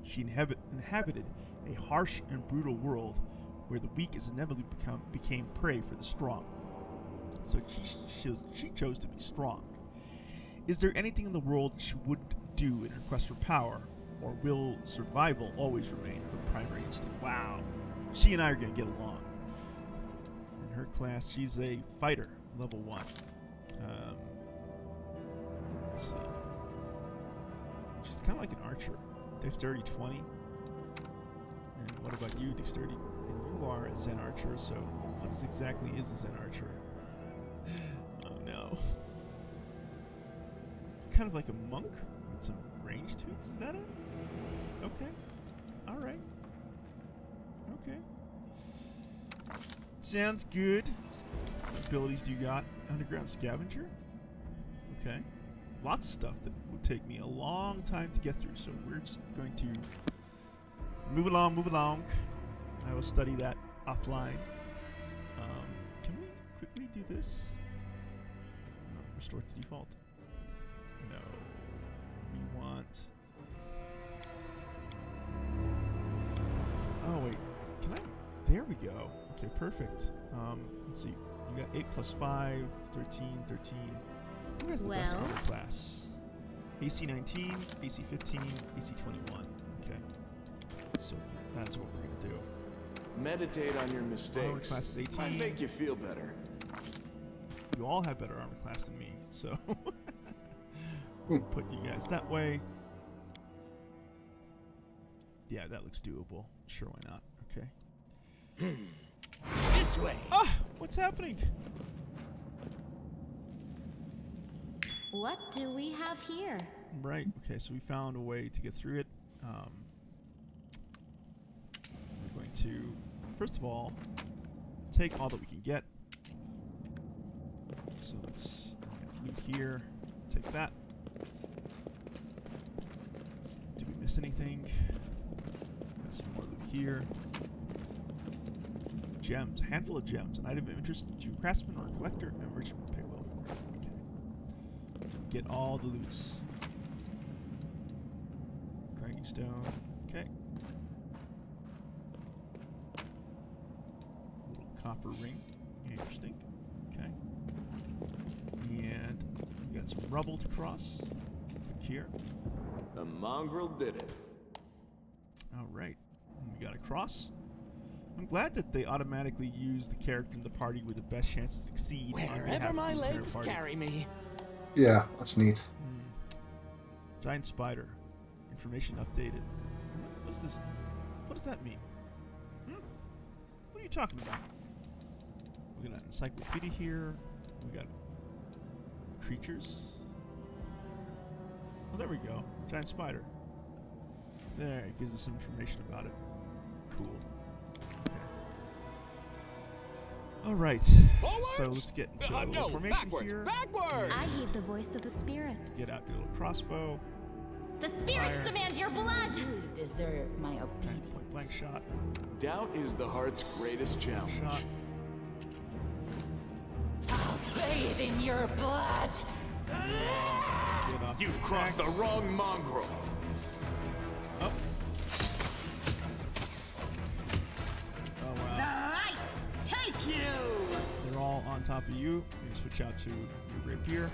She inhabited a harsh and brutal world where the weak as inevitably became prey for the strong. So she chose to be strong. Is there anything in the world she would do in her quest for power, or will survival always remain her primary instinct? Wow, she and I are going to get along. In her class, she's a fighter, level 1. Let's see. She's kind of like an archer. Dexterity 20. And what about you, Dexterity? And you are a Zen Archer, so what exactly is a Zen Archer? Oh no. Kind of like a monk with some range tweaks, is that it? Okay. Alright. Okay. Sounds good. What abilities do you got? Underground Scavenger? Okay. Lots of stuff that would take me a long time to get through, so we're just going to move along. I will study that offline. Can we quickly do this? Restore to default. No. We want... Oh wait, can I? There we go. Okay, perfect. Let's see. You got 8 plus 5, 13. Who has the best armor class? AC 19, AC 15, AC 21. Okay. So that's what we're gonna do. Meditate on your mistakes. Armor class is 18. Might make you feel better. You all have better armor class than me, so we'll put you guys that way. Yeah, that looks doable. Sure, why not? Okay. This way. Ah, what's happening? What do we have here? Right. Okay, so we found a way to get through it. We're going to, first of all, take all that we can get. So let's loot here. Take that. Did we miss anything? Got some more loot here. Gems. A handful of gems. An item of interest to a craftsman or a collector, and a merchant will pay well for it. Okay. Get all the loots. Grinding stone. Okay. Little copper ring. Interesting. Okay. And we got some rubble to cross. Click here. The mongrel did it. Alright. We got a cross. I'm glad that they automatically use the character in the party with the best chance to succeed. Wherever my legs carry me. Yeah, that's neat. Giant spider. Information updated. What's this? What does that mean? What are you talking about? We got an encyclopedia here. We got creatures. Oh, there we go. Giant spider. There, it gives us some information about it. Cool. Alright, so let's get into a little formation here. Backwards! I heed the voice of the spirits. Get out your little crossbow. The spirits demand your blood! You deserve my obedience. Point blank shot. Doubt is the heart's greatest challenge. Shot. I'll bathe in your blood! You've crossed the wrong mongrel! Up. Oh wow. The light! Take you! They're all on top of you. You switch out to your rapier.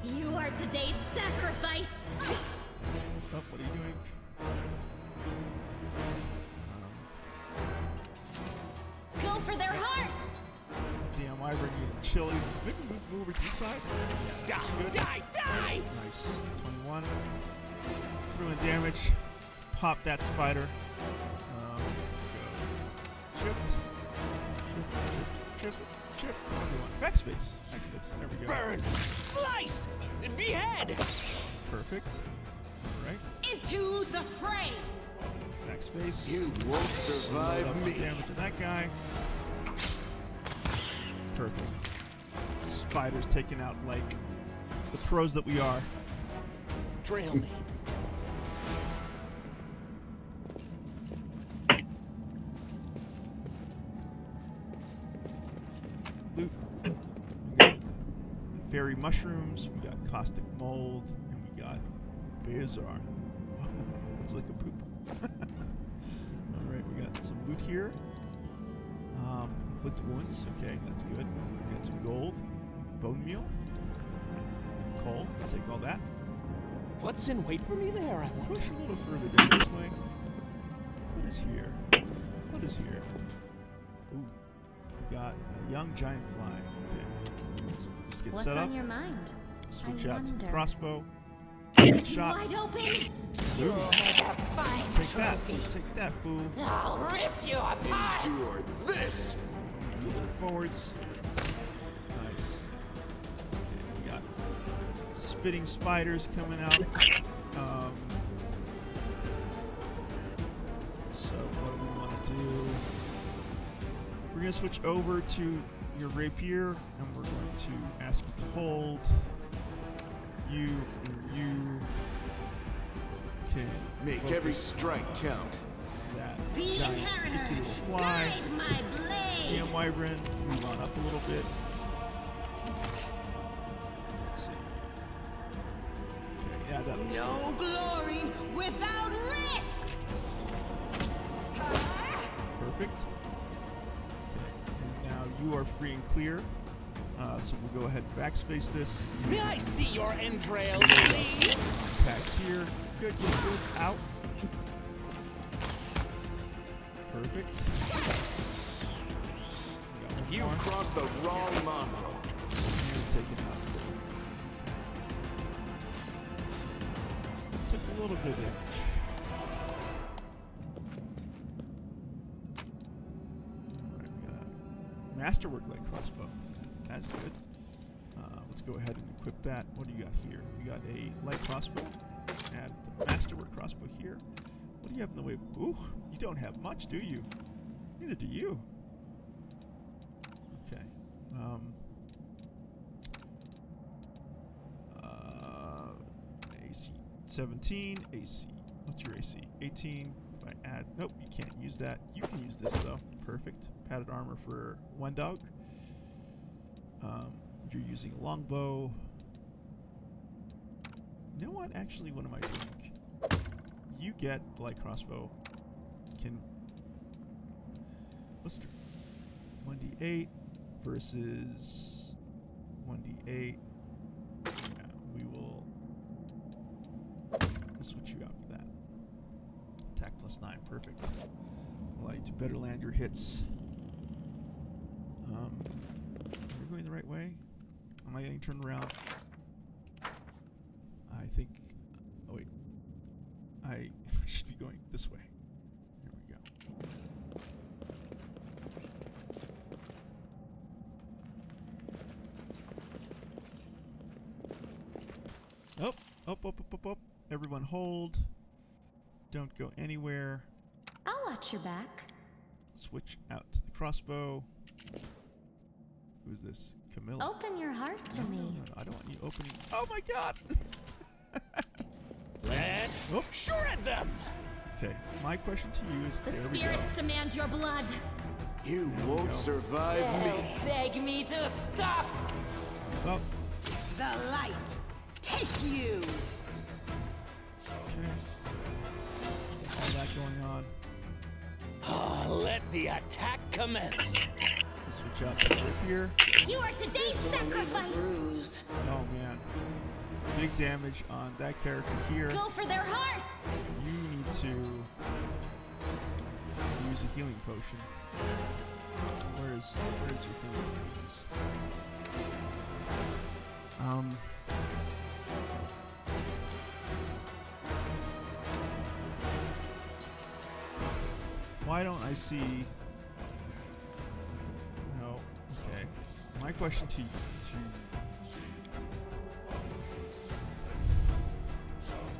You are today's sacrifice! Oh, what are you doing? Go for their hearts! Damn, Wyvern, you chilly. Maybe move over to this side. Yeah, Die! Nice. 21. 21 damage. Pop that spider. Let's go. Chip. Backspace. There we go. Burn! Slice! Behead! Perfect. Alright. Into the fray! Backspace. You won't survive me. Damage to that guy. fighters taken out like the pros that we are. Trail me. Loot. We got fairy mushrooms, we got caustic mold, and we got Bizarre. It's like a poop. Alright, we got some loot here. Inflict wounds, okay, that's good. We got some gold, bone meal, coal, I'll take all that. What's in wait for me there, I wonder? Push a little further down this way. What is here? What is here? Ooh, we got a young giant fly. Okay, so just get What's set up. on your mind? Switch I out to the wonder. crossbow. Shot. Wide open. Ooh. Take that. Take that, fool. I'll rip you apart. Endure this. Forwards. Nice. Okay, we got spitting spiders coming out. So what do we want to do? We're going to switch over to your rapier, and we're going to ask you to hold. You. Okay. Make every strike count. That The giant Inheritor, icky little fly. guide my blade. Damn Wyvern, move on up a little bit. Let's see. Okay, yeah, that looks No glory without risk. perfect. Okay, and now you are free and clear. So we'll go ahead and backspace this. May I see your entrails, please? Attacks here. Good, good, good. Out. Perfect. You've crossed the wrong mongrel. And take it out. Took a little bit of damage. Alright, we got a masterwork light crossbow. That's good. Let's go ahead and equip that. What do you got here? We got a light crossbow. Add the masterwork crossbow here. What do you have in the way? Ooh, you don't have much, do you? Neither do you. Okay. AC 17. AC. What's your AC? 18. If I add, nope, you can't use that. You can use this though. Perfect. Padded armor for one dog. You're using a longbow. You know what? Actually, what am I doing? You get the light crossbow. Let's do 1d8 versus 1d8. Yeah, we will switch you out for that. Attack +9, perfect. Allow you to better land your hits. Are we going the right way? Am I getting turned around? I think. Oh wait. I should be going this way. There we go. Up. Everyone hold. Don't go anywhere. I'll watch your back. Switch out to the crossbow. Who's this? Camilla. Open your heart to me. No, I don't want you opening. Oh my god! Let's shred them. Okay, my question to you is, The there we go. spirits demand your blood. You won't survive me. Beg me to stop. Oh, The light take you. okay. All that going on. Let the attack commence. Switch out to the rapier. You are today's sacrifice. Oh man. Big damage on that character here. Go for their hearts. You need to use a healing potion. Where's your healing potions? Why don't I see? No. Okay. My question to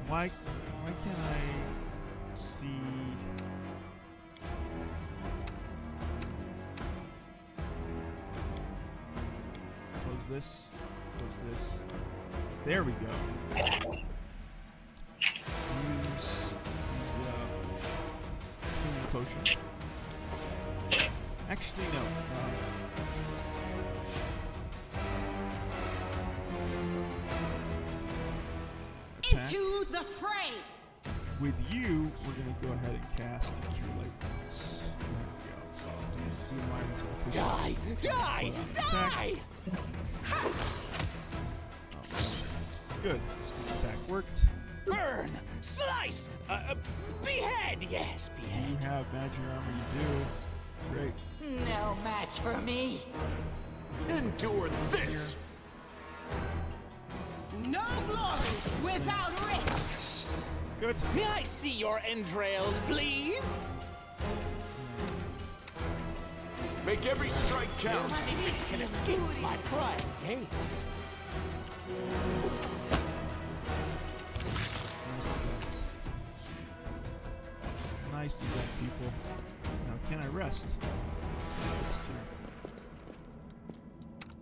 why can't I see? Close this. Close this. There we go. Use the healing potion. Actually, no. Attack. Into the fray! With you, we're going to go ahead and cast Cure Light Wounds. There we go. Die! Die! Die! Oh, good. Sneak attack worked. Burn! Slice! Behead! Yes, Do behead. you have magic armor? You do. Great. No match for me. Endure this! No glory without risk. Good. May I see your entrails, please? Make every strike No count! secrets can escape my prying gaze. Nice to that, people. Now, can I rest? Rest here.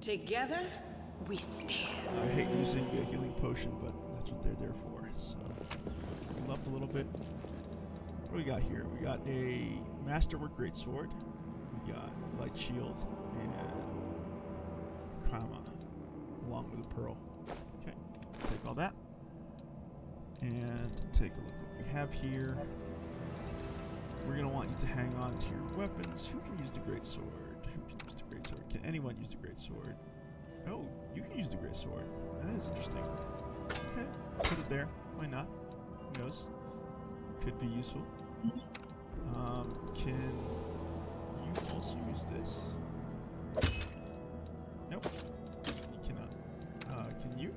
Together, we stand. I hate using a healing potion, but that's what they're there for. So, heal up a little bit. What do we got here? We got a Masterwork Greatsword. We got Light Shield and Kama, along with a Pearl. Okay, take all that. And take a look what we have here. We're going to want you to hang on to your weapons. Who can use the Greatsword? Who can use the Greatsword? Can anyone use the Greatsword? Oh, you can use the Greatsword. That is interesting. Okay, put it there. Why not? Who knows? Could be useful. Can you also use this? Nope. You cannot. Can you?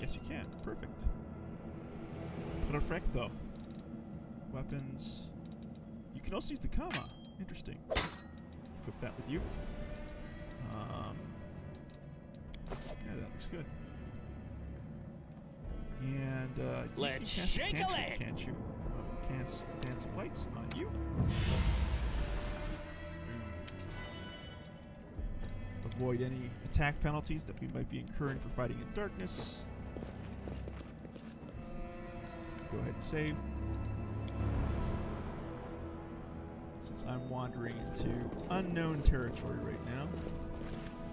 Yes, you can. Perfect. Perfecto. Weapons. You can also use the Kama. Interesting. Equip that with you. Yeah, that looks good. And Let's you can cast shake a cantrip, leg. can't you? Cast Dance of Lights on you. Avoid any attack penalties that we might be incurring for fighting in darkness. Go ahead and save. Since I'm wandering into unknown territory right now.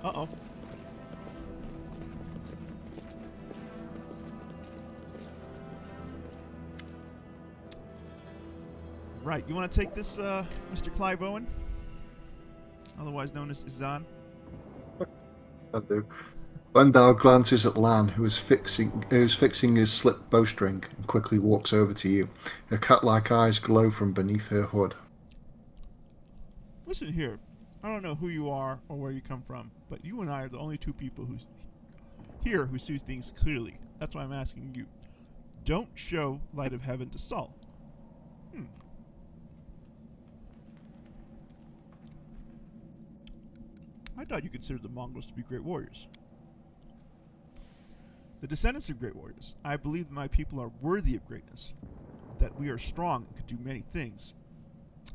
Uh-oh. Right, you want to take this, Mr. Clive Owen? Otherwise known as Zan? I do. Wendell glances at Lan, who is fixing his slipped bowstring, and quickly walks over to you. Her cat-like eyes glow from beneath her hood. Listen here, I don't know who you are or where you come from, but you and I are the only two people who see things clearly. That's why I'm asking you. Don't show light of heaven to Saul. I thought you considered the Mongols to be great warriors. The descendants of great warriors. I believe that my people are worthy of greatness, that we are strong and could do many things.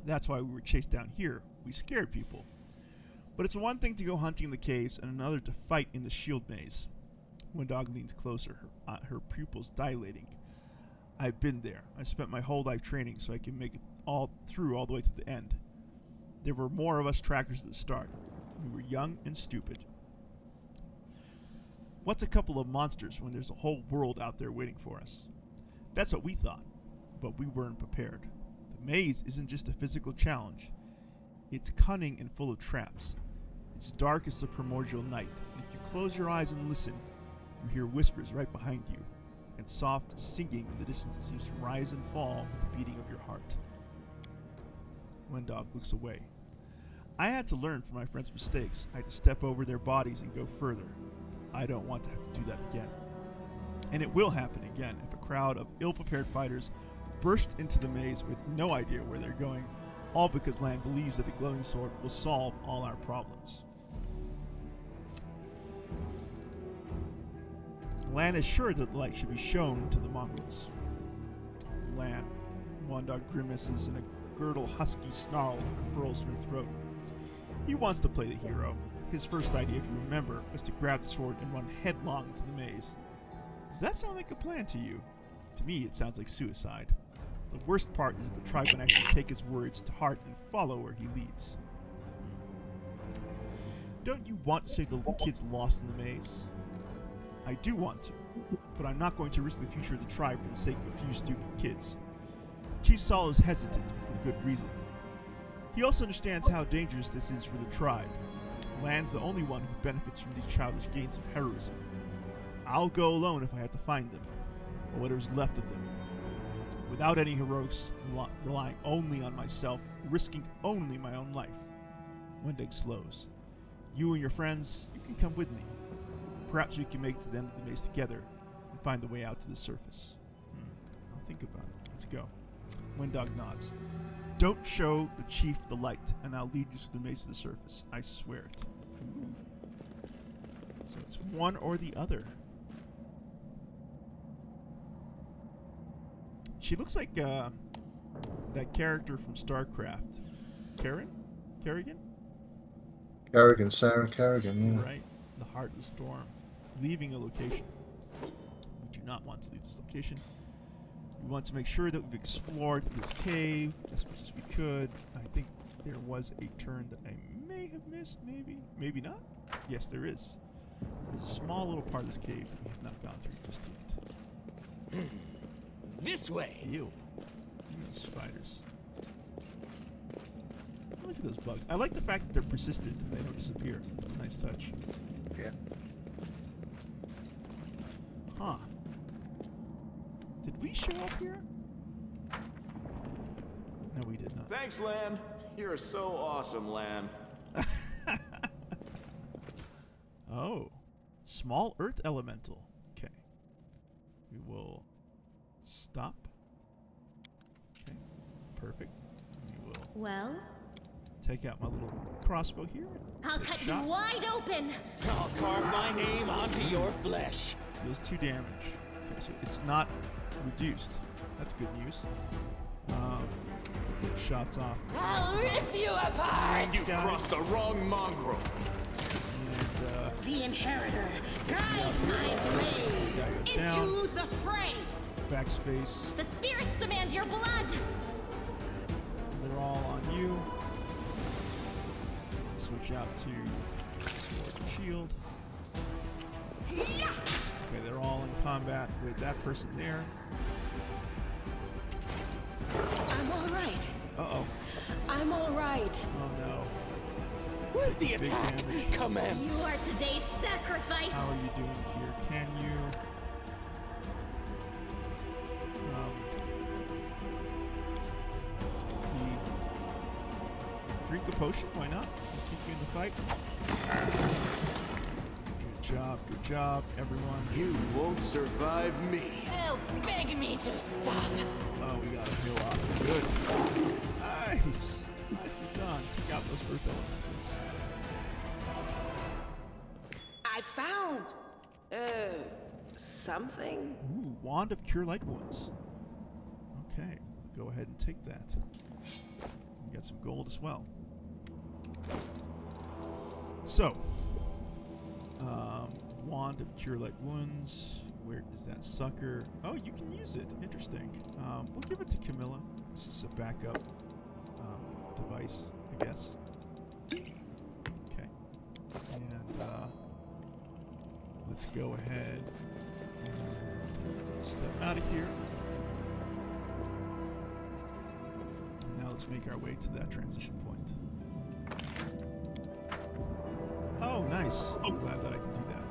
That's why we were chased down here. We scared people. But it's one thing to go hunting in the caves and another to fight in the shield maze. Windog leans closer, her pupils dilating. I've been there. I spent my whole life training so I can make it all the way to the end. There were more of us trackers at the start. We were young and stupid. What's a couple of monsters when there's a whole world out there waiting for us? That's what we thought, but we weren't prepared. The maze isn't just a physical challenge. It's cunning and full of traps. It's dark as the primordial night, and if you close your eyes and listen, you hear whispers right behind you, and soft singing in the distance that seems to rise and fall with the beating of your heart. Wendog looks away. I had to learn from my friends' mistakes. I had to step over their bodies and go further. I don't want to have to do that again. And it will happen again if a crowd of ill-prepared fighters burst into the maze with no idea where they're going, all because Lan believes that the glowing sword will solve all our problems. Lan is sure that the light should be shown to the Mongols. Lan, Wandog grimaces and a girdle husky snarl furls in her throat. He wants to play the hero. His first idea, if you remember, was to grab the sword and run headlong into the maze. Does that sound like a plan to you? To me, it sounds like suicide. The worst part is that the tribe would actually take his words to heart and follow where he leads. Don't you want to save the kids lost in the maze? I do want to, but I'm not going to risk the future of the tribe for the sake of a few stupid kids. Chief Saul is hesitant for good reason. He also understands how dangerous this is for the tribe. Lan's the only one who benefits from these childish gains of heroism. I'll go alone if I have to find them, or whatever's left of them. Without any heroics, relying only on myself, risking only my own life. Wendig slows. You and your friends, you can come with me. Perhaps we can make it to the end of the maze together and find the way out to the surface. I'll think about it. Let's go. Wendog nods. Don't show the chief the light, and I'll lead you through the maze to the surface. I swear it. So it's one or the other. She looks like that character from StarCraft. Kerrigan? Kerrigan, Sarah Kerrigan, yeah. Right. The Heart of the Storm. Leaving a location. We do not want to leave this location. We want to make sure that we've explored this cave as much as we could. I think there was a turn that I may have missed, maybe. Maybe not? Yes, there is. There's a small little part of this cave that we have not gone through just yet. This way! Ew. Those spiders. Look at those bugs. I like the fact that they're persistent and they don't disappear. That's a nice touch. Yeah. Huh. Did we show up here? No, we did not. Thanks, Lan. You're so awesome, Lan. Oh. Small earth elemental. Okay. We will stop. Okay. Perfect. We will Well? take out my little crossbow here. I'll Take a cut shot. you wide open! I'll carve my name onto your flesh. Deals 2 damage. Okay, so it's not reduced. That's good news. Get shots off. I'll rip you apart! You crossed the wrong mongrel. And, The Inheritor, guide my blade down. into the fray! Backspace. The spirits demand your blood! They're all on you. Switch out to sword and shield. Okay, they're all in combat with that person there. I'm alright. Uh-oh. I'm alright. Oh no. Let the Big attack damage. commence. You are today's sacrifice! How are you doing here? Can you... drink a potion? Why not? Just keep you in the fight. Good job, everyone. You won't survive me. They'll beg me to stop. Oh, we got a heal off. Good. Nice. Nicely done. Take out those earth elementals. I found something. Ooh, Wand of Cure Light Wounds. Okay, go ahead and take that. We got some gold as well. So, Wand of Cure Light Wounds. Where is that sucker? Oh, you can use it. Interesting. We'll give it to Camilla, just as a backup device, I guess. Okay. And let's go ahead and step out of here. And now let's make our way to that transition point. Oh, nice. I'm glad that I can do that.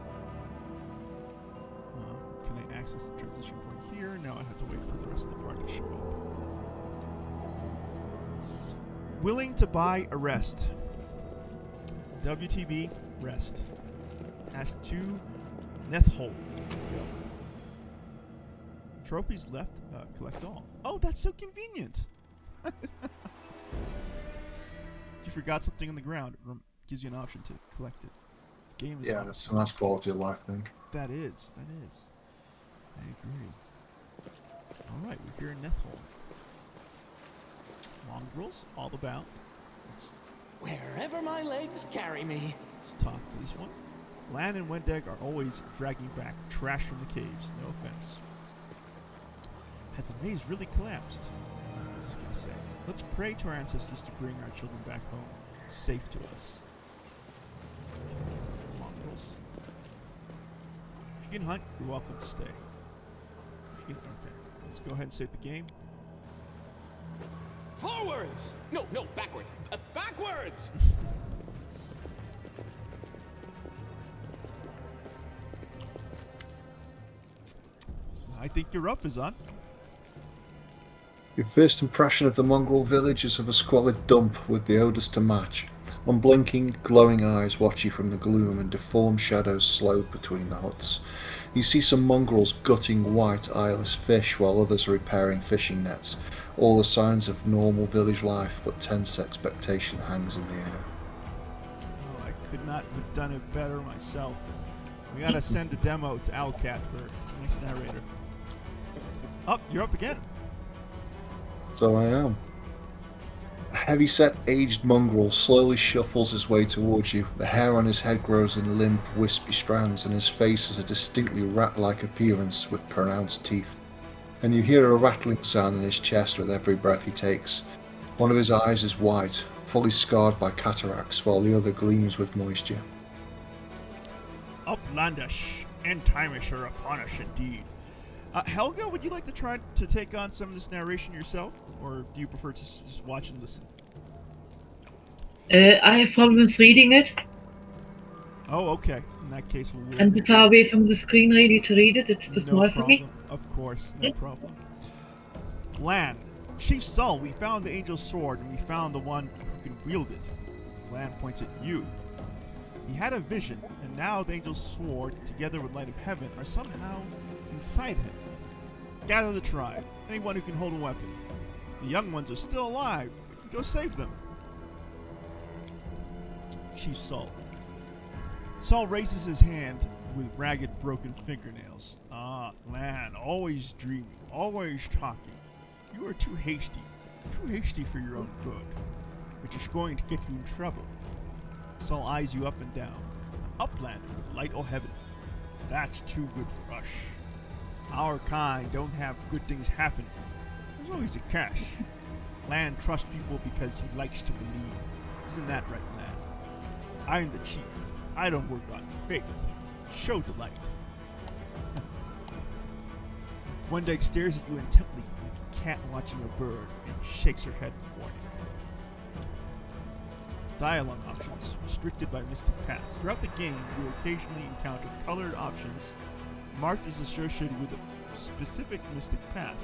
Can I access the transition point here? No, I have to wait for the rest of the party to show up. Willing to buy a rest. WTB rest. #2 Nethholm. Let's go. Trophies left. Collect all. Oh, that's so convenient. You forgot something on the ground. It gives you an option to collect it. Game is Yeah, awesome. that's a nice quality of life thing. That is. I agree. Alright, we're here in Nethholm. Mongrels, all about. Let's Wherever my legs carry me. Let's talk to this one. Lan and Wendeg are always dragging back trash from the caves. No offense. Has the maze really collapsed? What's this guy say? Let's pray to our ancestors to bring our children back home, safe to us. Mongrels. If you can hunt, you're welcome to stay. If you can, okay. Let's go ahead and save the game. Forwards! No, backwards. Backwards! I think you're up, Azan. Your first impression of the mongrel village is of a squalid dump with the odours to match. Unblinking, glowing eyes watch you from the gloom and deformed shadows slowed between the huts. You see some mongrels gutting white, eyeless fish while others are repairing fishing nets. All the signs of normal village life, but tense expectation hangs in the air. Oh, I could not have done it better myself. We gotta send a demo to Alcat for the next narrator. Oh, you're up again. So I am. A heavy-set, aged mongrel slowly shuffles his way towards you. The hair on his head grows in limp, wispy strands, and his face has a distinctly rat-like appearance with pronounced teeth. And you hear a rattling sound in his chest with every breath he takes. One of his eyes is white, fully scarred by cataracts, while the other gleams with moisture. Uplandish, end timers are upon us indeed. Helga, would you like to try to take on some of this narration yourself, or do you prefer to just watch and listen? I have problems reading it. Oh, okay. In that case, we'll... I'm too far away from the screen really to read it. It's too small for me. Of course, no problem. Lan, Chief Sol, we found the Angel's Sword, and we found the one who can wield it. Lan points at you. He had a vision, and now the Angel's Sword, together with Light of Heaven, are somehow inside him. Gather the tribe, anyone who can hold a weapon. The young ones are still alive. Go save them. Chief Sol. Sol raises his hand with ragged, broken fingernails. Ah, Lan, always dreaming, always talking. You are too hasty for your own good, which is going to get you in trouble. Sol eyes you up and down. Uplander with light o' heaven. That's too good for us. Our kind don't have good things happen. There's always a catch. Lan trusts people because he likes to believe. Isn't that right, Lan? I am the chief. I don't work on faith. Show delight. Wendeg stares at you intently like a cat watching a bird and shakes her head in warning. Dialogue options restricted by mystic paths. Throughout the game, you will occasionally encounter colored options marked as associated with a specific mystic path.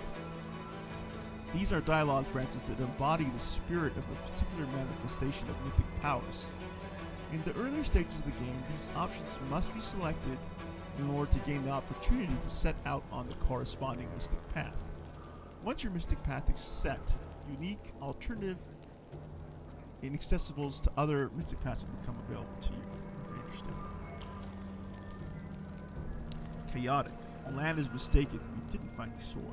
These are dialogue branches that embody the spirit of a particular manifestation of mythic powers. In the earlier stages of the game, these options must be selected in order to gain the opportunity to set out on the corresponding mystic path. Once your mystic path is set, unique, alternative, inaccessibles to other mystic paths will become available to you. Very interesting. Chaotic. Lan is mistaken. We didn't find the sword.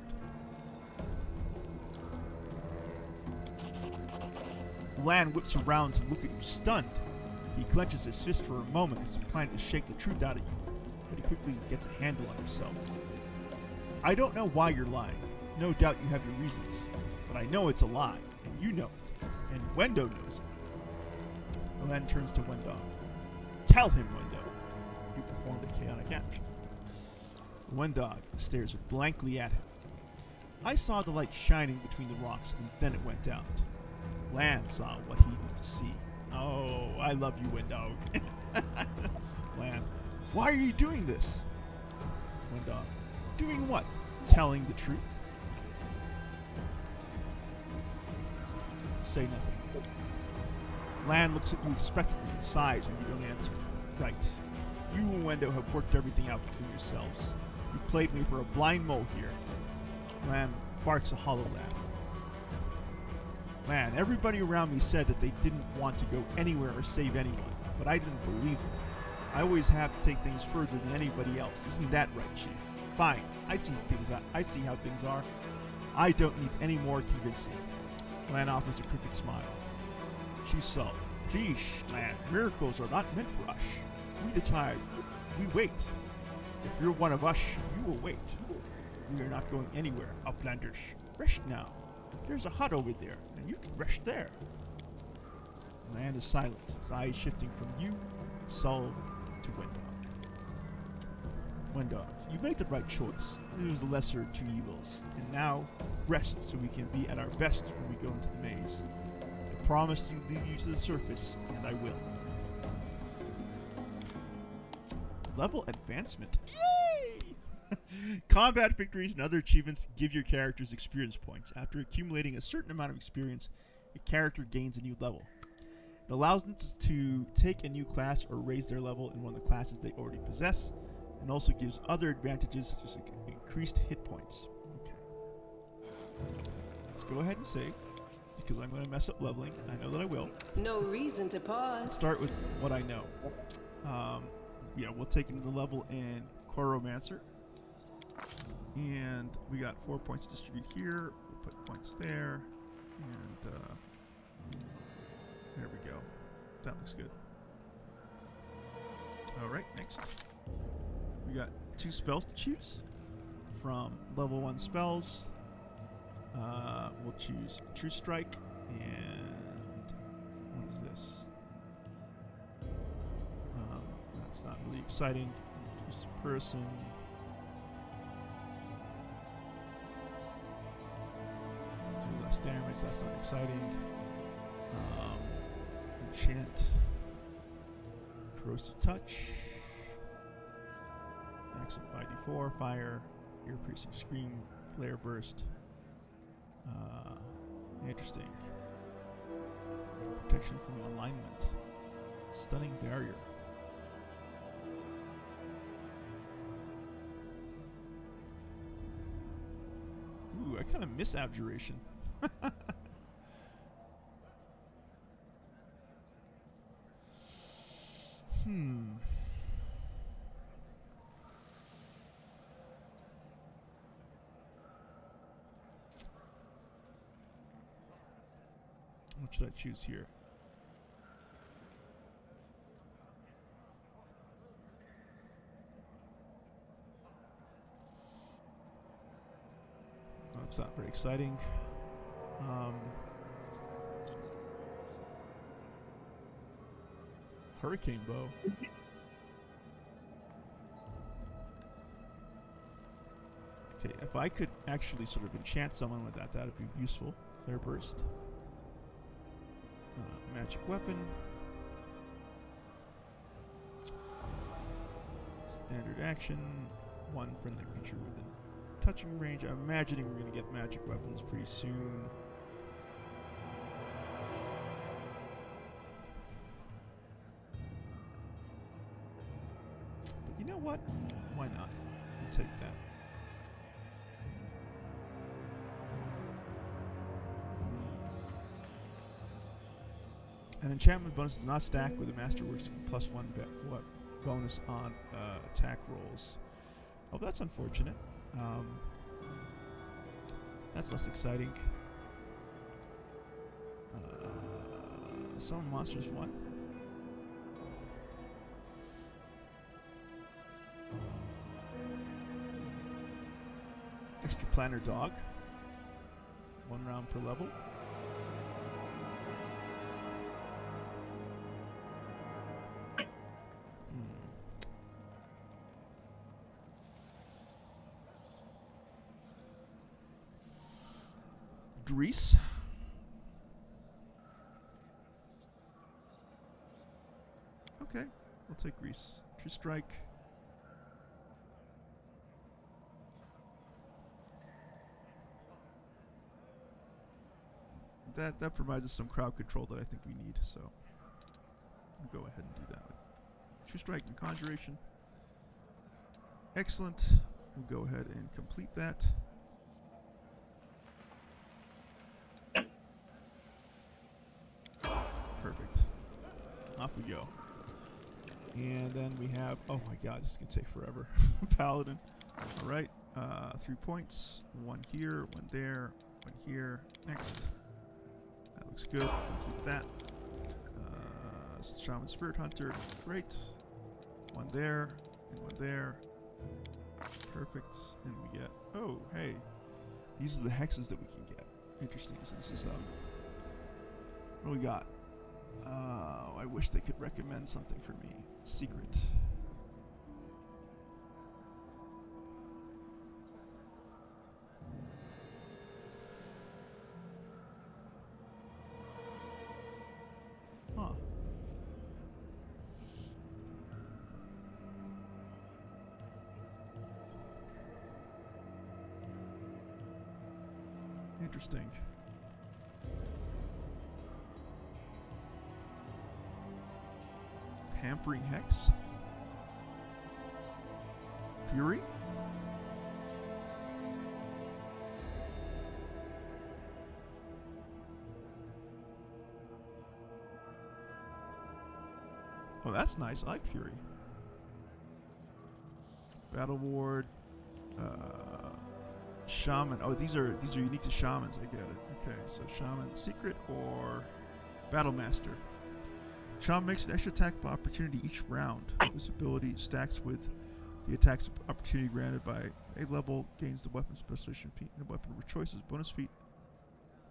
Lan whips around to look at you stunned. He clenches his fist for a moment as he plans to shake the truth out of you, but he quickly gets a handle on himself. I don't know why you're lying. No doubt you have your reasons, but I know it's a lie, and you know it, and Wendo knows it. Lan turns to Wendog. Tell him, Wendo. You performed a chaotic action. Wendog stares blankly at him. I saw the light shining between the rocks, and then it went out. Lan saw what he needed to see. Oh, I love you, Wendog. Lan, why are you doing this? Wendog, doing what? Telling the truth? Say nothing. Lan looks at you expectantly and sighs when you don't answer. Right. You and Wendo have worked everything out between yourselves. You played me for a blind mole here. Lan barks a hollow laugh. Man, everybody around me said that they didn't want to go anywhere or save anyone, but I didn't believe them. I always have to take things further than anybody else. Isn't that right, Chief? Fine, I see how things are. I don't need any more convincing. Lan offers a crooked smile. Chief Sol, Sheesh, lad, miracles are not meant for us. We the time, we wait. If you're one of us, you will wait. We are not going anywhere, Uplanders. Rest now. There's a hut over there, and you can rest there. The man is silent, his eyes shifting from you, Sol, to Wendog. Wendog, you made the right choice. It was the lesser of two evils. And now, rest so we can be at our best when we go into the maze. I promised to lead you to the surface, and I will. Level advancement. Yay! Combat victories and other achievements give your characters experience points. After accumulating a certain amount of experience, a character gains a new level. It allows them to take a new class or raise their level in one of the classes they already possess, and also gives other advantages such as increased hit points. Okay. Let's go ahead and save, because I'm going to mess up leveling. I know that I will. No reason to pause. Start with what I know. Yeah, we'll take another level in Choromancer. And we got 4 points to distribute here. We'll put points there. And there we go. That looks good. Alright, next. We got 2 spells to choose from level 1 spells. We'll choose True Strike and what is this? That's not really exciting. Choose person. Do less damage. That's not exciting. Enchant. Corrosive Touch. Maximum 5d4. Fire. Ear piercing scream. Flare burst. Interesting. Protection from alignment. Stunning barrier. Ooh, I kind of miss abjuration. What should I choose here? That's not very exciting. Hurricane Bow. Okay, if I could actually sort of enchant someone with that, that would be useful. Flare Burst. Magic Weapon. Standard action. One friendly creature within touching range. I'm imagining we're going to get magic weapons pretty soon. But you know what? Why not? We'll take that. An enchantment bonus does not stack with a Masterworks +1 bonus on attack rolls. Oh, that's unfortunate. That's less exciting. Summon monsters 1. Extra Planner Dog. 1 round per level. Grease. Okay, we'll take Grease. True Strike. That provides us some crowd control that I think we need, so we'll go ahead and do that. True Strike and Conjuration. Excellent. We'll go ahead and complete that. Perfect. Off we go. And then we have, oh my god, this is going to take forever. Paladin. Alright, 3 points. 1 here, 1 there, 1 here. Next. That looks good. Complete that. This is Shaman Spirit Hunter. Great. One there, and one there. Perfect. And we get... Oh, hey. These are the hexes that we can get. Interesting. So this is... what do we got? Oh, I wish they could recommend something for me. Secret. Huh. Interesting. Hampering Hex? Fury? Oh, that's nice. I like Fury. Battle Ward. Shaman. Oh, these are unique to shamans. I get it. Okay, so Shaman Secret or Battle Master. Shaman makes an extra attack of opportunity each round. This ability stacks with the attacks of opportunity granted by a level, gains the weapon specialization feat and the weapon of choices bonus feat.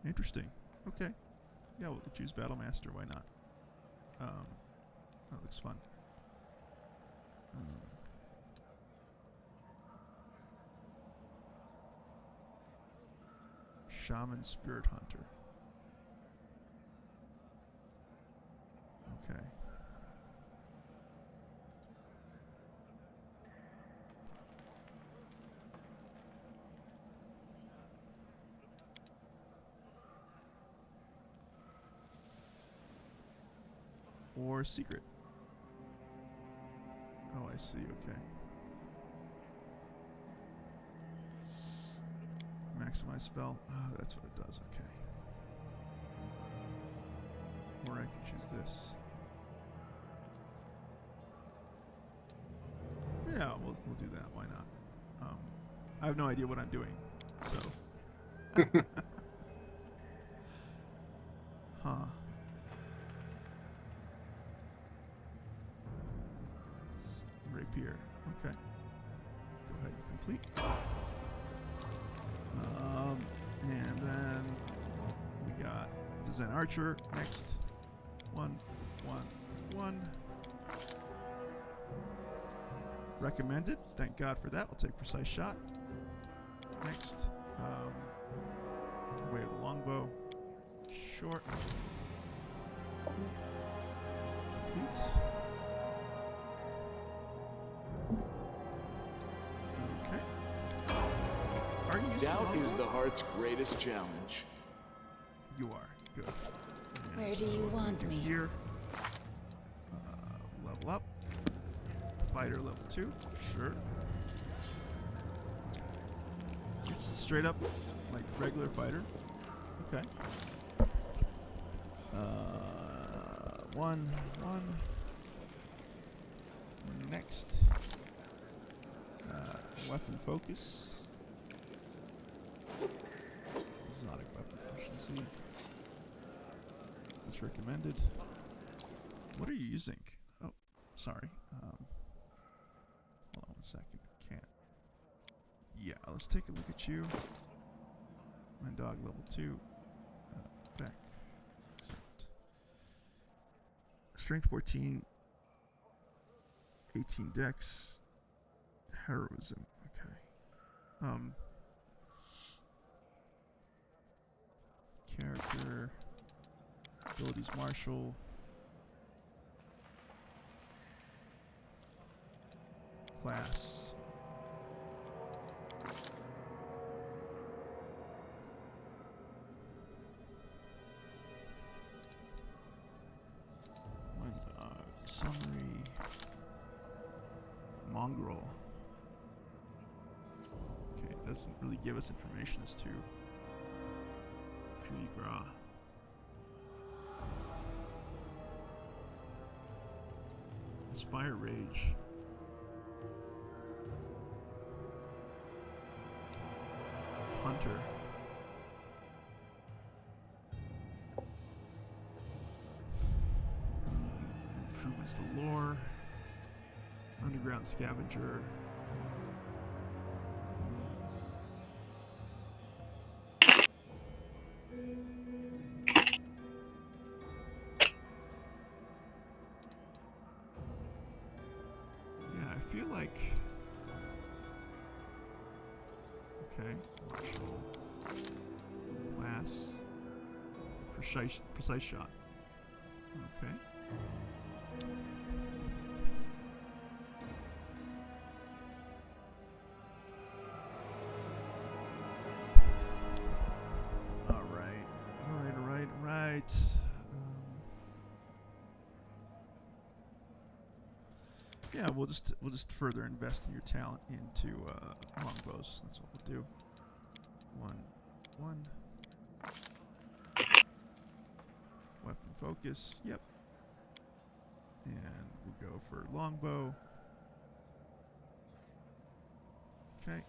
Interesting. Okay. Yeah, we'll choose Battle Master. Why not? That looks fun. Shaman Spirit Hunter. Okay. Or secret. Oh, I see. Okay. Maximize spell. Oh, that's what it does. Okay. Or I can choose this. Yeah, we'll do that. Why not? I have no idea what I'm doing, so. Huh. Rapier. Okay. Go ahead and complete. And then we got the Zen Archer next. 1, 1, 1. Recommended. Thank God for that. We'll take Precise Shot. Next. Way of the Longbow. Short. Complete. Okay. Are you using Doubt longbow? is the heart's greatest challenge. You are. Good. And Where do you want me? Here. Level up. Fighter level 2. Sure. It's straight up like regular fighter. Okay. 1. Next. Weapon focus. Exotic weapon efficiency. That's recommended. What are you using? Oh, sorry. Hold on 1 second. Can't. Yeah, let's take a look at you. My dog level 2. Back. Accept. Strength 14. 18 dex. Heroism. Okay. Character. Abilities martial. Class. Summary. Mongrel. Okay, it doesn't really give us information as to Coup de Grace. Inspire Rage. Hunter. lore. Underground scavenger. Yeah, I feel like... Okay. Martial. Class. Precise shot. Okay. Alright. Yeah, we'll just further invest in your talent into longbows. That's what we'll do. One. Weapon focus. Yep. And we'll go for longbow. Okay.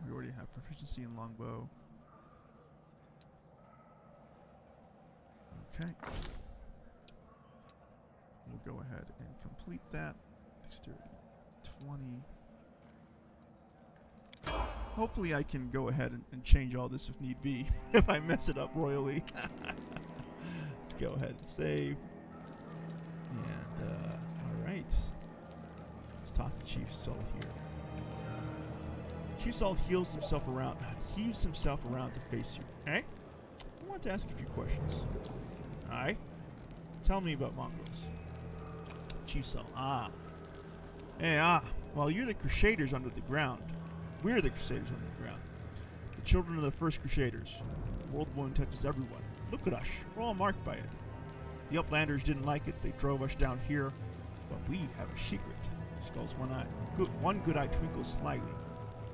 We already have proficiency in longbow. Okay. We'll go ahead and complete that. Dexterity 20. Hopefully I can go ahead and change all this if need be, if I mess it up royally. Let's go ahead and save. And, alright. Let's talk to Chief Sol here. Chief Sol heaves himself around to face you, okay? I want to ask a few questions. Alright? Tell me about mongrels. Chief Sol, well, you're the Crusaders under the ground. We're the Crusaders under the ground. The children of the first Crusaders. The world wound touches everyone. Look at us. We're all marked by it. The Uplanders didn't like it. They drove us down here. But we have a secret. Skull's one eye. One good eye twinkles slyly.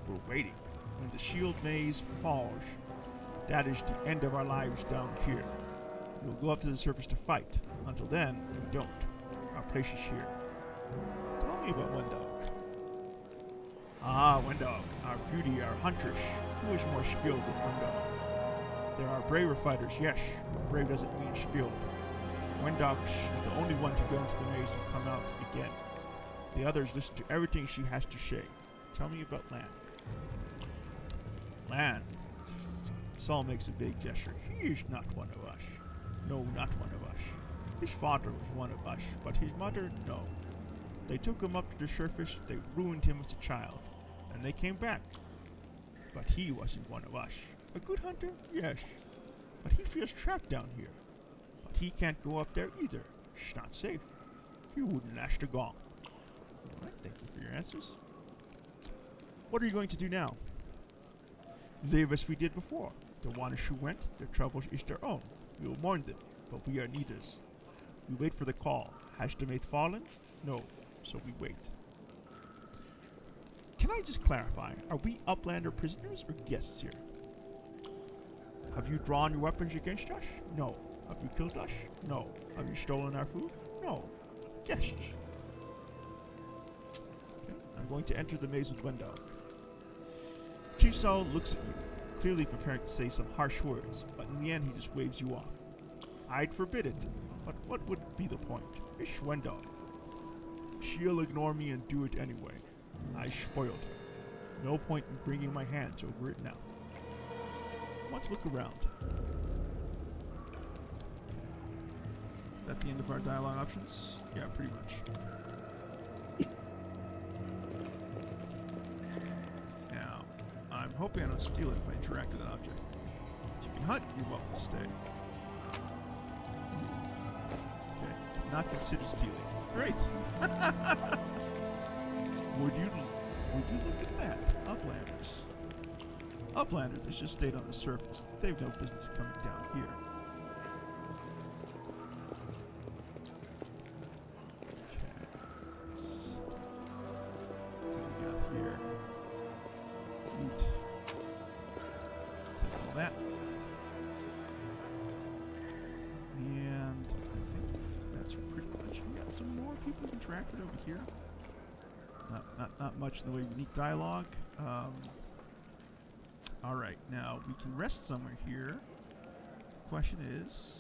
We're waiting. When the shield maze falls, that is the end of our lives down here. We'll go up to the surface to fight. Until then, we don't. Our place is here. Tell me about Wendog. Wendog, our beauty, our huntress. Who is more skilled than Wendog? There are braver fighters, yes, but brave doesn't mean skilled. Wendog is the only one to go into the maze and come out again. The others listen to everything she has to say. Tell me about Lan. Lan. Saul makes a big gesture. He is not one of us. No, not one of us. His father was one of us, but his mother, no. They took him up to the surface, they ruined him as a child, and they came back. But he wasn't one of us. A good hunter? Yes. But he feels trapped down here. But he can't go up there either. It's not safe. He wouldn't last a gong. Alright, thank you for your answers. What are you going to do now? Live as we did before. The ones who went, their troubles is their own. We will mourn them, but we are needers. We wait for the call. Has the mate fallen? No, so we wait. Can I just clarify? Are we Uplander prisoners or guests here? Have you drawn your weapons against us? No. Have you killed us? No. Have you stolen our food? No. Guests. Okay. I'm going to enter the maze with Wendog. Chief Saul looks at you, clearly preparing to say some harsh words, but in the end he just waves you off. I'd forbid it, but what would be the point? It's Wendog. She'll ignore me and do it anyway. I spoiled her. No point in bringing my hands over it now. Let's look around. Is that the end of our dialogue options? Yeah, pretty much. Now, I'm hoping I don't steal it if I interact with that object. If you can hunt, you're welcome to stay. Okay, not consider stealing. Great! Would you look at that? Uplanders. Uplanders that just stayed on the surface. They have no business coming down here. Okay. What do we got here? Loot. Take all that. And I think that's pretty much. We got some more people interacted over here. Not much in the way of unique dialogue. Alright, now we can rest somewhere here. The question is,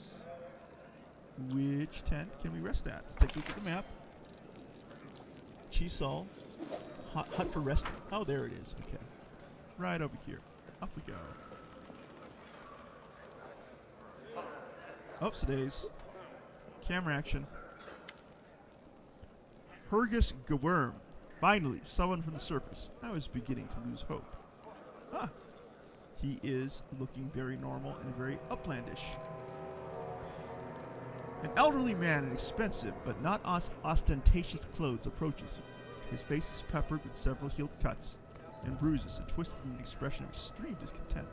Which tent can we rest at? Let's take a look at the map. Chief's Hall. Hut for resting. Oh, there it is. Okay. Right over here. Up we go. Ups days. Camera action. Hergus Gwyrm. Finally, someone from the surface. I was beginning to lose hope. Ah. He is looking very normal and very uplandish. An elderly man in expensive but not ostentatious clothes approaches you. His face is peppered with several healed cuts and bruises and twisted in an expression of extreme discontent.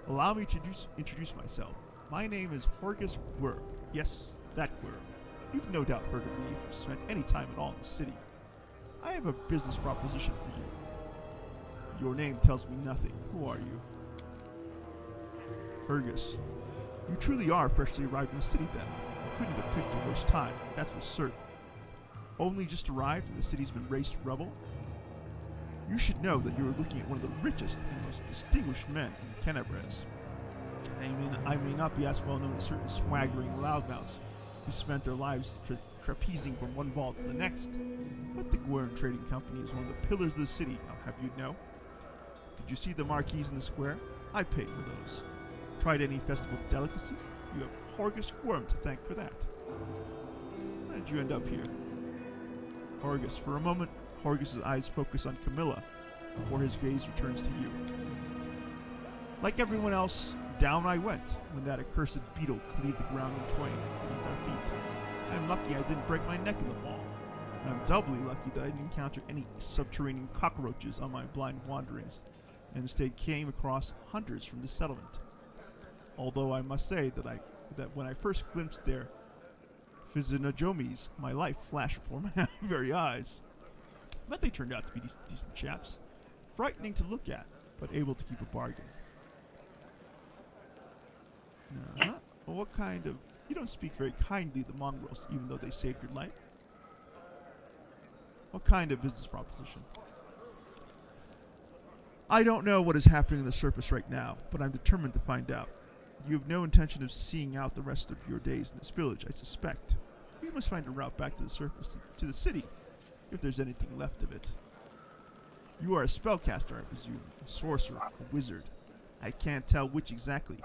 Allow me to introduce myself. My name is Hergus Gwyrm. Yes, that Gwyrm. You've no doubt heard of me if you've spent any time at all in the city. I have a business proposition for you. Your name tells me nothing. Who are you? Hergus. You truly are freshly arrived in the city then. You couldn't have picked a worse time, that's for certain. Only just arrived and the city's been razed to rubble? You should know that you are looking at one of the richest and most distinguished men in Kenabres. I may not be as well known as certain swaggering loudmouths who spent their lives trapezing from one vault to the next, but the Gwyrm Trading Company is one of the pillars of the city, I'll have you know. Did you see the marquees in the square? I paid for those. Tried any festival delicacies? You have Hergus Gwyrm to thank for that. How did you end up here? Hergus. For a moment, Hergus's eyes focus on Camilla, before his gaze returns to you. Like everyone else, down I went when that accursed beetle cleaved the ground in twain beneath our feet. I'm lucky I didn't break my neck in the fall. And I'm doubly lucky that I didn't encounter any subterranean cockroaches on my blind wanderings, and instead came across hunters from the settlement. Although I must say that when I first glimpsed their physiognomies, my life flashed before my very eyes. But they turned out to be decent chaps, frightening to look at, but able to keep a bargain. Well, what kind of... You don't speak very kindly of the mongrels, even though they saved your life. What kind of business proposition? I don't know what is happening on the surface right now, but I'm determined to find out. You have no intention of seeing out the rest of your days in this village, I suspect. We must find a route back to the surface, to the city, if there's anything left of it. You are a spellcaster, I presume, a sorcerer, a wizard. I can't tell which exactly,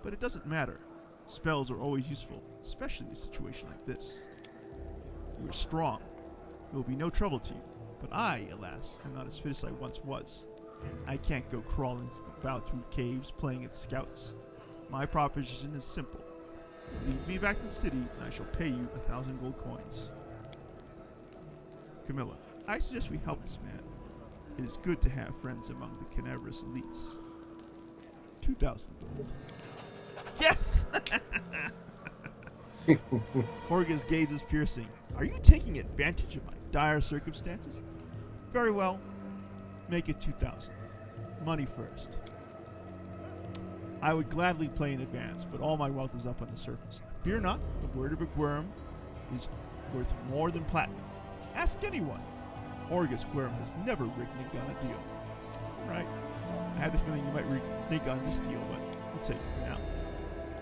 but it doesn't matter. Spells are always useful, especially in a situation like this. You are strong. There will be no trouble to you, but I, alas, am not as fit as I once was. I can't go crawling about through caves playing at scouts. My proposition is simple. Lead me back to the city, and I shall pay you 1,000 gold coins. Camilla, I suggest we help this man. It is good to have friends among the Kenabres elites. 2,000 gold. Yes! Hergus' gaze is piercing. Are you taking advantage of my dire circumstances? Very well. Make it 2,000. Money first. I would gladly play in advance, but all my wealth is up on the surface. Fear not, the word of a Gwyrm is worth more than platinum. Ask anyone. Hergus Gwyrm has never rigged on a deal. Right. I had the feeling you might rig on this deal, but we'll take it for now.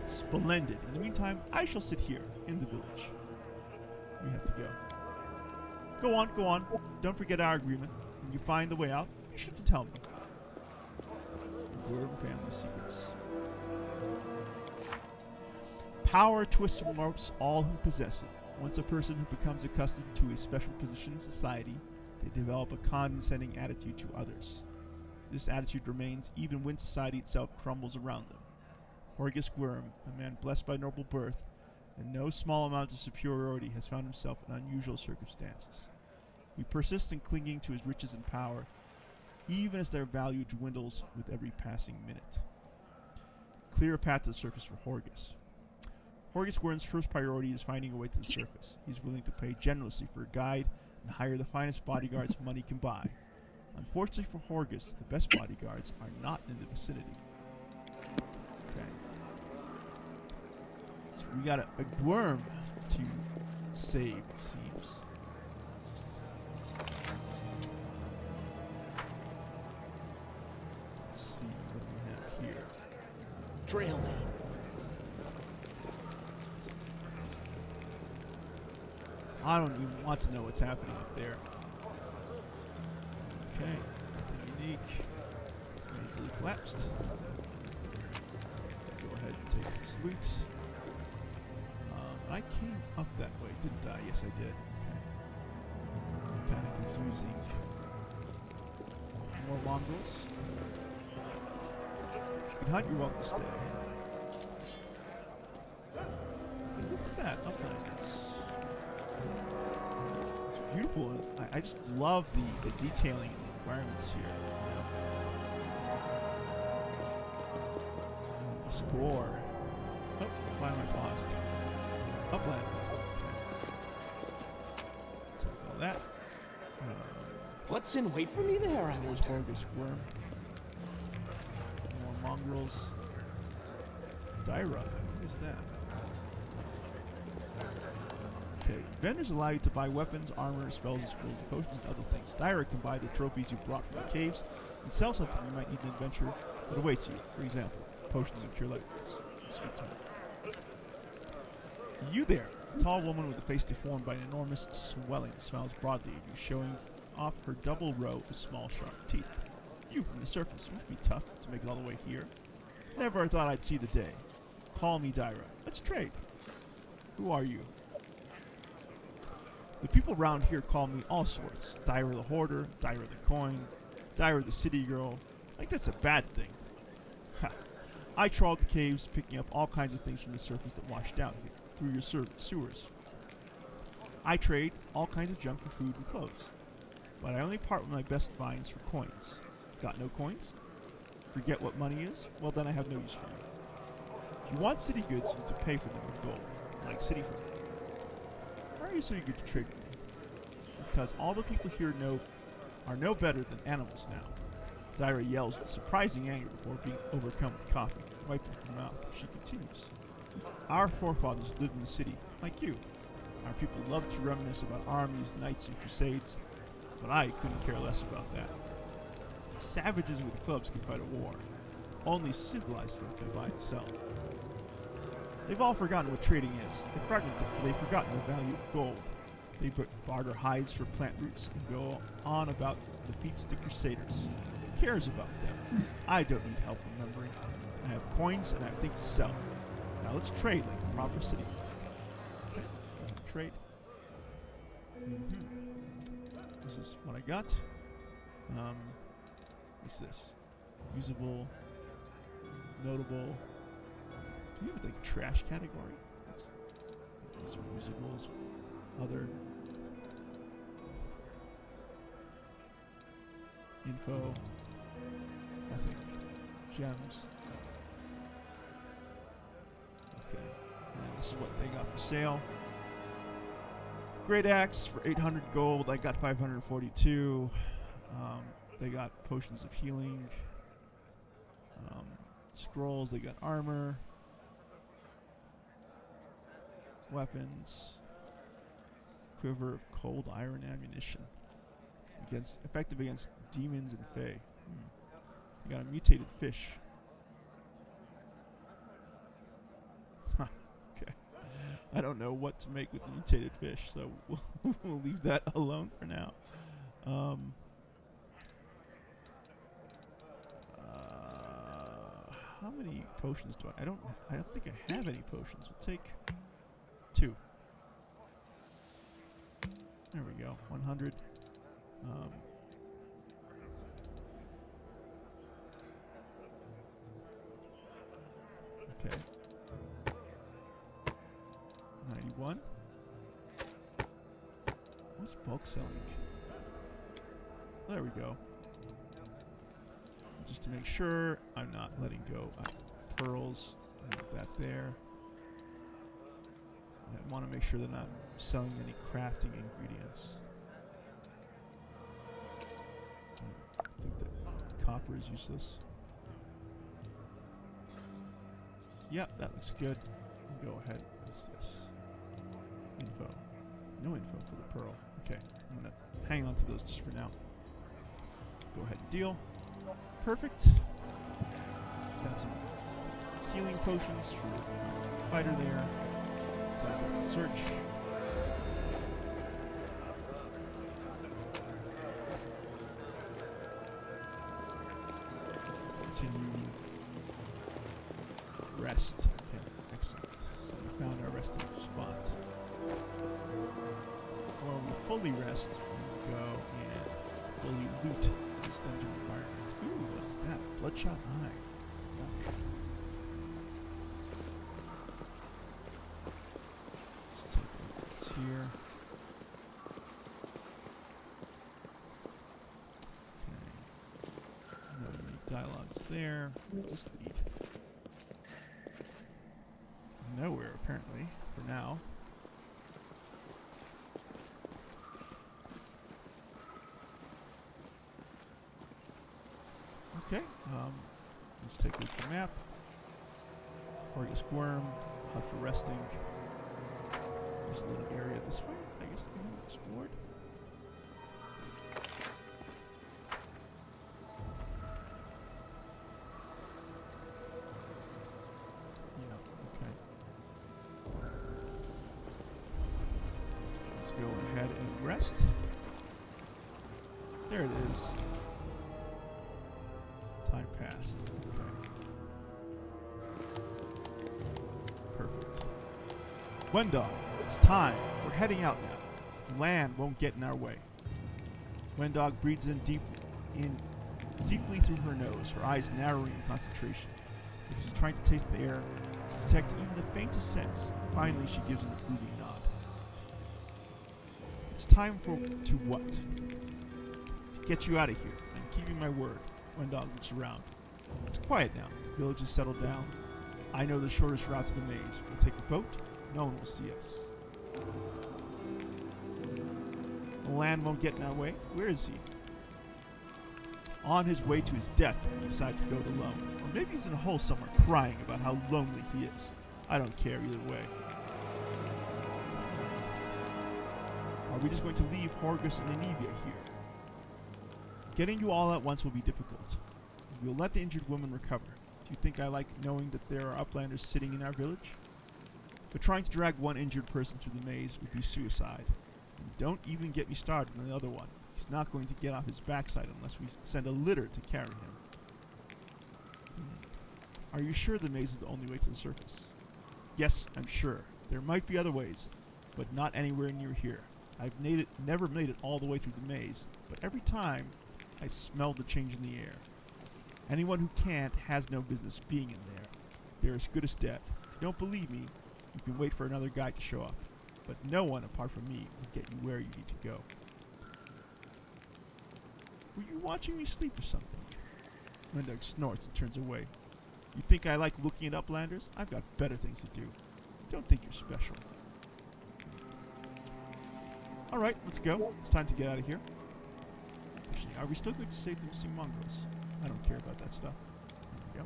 Splendid. In the meantime, I shall sit here, in the village. We have to go. Go on, go on. Don't forget our agreement. When you find the way out, be sure to tell me. Gwyrm family secrets. Power twists and warps all who possess it. Once a person who becomes accustomed to a special position in society, they develop a condescending attitude to others. This attitude remains even when society itself crumbles around them. Hergus Gwyrm, a man blessed by noble birth and no small amount of superiority, has found himself in unusual circumstances. He persists in clinging to his riches and power, even as their value dwindles with every passing minute. Clear a path to the surface for Hergus. Hergus Gwyrm's first priority is finding a way to the surface. He's willing to pay generously for a guide and hire the finest bodyguards money can buy. Unfortunately for Hergus, the best bodyguards are not in the vicinity. Okay. So we got a Gwyrm to save, it seems. Let's see what we have here. Trail me. I don't even want to know what's happening up there. Okay, nothing unique. It's majorly collapsed. Go ahead and take this loot. I came up that way, didn't I? Yes, I did. Okay. Kind of confusing. More Mongols. If you can hunt, you're welcome to stay. Look at that, uplanders. It's beautiful. I just love the detailing in the environments here. The score. Oh, why am I paused? Uplanders. Okay. Take all that. What's in wait for me there, I wonder? Torgus worm. More mongrels. Dyra. What is that? Okay. Vendors allow you to buy weapons, armor, spells, and scrolls, potions, and other things. Dyra can buy the trophies you brought from the caves and sell something you might need in an adventure that awaits you. For example, potions of cure lights. Sweet time. You there! A tall woman with a face deformed by an enormous swelling smiles broadly at you, showing off her double row of small, sharp teeth. You from the surface, you must be tough to make it all the way here. Never thought I'd see the day. Call me Dyra. Let's trade. Who are you? The people around here call me all sorts. Dyra the Hoarder, Dyra the Coin, Dyra the City Girl. Like that's a bad thing. Ha. I trawled the caves, picking up all kinds of things from the surface that washed down here, through your sewers. I trade all kinds of junk for food and clothes. But I only part with my best finds for coins. Got no coins? Forget what money is? Well, then I have no use for you. If you want city goods, you have to pay for them with gold, like city food. Why are you so eager to trade with me? Because all the people here are no better than animals now. Dyra yells with surprising anger before being overcome with coffee. Wiping her mouth, she continues. Our forefathers lived in the city, like you. Our people loved to reminisce about armies, knights, and crusades, but I couldn't care less about that. Savages with clubs can fight a war. Only civilized folk can buy and sell. They've all forgotten what trading is. They've forgotten the value of gold. They barter hides for plant roots and go on about defeats the Crusaders. Who cares about them? I don't need help remembering. I have coins and I have things to sell. Now let's trade like a proper city. Okay. Trade. This is what I got. What's this? Usable. Notable. Do we have like a trash category? These are usables. Other. Info. Nothing. Gems. Okay. And this is what they got for sale. Great axe for 800 gold. I got 542. They got potions of healing. Scrolls. They got armor. Weapons. Quiver of cold iron ammunition. Effective against demons and fae. They got a mutated fish. Huh. Okay. I don't know what to make with mutated fish, so we'll leave that alone for now. How many potions do I don't think I have any potions. We'll take 2. There we go. 100. Okay. 91. What's bulk selling? There we go. Just to make sure I'm not letting go pearls. Put that there. I want to make sure that I'm selling any crafting ingredients. I think that copper is useless. Yep, that looks good. Go ahead. What's this? Info. No info for the pearl. Okay, I'm going to hang on to those just for now. Go ahead and deal. Perfect. Got some healing potions for the fighter there. Things I can search. rest. Okay, excellent. So we found our resting spot. Before we fully rest, we go and fully loot this dungeon environment. Ooh, what's that? Bloodshot Eye. Gosh. Let's take a look at what's here. Okay. No unique dialogues there. Where's this lead? Nowhere, apparently, for now. Okay, let's take a look at the map. Target squirm, hut for resting. There's a little area this way, I guess, that we haven't explored. Yeah, okay. Let's go ahead and rest. There it is. Time passed. Okay. Perfect. Wendog, it's time. We're heading out now. Land won't get in our way. Wendog breathes in deeply through her nose, her eyes narrowing in concentration. As she's trying to taste the air, to detect even the faintest sense. Finally, she gives an approving nod. It's time to what? To get you out of here. I'm keeping my word. Wendog looks around. It's quiet now. The village has settled down. I know the shortest route to the maze. We'll take a boat. No one will see us. The land won't get in our way. Where is he? On his way to his death, he decided to go it alone. Or maybe he's in a hole somewhere crying about how lonely he is. I don't care either way. Are we just going to leave Horgus and Anivia here? Getting you all at once will be difficult. We'll let the injured woman recover. Do you think I like knowing that there are uplanders sitting in our village? But trying to drag one injured person through the maze would be suicide. And don't even get me started on the other one. He's not going to get off his backside unless we send a litter to carry him. Are you sure the maze is the only way to the surface? Yes, I'm sure. There might be other ways, but not anywhere near here. I've never made it all the way through the maze, but every time I smell the change in the air. Anyone who can't has no business being in there. They're as good as dead. If you don't believe me, you can wait for another guide to show up. But no one apart from me will get you where you need to go. Were you watching me sleep or something? Wendog snorts and turns away. You think I like looking at uplanders? I've got better things to do. Don't think you're special. Alright, let's go. It's time to get out of here. Actually, are we still going to save the missing mongrels? I don't care about that stuff. There we go.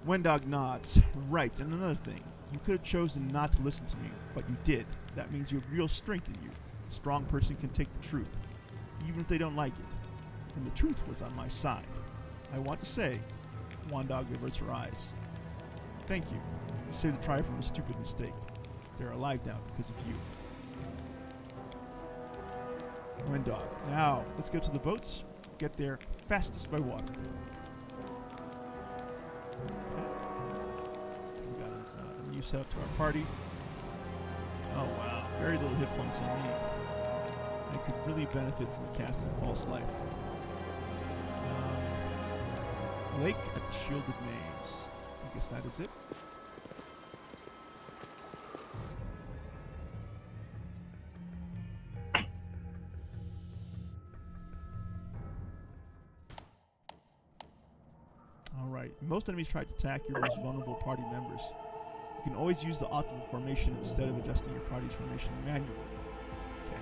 Wendog nods. Right, and another thing. You could have chosen not to listen to me, but you did. That means you have real strength in you. A strong person can take the truth, even if they don't like it. And the truth was on my side. I want to say, Wendog averts her eyes. Thank you. You saved the tribe from a stupid mistake. They're alive now because of you. Wendog. Now, let's go to the boats. Get there fastest by water. Okay. We got a new setup to our party. Oh wow, very little hit points on me. I could really benefit from a cast of False Life. Lake at the Shielded Maze. I guess that is it. Alright, most enemies try to attack your most vulnerable party members. You can always use the optimal formation instead of adjusting your party's formation manually. Okay,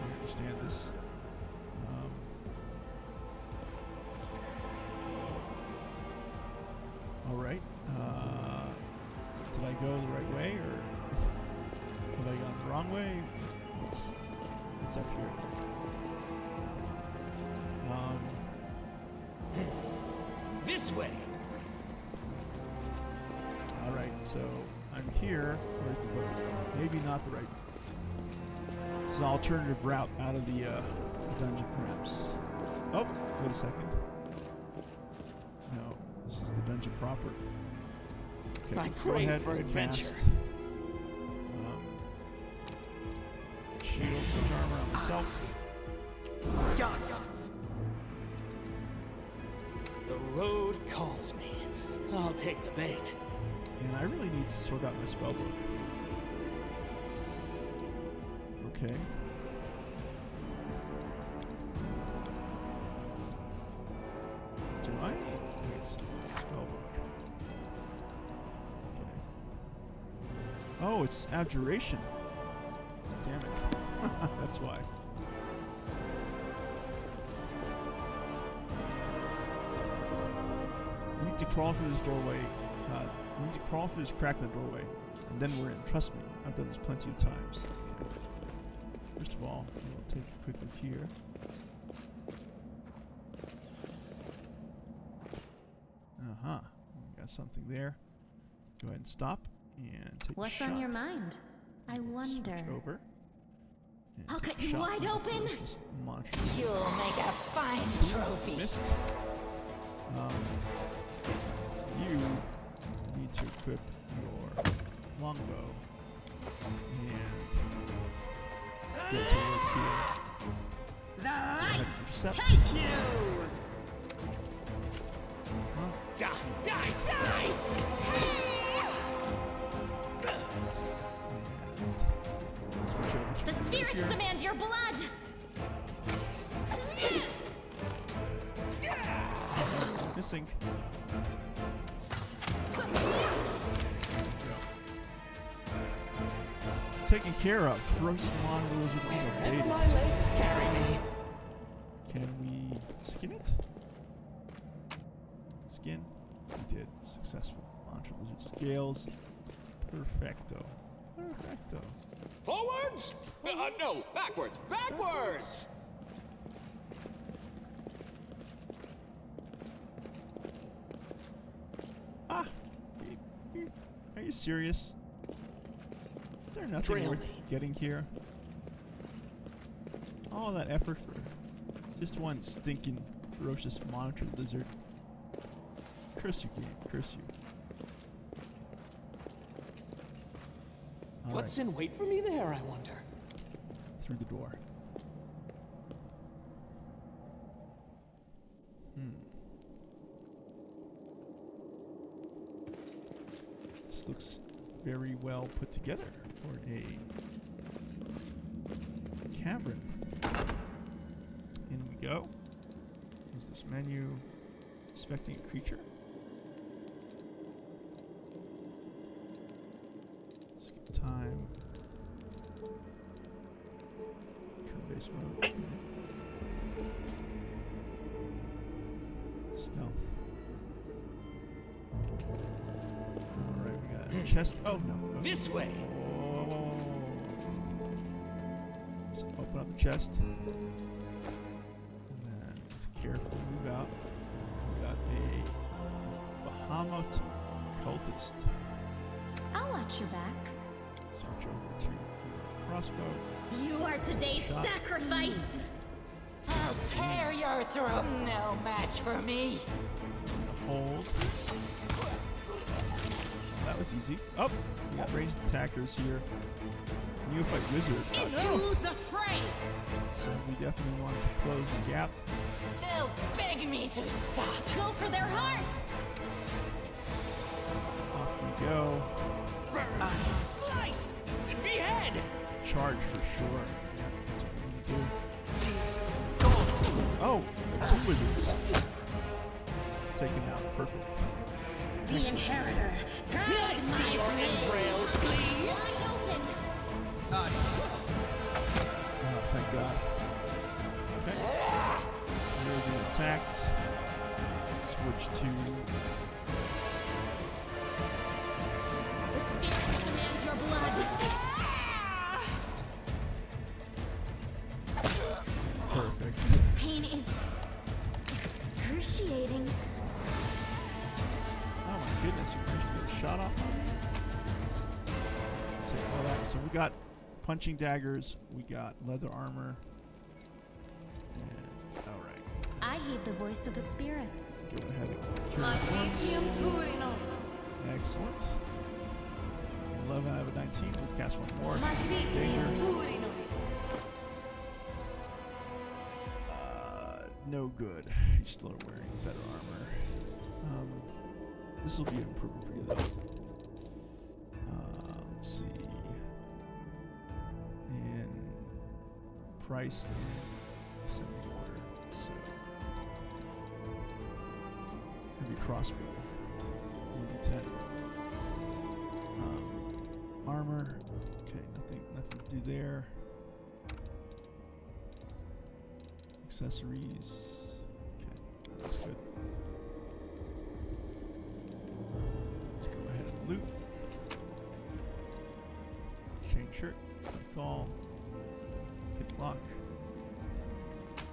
I understand this. Alright, did I go the right way, or have I gone the wrong way? What's up here? This way! Alright, so I'm here. Where's the boat? Maybe not the right. This is an alternative route out of the dungeon, perhaps. Oh, wait a second. No, this is the dungeon proper. Okay, I let's go crave ahead for and adventure. cast, shield charm around myself. Yes! The road calls me. I'll take the bait. And I really need to sort out my spellbook. Okay. Do I? Wait, spellbook. Okay. Oh, it's abjuration. Damn it. That's why. We need to crawl through this doorway. We need to crawl through this crack in the doorway, and then we're in. Trust me, I've done this plenty of times. First of all, we'll take a quick look here. Uh-huh. We got something there. Go ahead and stop and take What's a shot. on your mind? I wonder. Switch over. and I'll take cut a you shot wide with the open. ferocious monster. You'll make a fine trophy. Missed. You need to equip your longbow and get to work here. The light Intercept. take you! Huh? Die, die, die! The spirits demand your blood! Missing. Taken care of. Ferocious monster lizard is Wherever evaded. my legs carry me. Can we skin it? Skin? We did. Successful. Monster lizard scales. Perfecto. Perfecto. Forwards? No, backwards. Backwards! Ah! Are you serious? Is there nothing Trail worth me. getting here? All that effort for just one stinking ferocious monitor lizard. Curse you, game. Curse you. All What's right, in wait for me there, I wonder? through the door. This looks very well put together for a cavern. In we go. Use this menu. Inspecting a creature. Skip time. Turn-based mode. Stealth. Alright, we got a chest. Oh no. This way! Oh. Let's open up the chest. And then let's carefully move out. We got a Bahamut cultist. I'll watch your back. Switch over to your crossbow. You are today's Shot. sacrifice! I'll tear your throat. No match for me. Hold. That was easy. Oh, we got ranged attackers here. Neophyte wizard. Oh no! Into the fray! So we definitely want to close the gap. They'll beg me to stop. Go for their hearts! Off we go. Burn! Slice! Behead! Charge for sure. Yeah, that's what we need to do. Oh, two wizards. Taken out. Perfect. The Inheritor. May I see your entrails, please? Oh, thank God. Okay. We're being attacked. Switch to... The spirits demand your blood! Perfect. This pain is excruciating. Oh my goodness, you managed to get a shot off on me? got punching daggers. We got leather armor. And, all right. I heed the voice of the spirits. Go ahead and cure wounds. Excellent. 11 out of 19. We'll cast one more. No good. You still are wearing better armor. This will be an improvement for you, though. Let's see. In price and semi-water. So, heavy crossbow. 1d10. Armor. Okay, nothing to do there. Accessories. Okay, that looks good. Let's go ahead and loot. Chain shirt. Tall. Pick lock.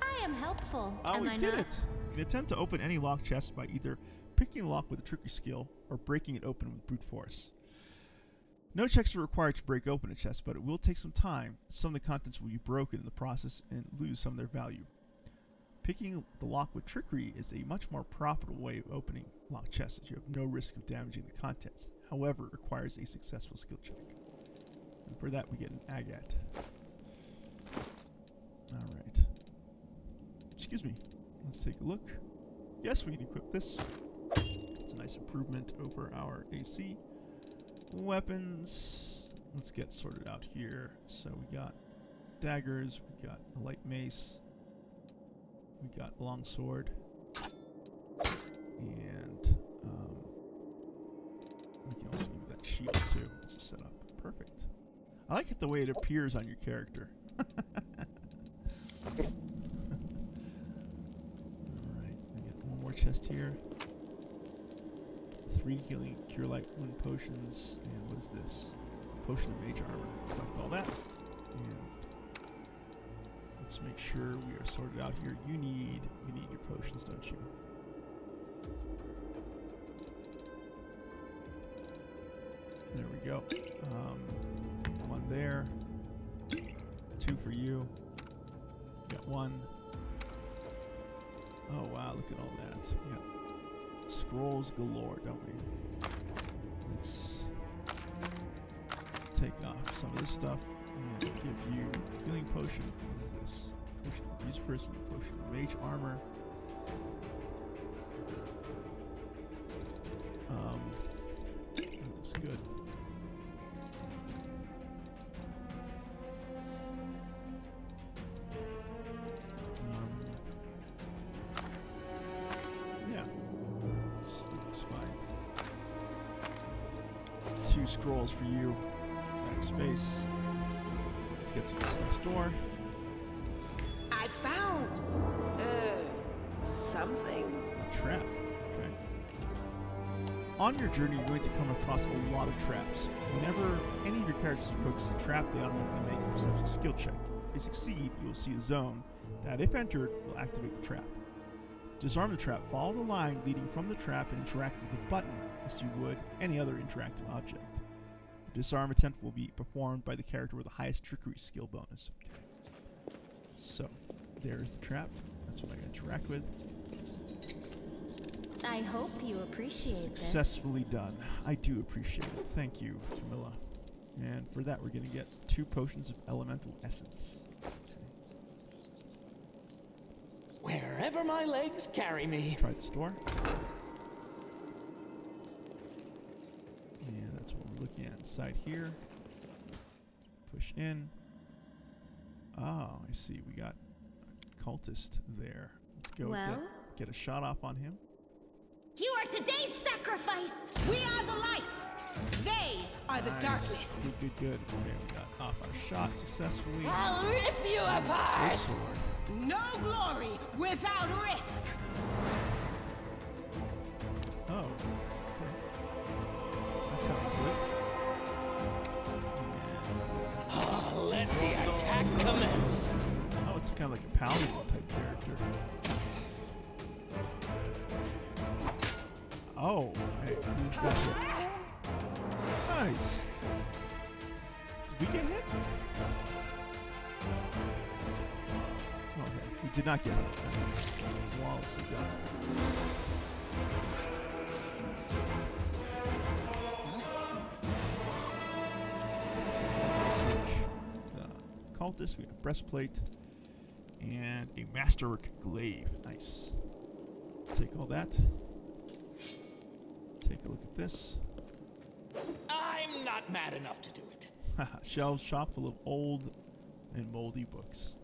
I am helpful. Oh, am we I did not? it! You can attempt to open any locked chest by either picking a lock with a trickery skill or breaking it open with brute force. No checks are required to break open a chest, but it will take some time. Some of the contents will be broken in the process and lose some of their value. Picking the lock with trickery is a much more profitable way of opening locked chests, as you have no risk of damaging the contents. However, it requires a successful skill check. And for that, we get an agate. Alright. Excuse me. Let's take a look. Yes, we can equip this. It's a nice improvement over our AC. Weapons. Let's get sorted out here. So we got daggers, we got a light mace, we got a long sword, and we can also use that shield too. It's a setup. Perfect. I like it the way it appears on your character. Alright, we got one more chest here. 3 healing cure light wound potions, and what is this? Potion of mage armor. Collect all that. And let's make sure we are sorted out here. You need your potions, don't you? There we go. One there. 2 for you. Got 1. Oh wow, look at all that. We got scrolls galore, don't we? Let's take off some of this stuff and give you healing potion. What is this? Potion of use person, potion of mage armor. That looks good. Yeah. Looks fine. 2 scrolls for you. Backspace. Let's get to this next door. I found something. A trap. Okay. On your journey, you're going to come across a lot of traps. Whenever any of your characters approaches a trap, they automatically make a perception skill check. If they succeed, you will see a zone that, if entered, will activate the trap. To disarm the trap, follow the line leading from the trap and interact with the button as you would any other interactive object. The disarm attempt will be performed by the character with the highest trickery skill bonus. Okay. So, there's the trap. That's what I interact with. I hope you appreciate Successfully done. I do appreciate it. Thank you, Camilla. And for that, we're going to get 2 potions of elemental essence. Wherever my legs carry me. Try the store. And that's what we're looking at inside here. Push in. Oh, I see. We got a cultist there. Let's go get a shot off on him. You are today's sacrifice! We are the light! They are the darkness! Good. Okay, we got off our shot successfully. I'll rip you apart! Good sword. No glory without risk! Oh. Okay. That sounds good. Let the attack commence! Oh, it's kind of like a paladin type character. Oh, hey, we got hit. Nice. Did we get hit? did not get it. That was flawlessly done. Cultist, we have breastplate and a masterwork glaive. Nice. Take all that. Take a look at this. I'm not mad enough to do it. Shelves shop full of old and moldy books.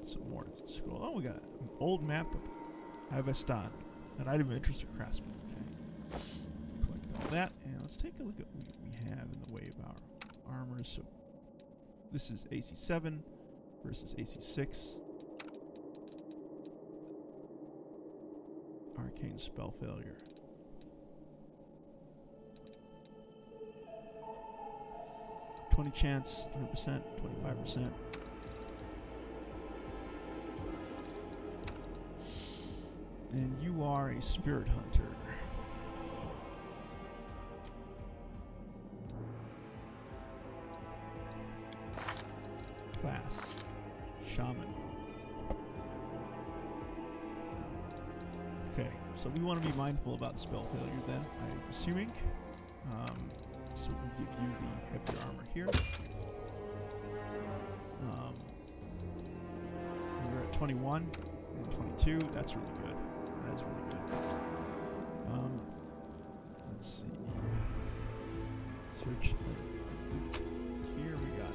Some more scroll. Oh, we got an old map of Avestan, an item of interest to craftsmen. Okay. Collect all that, and let's take a look at what we have in the way of our armor. So this is AC 7 versus AC 6. Arcane spell failure. $20 chance, 20%, 25%. And you are a spirit hunter. Class shaman. Okay, so we want to be mindful about spell failure then, I'm assuming. So we'll give you the heavy armor here. We're at 21 and 22. That's really good. That's really good. Let's see. Search. Here we got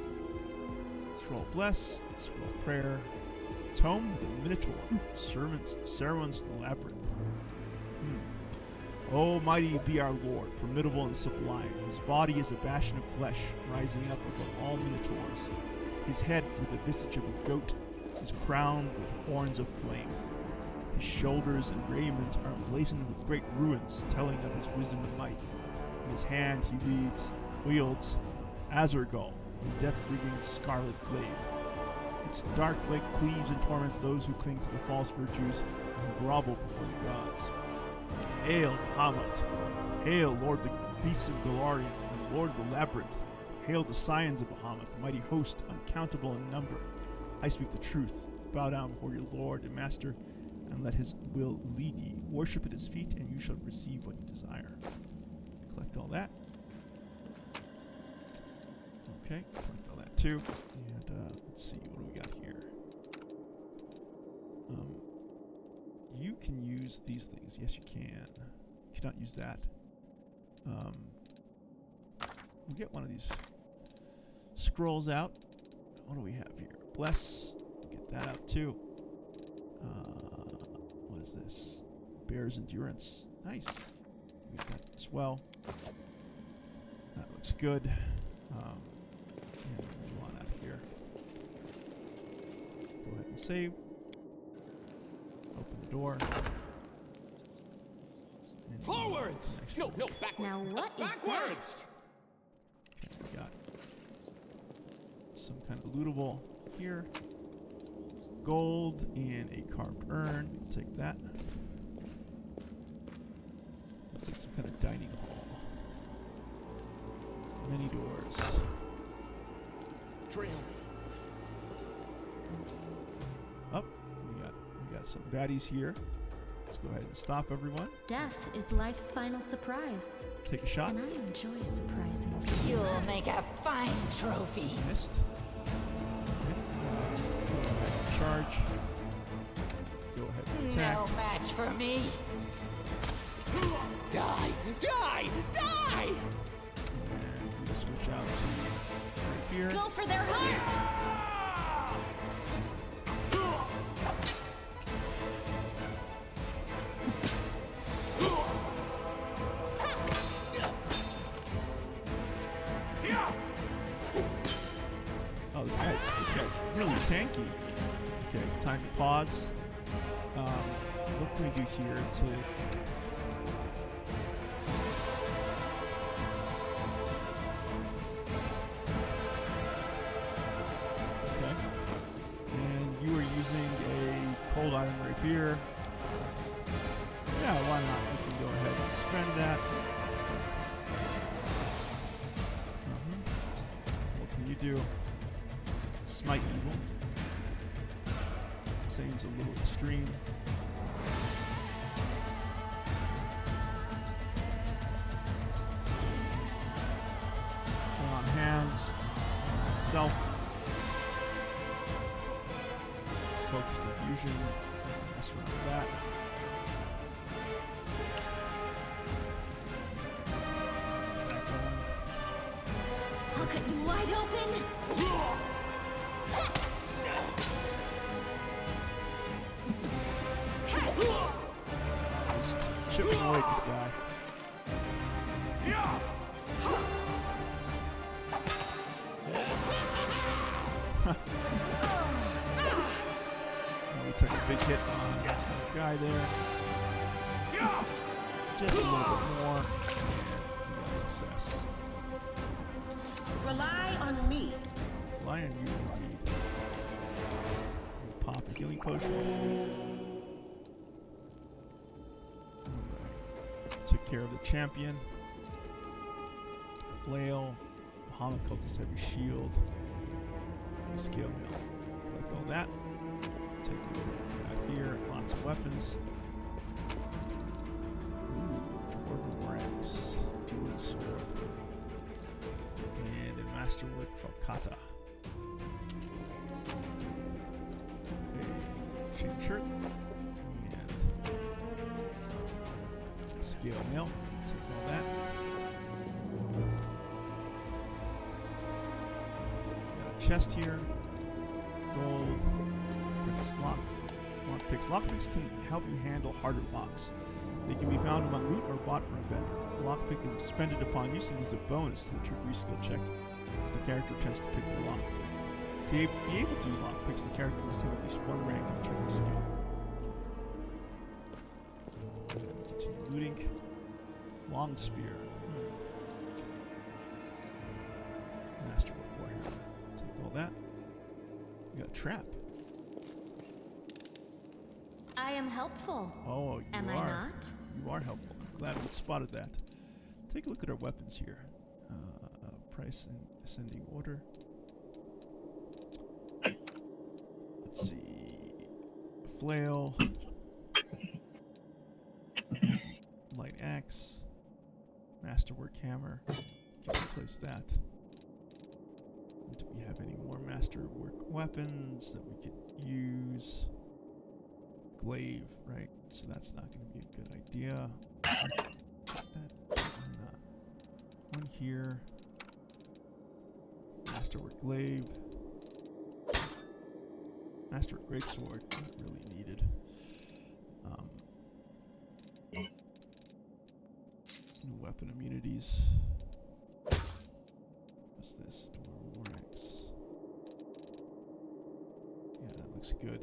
Scroll Bless, Scroll Prayer, Tome of the Minotaur, Sermon's Labyrinth. Oh, mighty be our Lord, formidable and sublime. His body is a bastion of flesh, rising up above all minotaurs. His head with the visage of a goat, is crowned with horns of flame. His shoulders and raiment are emblazoned with great runes, telling of his wisdom and might. In his hand he wields Azurgal, his death-bringing scarlet glaive. Its dark blade cleaves and torments those who cling to the false virtues and grovel before the gods. Hail, Bahamut! Hail, Lord the beasts of Golarion, and Lord of the Labyrinth! Hail the scions of Bahamut, the mighty host, uncountable in number! I speak the truth. Bow down before your Lord and Master, and let his will lead ye. Worship at his feet, and you shall receive what you desire. Collect all that. Okay, collect all that too. And let's see, what do we got here? You can use these things. Yes, you can. You cannot use that. We'll get one of these scrolls out. What do we have here? Bless. We'll get that out too. What is this? Bear's Endurance. Nice. We got that as well. That looks good. And move on out of here. Go ahead and save. Open the door. And forwards! No, backwards. Now what is backwards? Okay, we got some kind of lootable here. Gold and a carved urn. We'll take that. Looks like some kind of dining hall. Many doors. Trail me. Up. We got some baddies here. Let's go ahead and stop everyone. Death is life's final surprise. Take a shot. And I enjoy surprising people. You'll make a fine trophy. Missed. Okay. Go ahead and charge. Go ahead and attack. No match for me. Die! Die! Die! And we'll switch out to right here. Go for their hearts! Oh, this guy's really tanky. Okay, time to pause. What can we do here to... Okay. And you are using a cold item rapier. Yeah, why not? We can go ahead and spend that. What can you do? smite evil. Seems a little extreme. On hands, self, focus diffusion, mess around with that. Back on. I'll cut you wide open. Just chipping away at this guy. We took a big hit on the guy there. Just a little bit more. And we got success. Rely on me. Rely on you indeed. We'll pop a healing potion. Took care of the champion. Flail. Bahamut cultist heavy shield. Skill mill. Collect all that. Take a look back here. Lots of weapons. Dwarven war axe. Dueling sword. And a masterwork falcata. A chain shirt. And scale mill. Take all that. Chest here, gold, precious locks, lockpicks. Lockpicks can help you handle harder locks. They can be found among loot or bought from a vendor. The lockpick is expended upon use and is a bonus to the trickery skill check as the character attempts to pick the lock. To be able to use lockpicks, the character must have at least one rank in trickery skill. Continue looting. Long spear. Masterwork warhammer. All that. You got a trap. I am helpful. Oh, you am are. I not? You are helpful. I'm glad we spotted that. Take a look at our weapons here. Price in ascending order. Let's see. Flail. Light axe. Masterwork hammer. Can replace that. Do we have any more masterwork weapons that we could use? Glaive, right? So that's not going to be a good idea. One here. Masterwork glaive. Masterwork greatsword, not really needed. New weapon immunities. What's this? Dwarven war axe. Yeah, that looks good.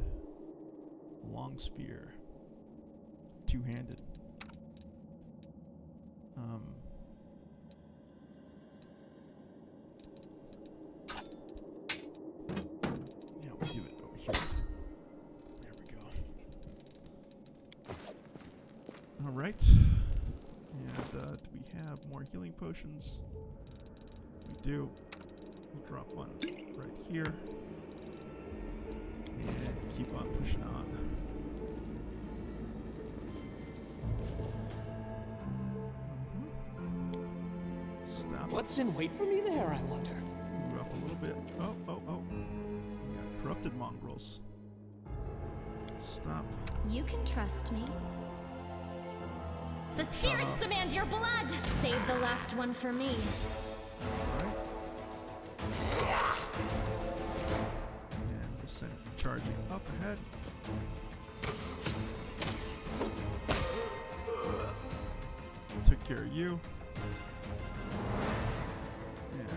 Long spear. Two-handed. Yeah, we'll do it over here. There we go. Alright. And do we have more healing potions? We do. We'll drop one right here. And keep on pushing on. Stop. What's in wait for me there, I wonder? Move up a little bit. Oh. We got corrupted mongrels. Stop. You can trust me. The spirits demand your blood! Save the last one for me. Alright. And we'll send it charging up ahead. Took care of you. And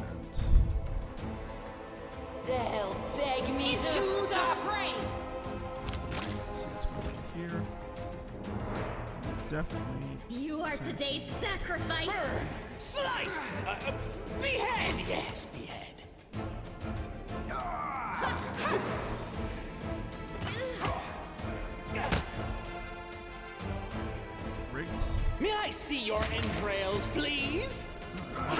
They'll beg me to stop. see what's going on here. Definitely. You are today's sacrifice! Burn! Slice! Behead! Yes, behead. Great. May I see your entrails, please? Alright,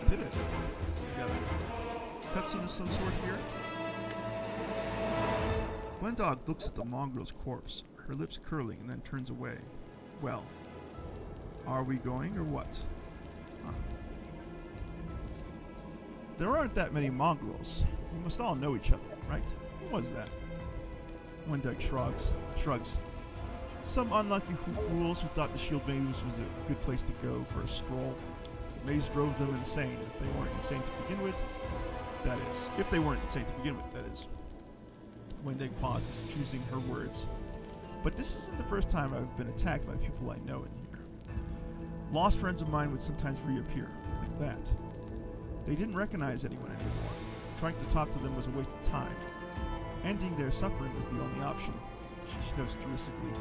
did it. We got cutscene of some sort here? Gwendog looks at the mongrel's corpse, her lips curling, and then turns away. Well, are we going or what? Huh. There aren't that many mongrels. We must all know each other, right? Who was that? Gwendog shrugs. Some unlucky fools who thought the Shield Maze was a good place to go for a stroll. The maze drove them insane. If they weren't insane to begin with, that is. If they weren't insane to begin with, that is. Gwendog pauses, choosing her words. But this isn't the first time I've been attacked by people I know in here. Lost friends of mine would sometimes reappear, like that. They didn't recognize anyone anymore. Trying to talk to them was a waste of time. Ending their suffering was the only option. She sniffs derisively,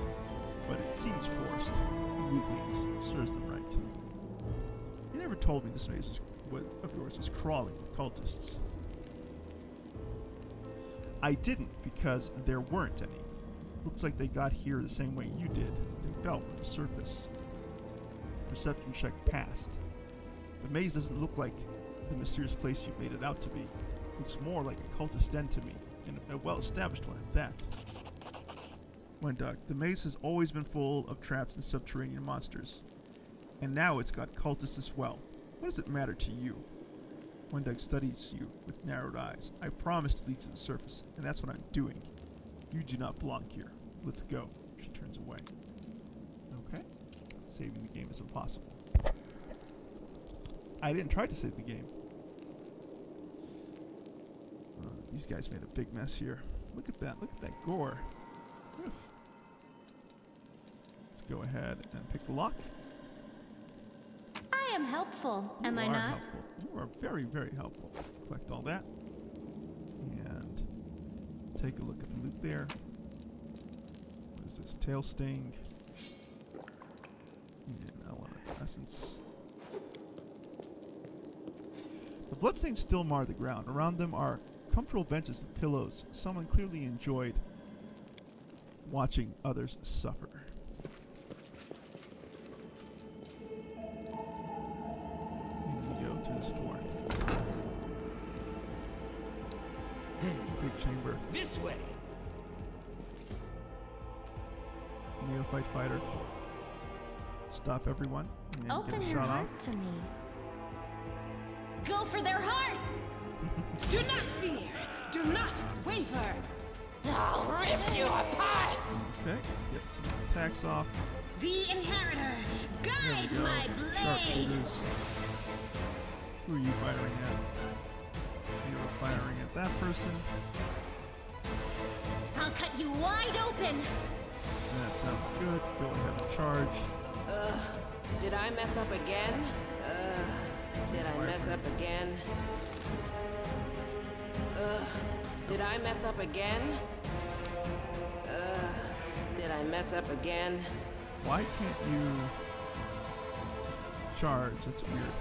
but it seems forced. Weaklings serves them right. You never told me this maze of yours was crawling with cultists. I didn't, because there weren't any. Looks like they got here the same way you did. They fell from the surface. Perception check passed. The maze doesn't look like the mysterious place you made it out to be. It looks more like a cultist den to me, and a well-established one at that. Gwendog, the maze has always been full of traps and subterranean monsters. And now it's got cultists as well. What does it matter to you? Gwendog studies you with narrowed eyes. I promised to lead to the surface, and that's what I'm doing. You do not belong here. Let's go. She turns away. Okay. Saving the game is impossible. I didn't try to save the game. These guys made a big mess here. Look at that. Look at that gore. Oof. Let's go ahead and pick the lock. I am helpful, am I not? Helpful. You are very, very helpful. Collect all that. And take a look at the loot there. What is this? Tail sting. And element essence. The bloodstains still mar the ground. Around them are comfortable benches and pillows. Someone clearly enjoyed watching others suffer. And we go to the store. Big chamber. This way. Neophyte fighter. Stop everyone. And Open get a your shot heart off. to me. Go for their hearts! Do not fear! Do not waver! I'll rip you apart! Okay, get some attacks off. The Inheritor! Guide my blade! Sharpshooters. Who are you firing at? You are firing at that person. I'll cut you wide open! That sounds good. Go ahead and charge. Did I mess up again? Did I mess up again? Did I mess up again? Did I mess up again? Why can't you charge? That's weird.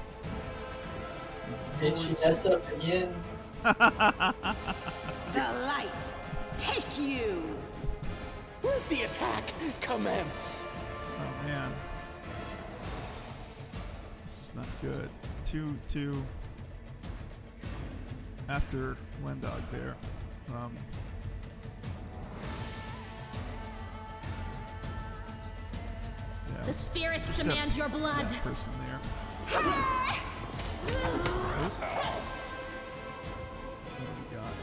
Did she mess up again? The light! Take you! Let the attack commence! Oh man. This is not good. 2-2 after Gwendog there. Yeah, The spirits demand your blood! that person there. What do we got?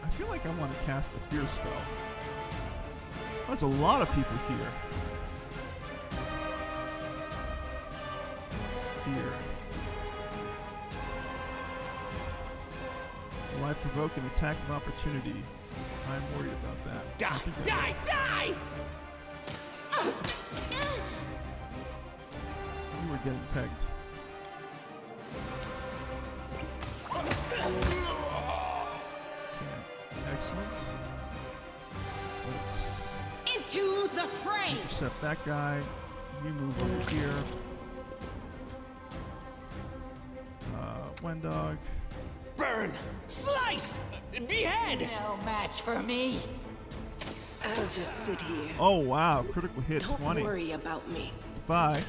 I feel like I want to cast the fear spell. There's a lot of people here. Fear. Will I provoke an attack of opportunity? I'm worried about that. Die! Die! Die! You were getting pegged. Okay. Excellent. Let's Into the fray! intercept that guy. You move over here. Gwendog. Burn! Slice! Behead! No match for me. I'll just sit here. Oh wow, critical hit. Don't 20. worry about me. Bye.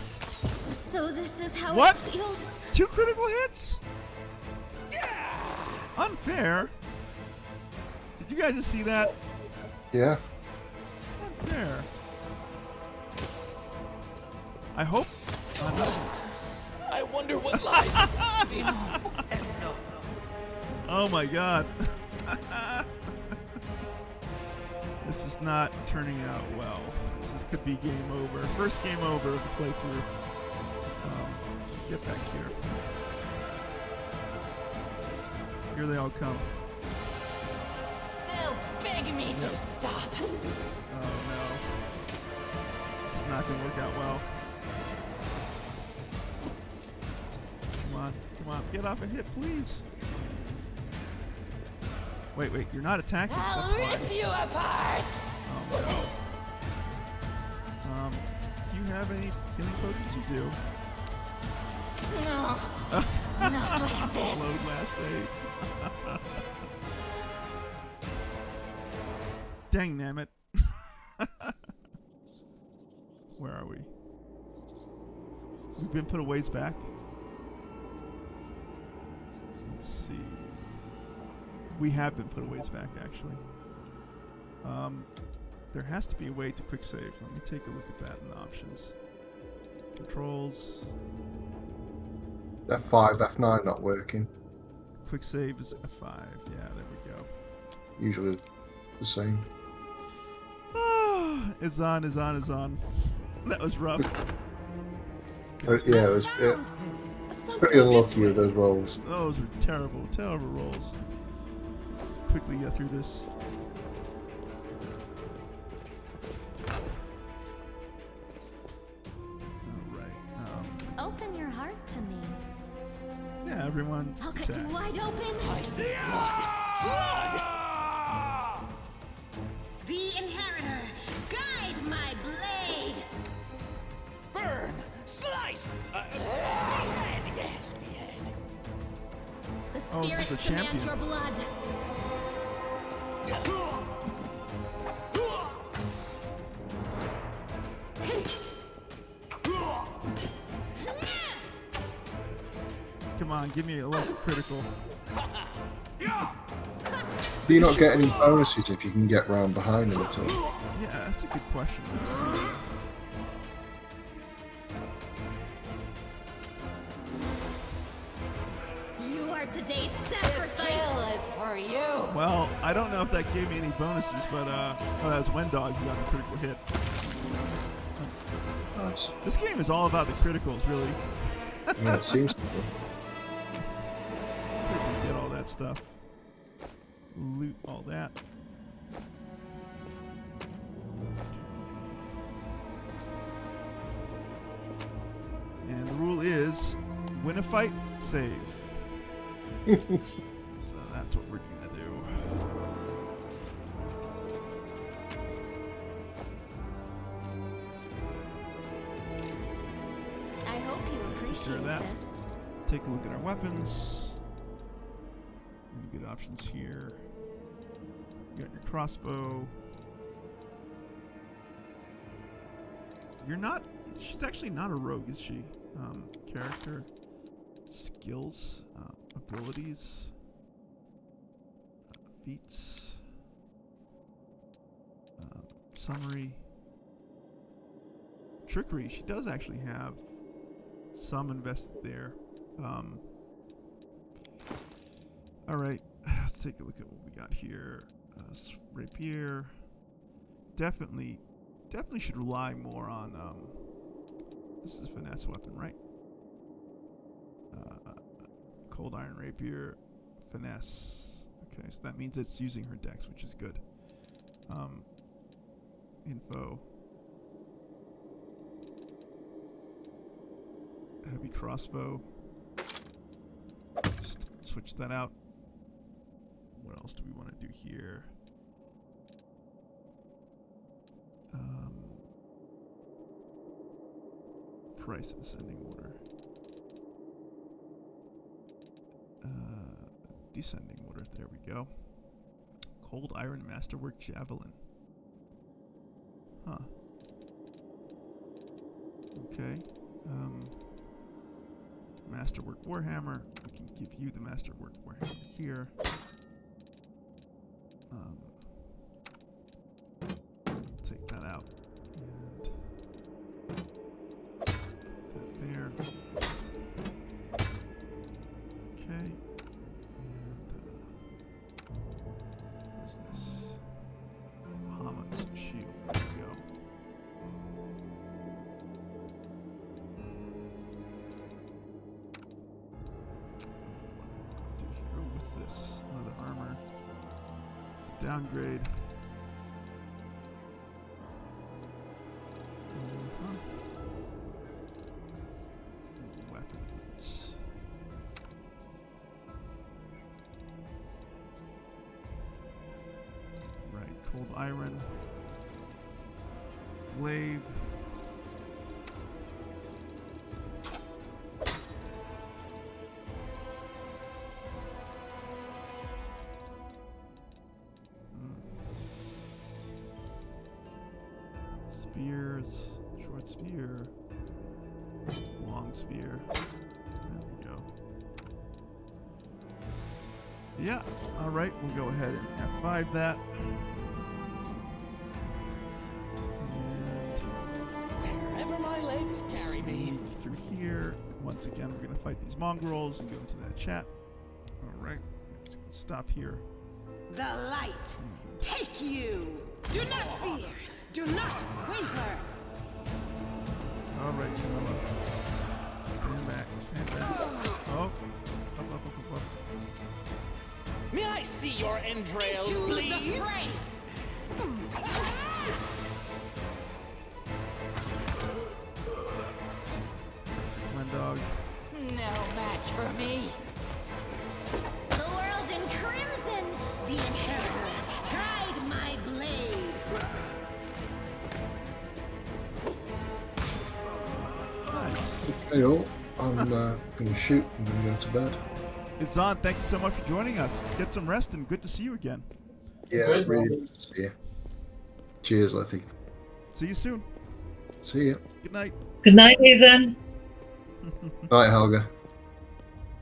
So this is how What? it feels? 2 critical hits? Unfair? Did you guys just see that? Yeah. Unfair. I hope. I wonder what lies. Oh my god. This is not turning out well. This could be game over. First game over of the playthrough. Get back here. Here they all come. They'll beg me to stop. Oh no. It's not gonna work out well. Come on, get off a hit, please. Wait, you're not attacking. I'll rip you apart. Oh no. Do you have any healing potions? You do. No. Not like this. Load last save. Dang nammit. Where are we? We've been put a ways back. Let's see. We have been put a ways back, actually. There has to be a way to quick save. Let me take a look at that in the options. Controls. F5, F9 not working. Quick save is F5. Yeah, there we go. Usually the same. It's on. That was rough. Yeah, it was pretty unlucky with those rolls. Those are terrible rolls. Let's quickly get through this. Alright. Open your heart to me. Yeah, everyone. I'll cut you wide open. I see blood. The Inheritor, guide my blade. Burn, slice. Behead, yes, behead. The Oh, this is spirits the demand champion. your blood. Come on, give me a little critical. Do you not get any bonuses if you can get round behind them at all? Yeah, that's a good question. Let's see. You are today's This sacrifice. kill is for you. Well, I don't know if that gave me any bonuses, but oh, that was Wendog who got the critical hit. Nice. This game is all about the criticals, really. Yeah, it seems to be. Quickly get all that stuff. Loot all that. And the rule is, win a fight, save. So that's what we're gonna do. I hope you Take care appreciate of that. this. Take a look at our weapons. Any good options here? You got your crossbow. You're not. She's actually not a rogue, is she? Character, skills, abilities, feats, summary, trickery. She does actually have some invested there. Alright, let's take a look at what we got here. Rapier. Definitely should rely more on, this is a finesse weapon, right? Cold Iron Rapier, finesse. Okay, so that means it's using her dex, which is good. Info. Heavy crossbow. Just switch that out. What else do we want to do here? Price of ascending order. Descending order. There we go. Cold Iron Masterwork Javelin. Huh. Okay. Masterwork Warhammer. We can give you the Masterwork Warhammer here. Take that out. And that there. Okay. And what's this? Hamad's shield. There we go. What's this? Leather armor. It's a downgrade. Weapons. Right, cold iron. Blade. Spears, short spear, long spear. There we go. Yeah, alright, we'll go ahead and F5 that. And wherever my legs carry me. Through here. Once again, we're going to fight these mongrels and go into that chat. Alright, let's stop here. The light, take you! Do not fear! Do not waver! Alright, Jamila. Stand back, stand back. Oh, up. May I see your entrails, please? Dog. No match for me. The world in crimson! The inheritor, guide my blade! Hey all, I'm gonna shoot and then go to bed. Zon, thank you so much for joining us. Get some rest and good to see you again. Yeah, really good to see you. Cheers, Letty. See you soon. See ya. Good night. Good night, Ethan. Night, Helga.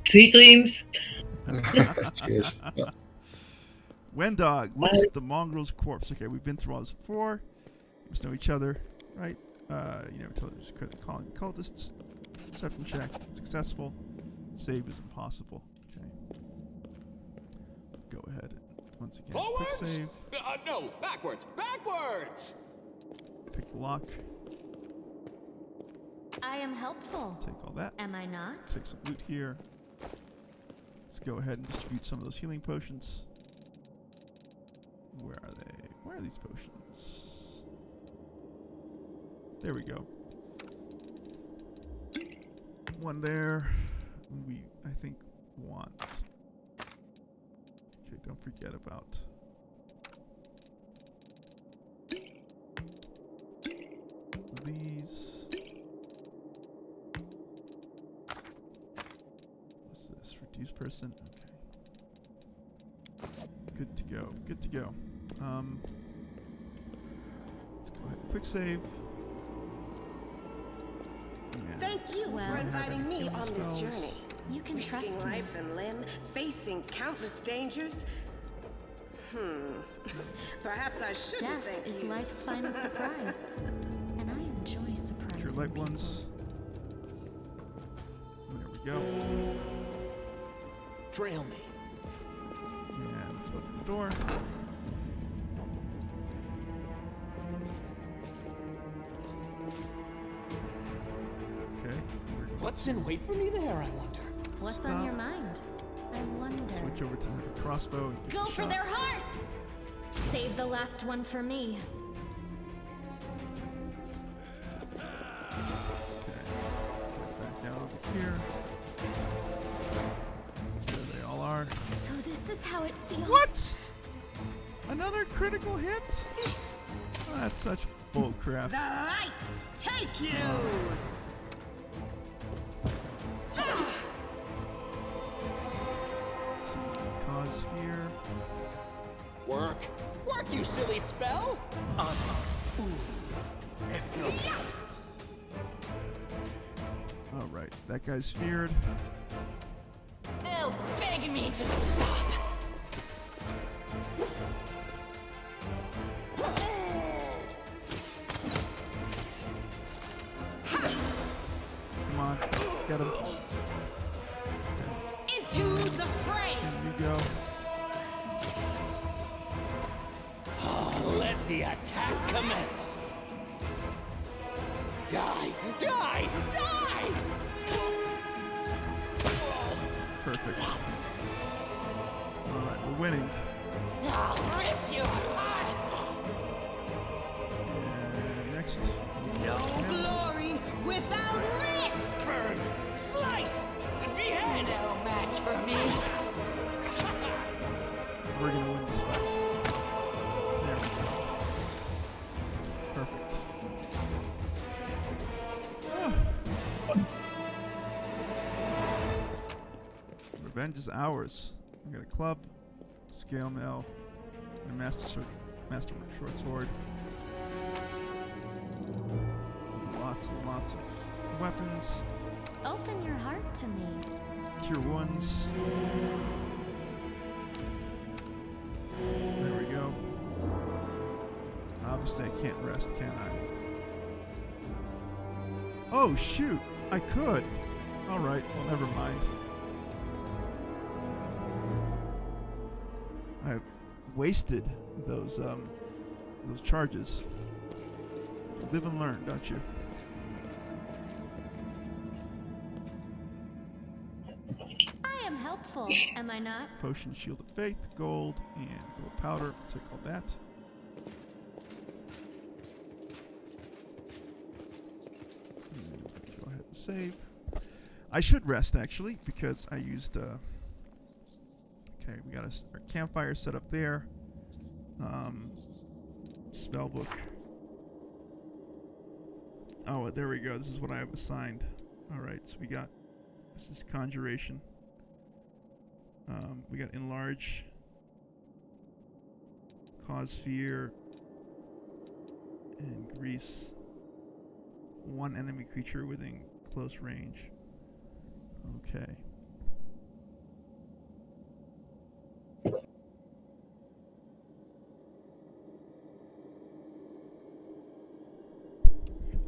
Sweet dreams. Cheers. Yeah. Wendog looks at the mongrel's corpse. Okay, we've been through all this before. We just know each other, right? You never tell us calling cultists. Perception check, successful. Save is impossible. Okay. Go ahead. Once again, quick Forwards? save. No, backwards. Backwards! Pick the lock. I am helpful. Take all that. Am I not? Take some loot here. Let's go ahead and distribute some of those healing potions. Where are they? Where are these potions? There we go. One there. We, I think, want. Okay, don't forget about. These. What's this? Reduce person? Okay. Good to go. Good to go. Let's go ahead and quick save. And Thank you for inviting me on this journey. You can Risking trust me. life and limb, facing countless dangers. Perhaps I shouldn't Death thank is you. life's final surprise. And I enjoy surprises. your light ones. There we go. Trail me. And let's open the door. Okay. What's in wait for me there, I wonder? What's on your mind? I wonder. Switch over to the crossbow. And Go get for shot. their hearts! Save the last one for me. Okay. Get back out over here. There they all are. So this is how it feels. What? Another critical hit? Oh, that's such bullcrap. The light, take you! Let's see, cause fear. Work. Work, you silly spell! Alright. Alright, that guy's feared. They'll beg me to stop. Come on, get him. Into the fray. There you go. Let the attack commence. Die! Die! Die! Perfect. Alright, we're winning. I'll rip your hearts. And next. No glory without risk. Burn! Slice! Behead! No match for me. We're gonna win this fight. There we go. Perfect. Revenge is ours. We got a club, scale mail, and a masterwork short sword. Lots and lots of weapons. Open your heart to me. Cure wounds. There we go. Obviously I can't rest, can I? Oh shoot! I could! Alright, well never mind. I've wasted those charges. You live and learn, don't you? I am helpful, am I not? Potion, Shield of Faith, gold, and gold powder. I'll take all that. Go ahead and save. I should rest actually because I used. Okay, we got our campfire set up there. Spell book. Oh, there we go. This is what I have assigned. All right, so we got. This is Conjuration. We got Enlarge, Cause Fear, and Grease. One enemy creature within close range. Okay.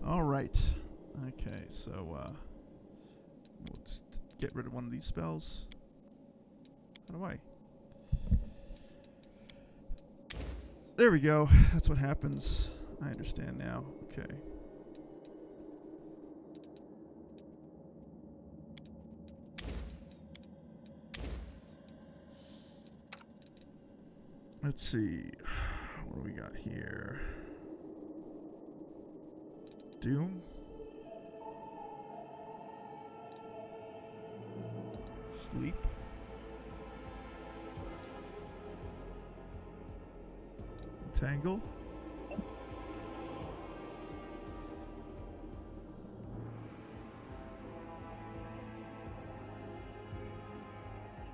All right. Okay, so we'll just get rid of one of these spells. How do I? There we go. That's what happens. I understand now. Okay. Let's see. What do we got here? Doom? Sleep? Tangle?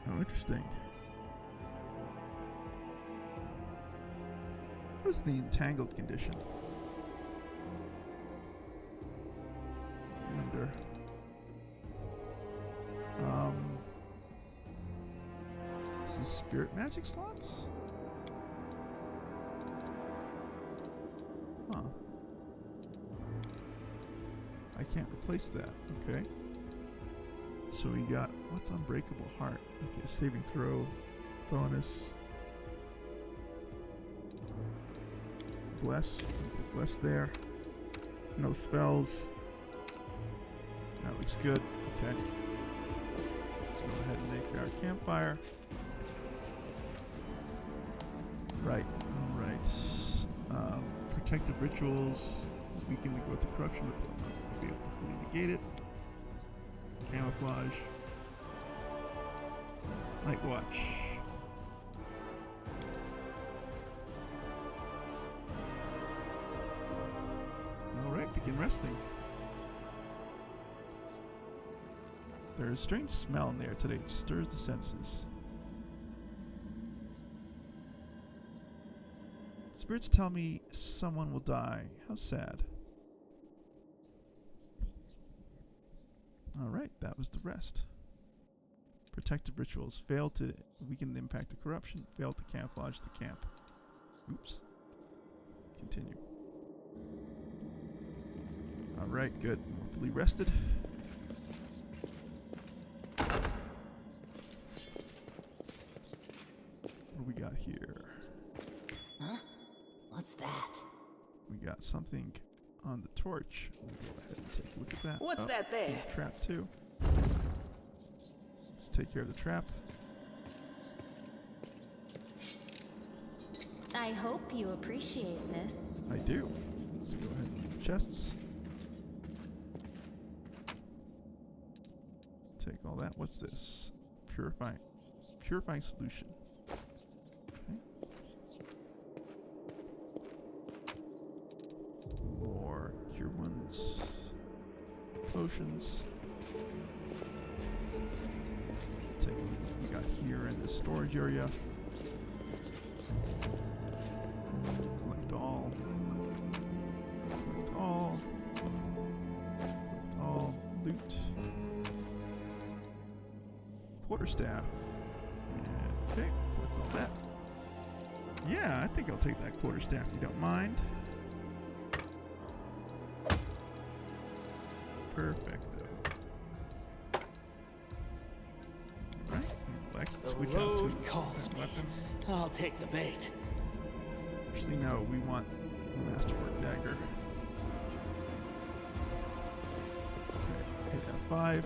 Oh, interesting. What is the entangled condition? I wonder. This is spirit magic slots? Huh. I can't replace that. Okay. So we got, what's Unbreakable Heart? Okay, saving throw, bonus. Bless. Put Bless there. No spells. That looks good. Okay. Let's go ahead and make our campfire. Right. Alright. Protective rituals. Weaken the growth of corruption, but they'll not be able to fully negate it. Camouflage. Night Watch. Alright, begin resting. There's a strange smell in the air today. It stirs the senses. Spirits tell me someone will die. How sad. Alright, that was the rest. Protective rituals. Fail to weaken the impact of corruption. Fail to camouflage the camp. Oops. Continue. Alright, good. We're fully rested. What do we got here? Huh? What's that? We got something on the torch. We'll go ahead and take a look at that. What's that there? There's a trap too. Let's take care of the trap. I hope you appreciate this. I do. Let's go ahead and look at the chests. Take all that. What's this? Purifying solution. Okay. More cure wounds. Potions. Take a look at what we got here in this storage area. Collect all. Collect all. Collect all. Loot. Quarterstaff. Okay, collect all that. Yeah, I think I'll take that quarterstaff if you don't mind. Perfecto. Alright, let's switch The out road to calls that me. weapon. I'll take the bait. Actually, no, we want the Masterwork Dagger. Okay, hit F5.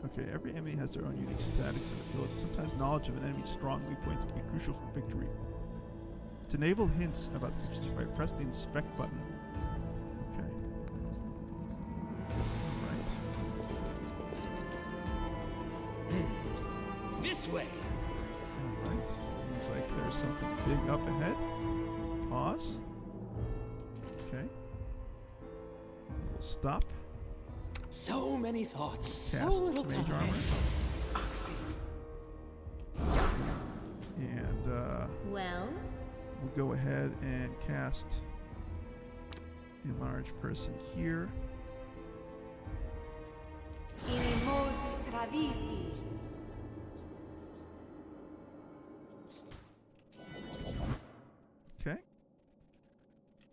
Okay, every enemy has their own unique statics and abilities. Sometimes knowledge of an enemy's strong weak points can be crucial for victory. To enable hints about the creature's fight, press the inspect button. Okay. Alright. This way. Alright, seems like there's something big up ahead. Pause. Okay. We'll stop. So many thoughts, so Cast little mage time. armor. And Well, we'll go ahead and cast Enlarge Person here. Okay.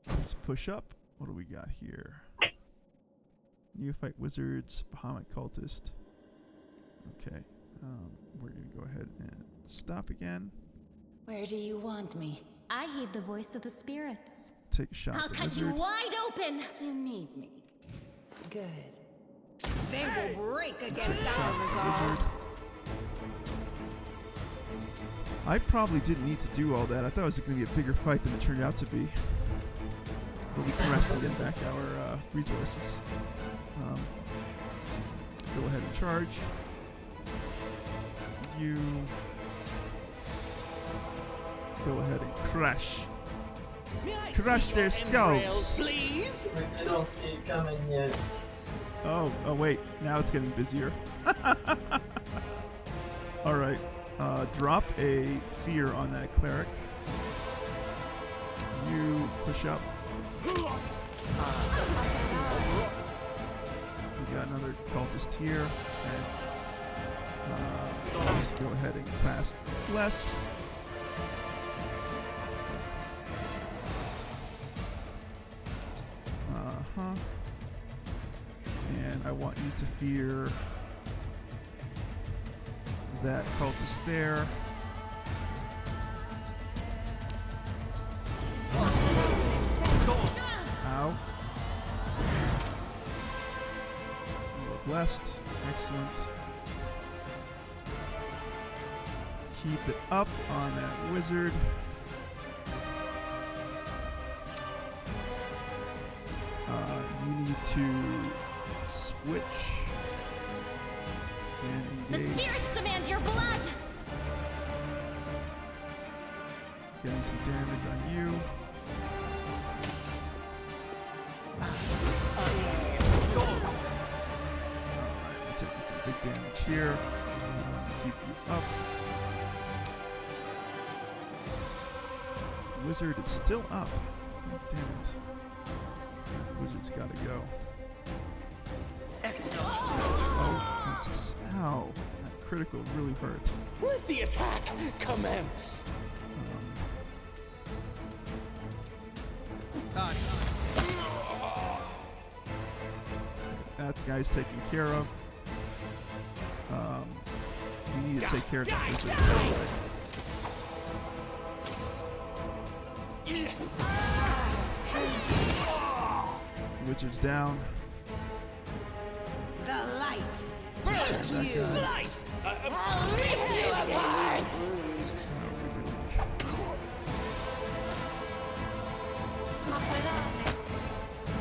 Let's push up. What do we got here? Neophyte Wizards, Bahamut Cultist. Okay. We're going to go ahead and stop again. Where do you want me? I heed the voice of the spirits. Take a shot I'll at the cut you wizard. wide open! You need me. Good. They will break Take against a shot our at the resolve. wizard. I probably didn't need to do all that. I thought it was going to be a bigger fight than it turned out to be. But we can rest and get back our resources. Go ahead and charge. You go ahead and crush. May I Crush see their your skulls. entrails, please? I don't see it coming yet. Oh wait, now it's getting busier. Alright, drop a fear on that cleric. You push up. We got another cultist here. Okay. Let's go ahead and cast Bless. And I want you to fear that cultist there. Ow. You are blessed. Excellent. Keep it up on that wizard. You need to switch and The engage. spirits demand your blood! Getting some damage on you. Alright, we're taking some big damage here. Keep you up. Wizard is still up. Damn it. Wizard's gotta go. Oh, ow. That critical really hurt. Let the attack commence. That guy's taken care of. We need to take care of that wizard. Wizard's down. The light. You slice! I'll rip you apart!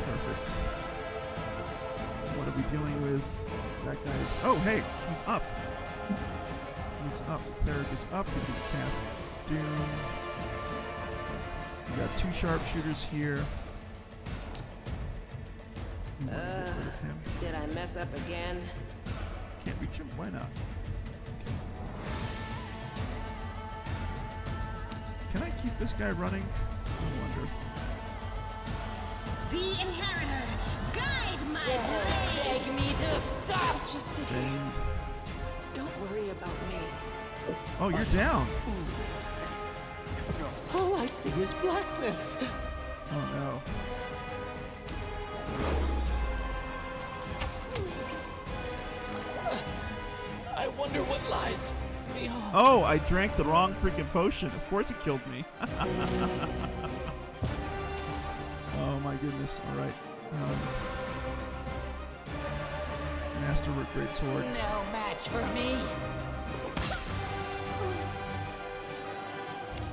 Perfect. What are we dealing with? That guy's... Oh, hey! He's up! He's up. The cleric is up. We can cast Doom. We got 2 sharpshooters here. Did I mess up again? Can't reach him? Why not? Can I keep this guy running? I wonder. The Inheritor, guide my blade! Beg me to stop! Just sit Dang. Don't worry about me. Oh, you're down! All I see is blackness. Oh no. I wonder what lies beyond. Oh, I drank the wrong freaking potion. Of course it killed me. Oh my goodness. Alright. Masterwork Greatsword. No match for me.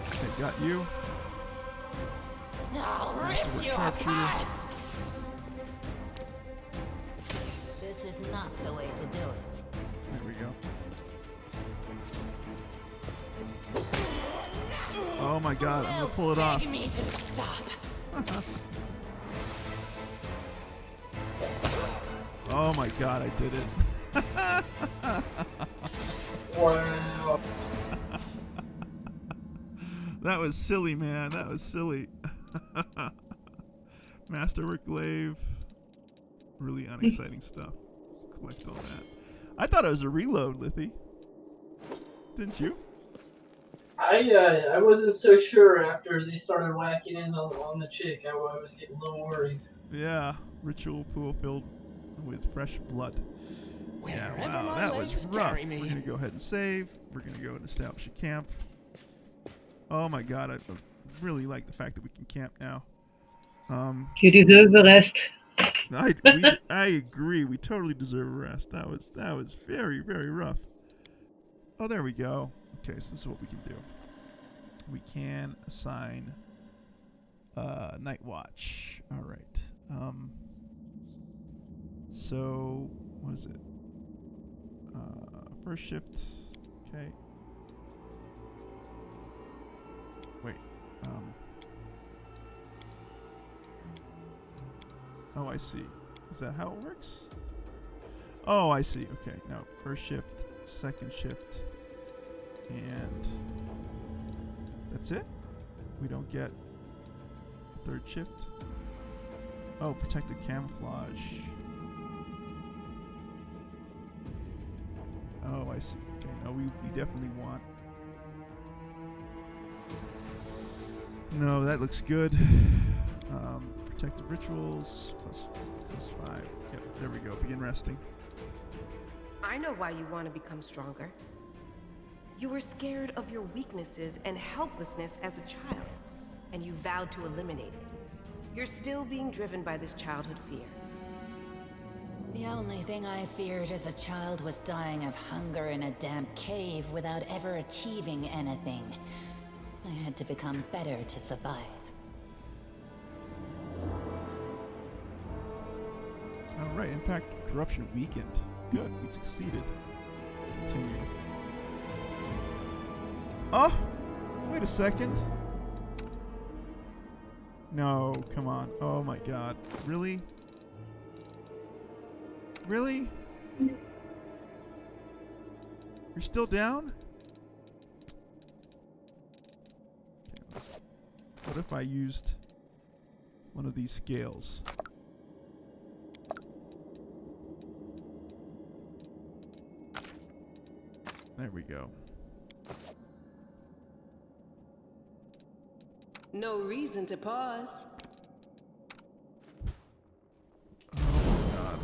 Okay, got you. I'll rip Masterwork you Sharpshooter. apart. This is not the way to do it. There we go. Oh my god, I'm gonna pull it off. Beg me to stop. Oh my god, I did it. Wow. That was silly, man. That was silly. Masterwork Glaive. Really unexciting stuff. Collect all that. I thought it was a reload, Lithy. Didn't you? I wasn't so sure after they started whacking in on the chick. I was getting a little worried. Yeah. Ritual pool filled with fresh blood. Yeah, Wherever wow, my that was legs rough. carry me. We're gonna go ahead and save. We're gonna go and establish a camp. Oh my god, I really like the fact that we can camp now. You deserve a rest. I agree. We totally deserve a rest. That was very, very rough. Oh, there we go. Okay, so this is what we can do. We can assign Night Watch. All right. So what is it? First shift. Okay. Wait. Oh, I see. Is that how it works? Oh, I see. Okay. Now, first shift, second shift, and that's it? We don't get a third shift? Oh, protected camouflage. Oh, I see. Okay, no, we definitely want... No, that looks good. Protected rituals, plus 5. Yep, there we go. Begin resting. I know why you want to become stronger. You were scared of your weaknesses and helplessness as a child, and you vowed to eliminate it. You're still being driven by this childhood fear. The only thing I feared as a child was dying of hunger in a damp cave without ever achieving anything. I had to become better to survive. Alright, impact corruption weakened. Good, we succeeded. Continue. Oh! Wait a second. No, come on. Oh my god. Really? Really? You're still down? Okay, what if I used one of these scales. There we go. No reason to pause. Oh my god.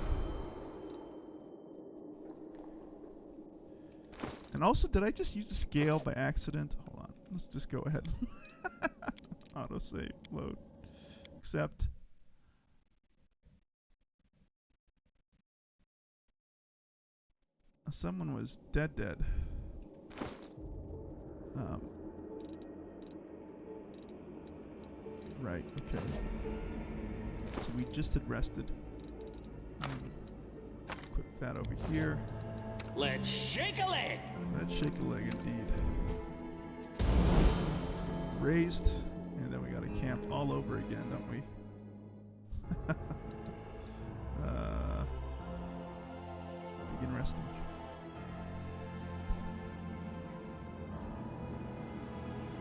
And also, did I just use the scale by accident? Hold on. Let's just go ahead. Autosave. Load. Accept. Someone was dead. Right, okay. So we just had rested. Put that over here. Let's shake a leg! Let's shake a leg indeed. Raised, and then we gotta camp all over again, don't we? Begin resting.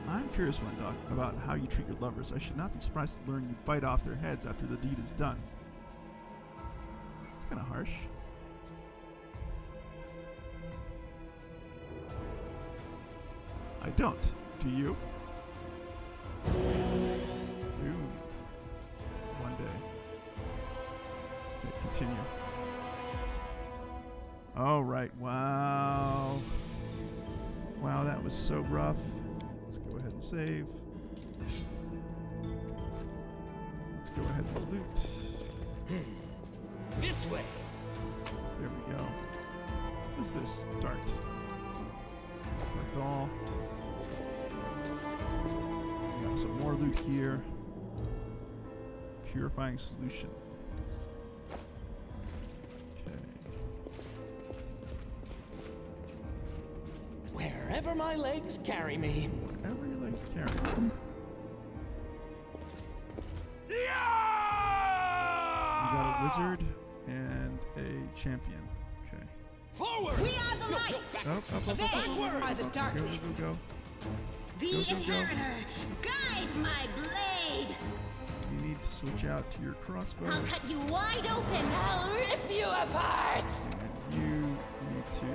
I'm curious, Wendock, about how you treat your lovers. I should not be surprised to learn you bite off their heads after the deed is done. It's kind of harsh. I don't. Do you? Ooh. One day. Okay, continue. Oh, right. Wow. Wow, that was so rough. Let's go ahead and save. Let's go ahead and loot. This way. There we go. What is this? Dart. Collect all. We got some more loot here. Purifying solution. Wherever my legs carry me. Wherever your legs carry you. We got a wizard and a champion. Okay. Forward! We are the light! Up. They are the darkness. Go. The Inheritor, guide my blade! You need to switch out to your crossbow. I'll cut you wide open. I'll rip you apart. And you need to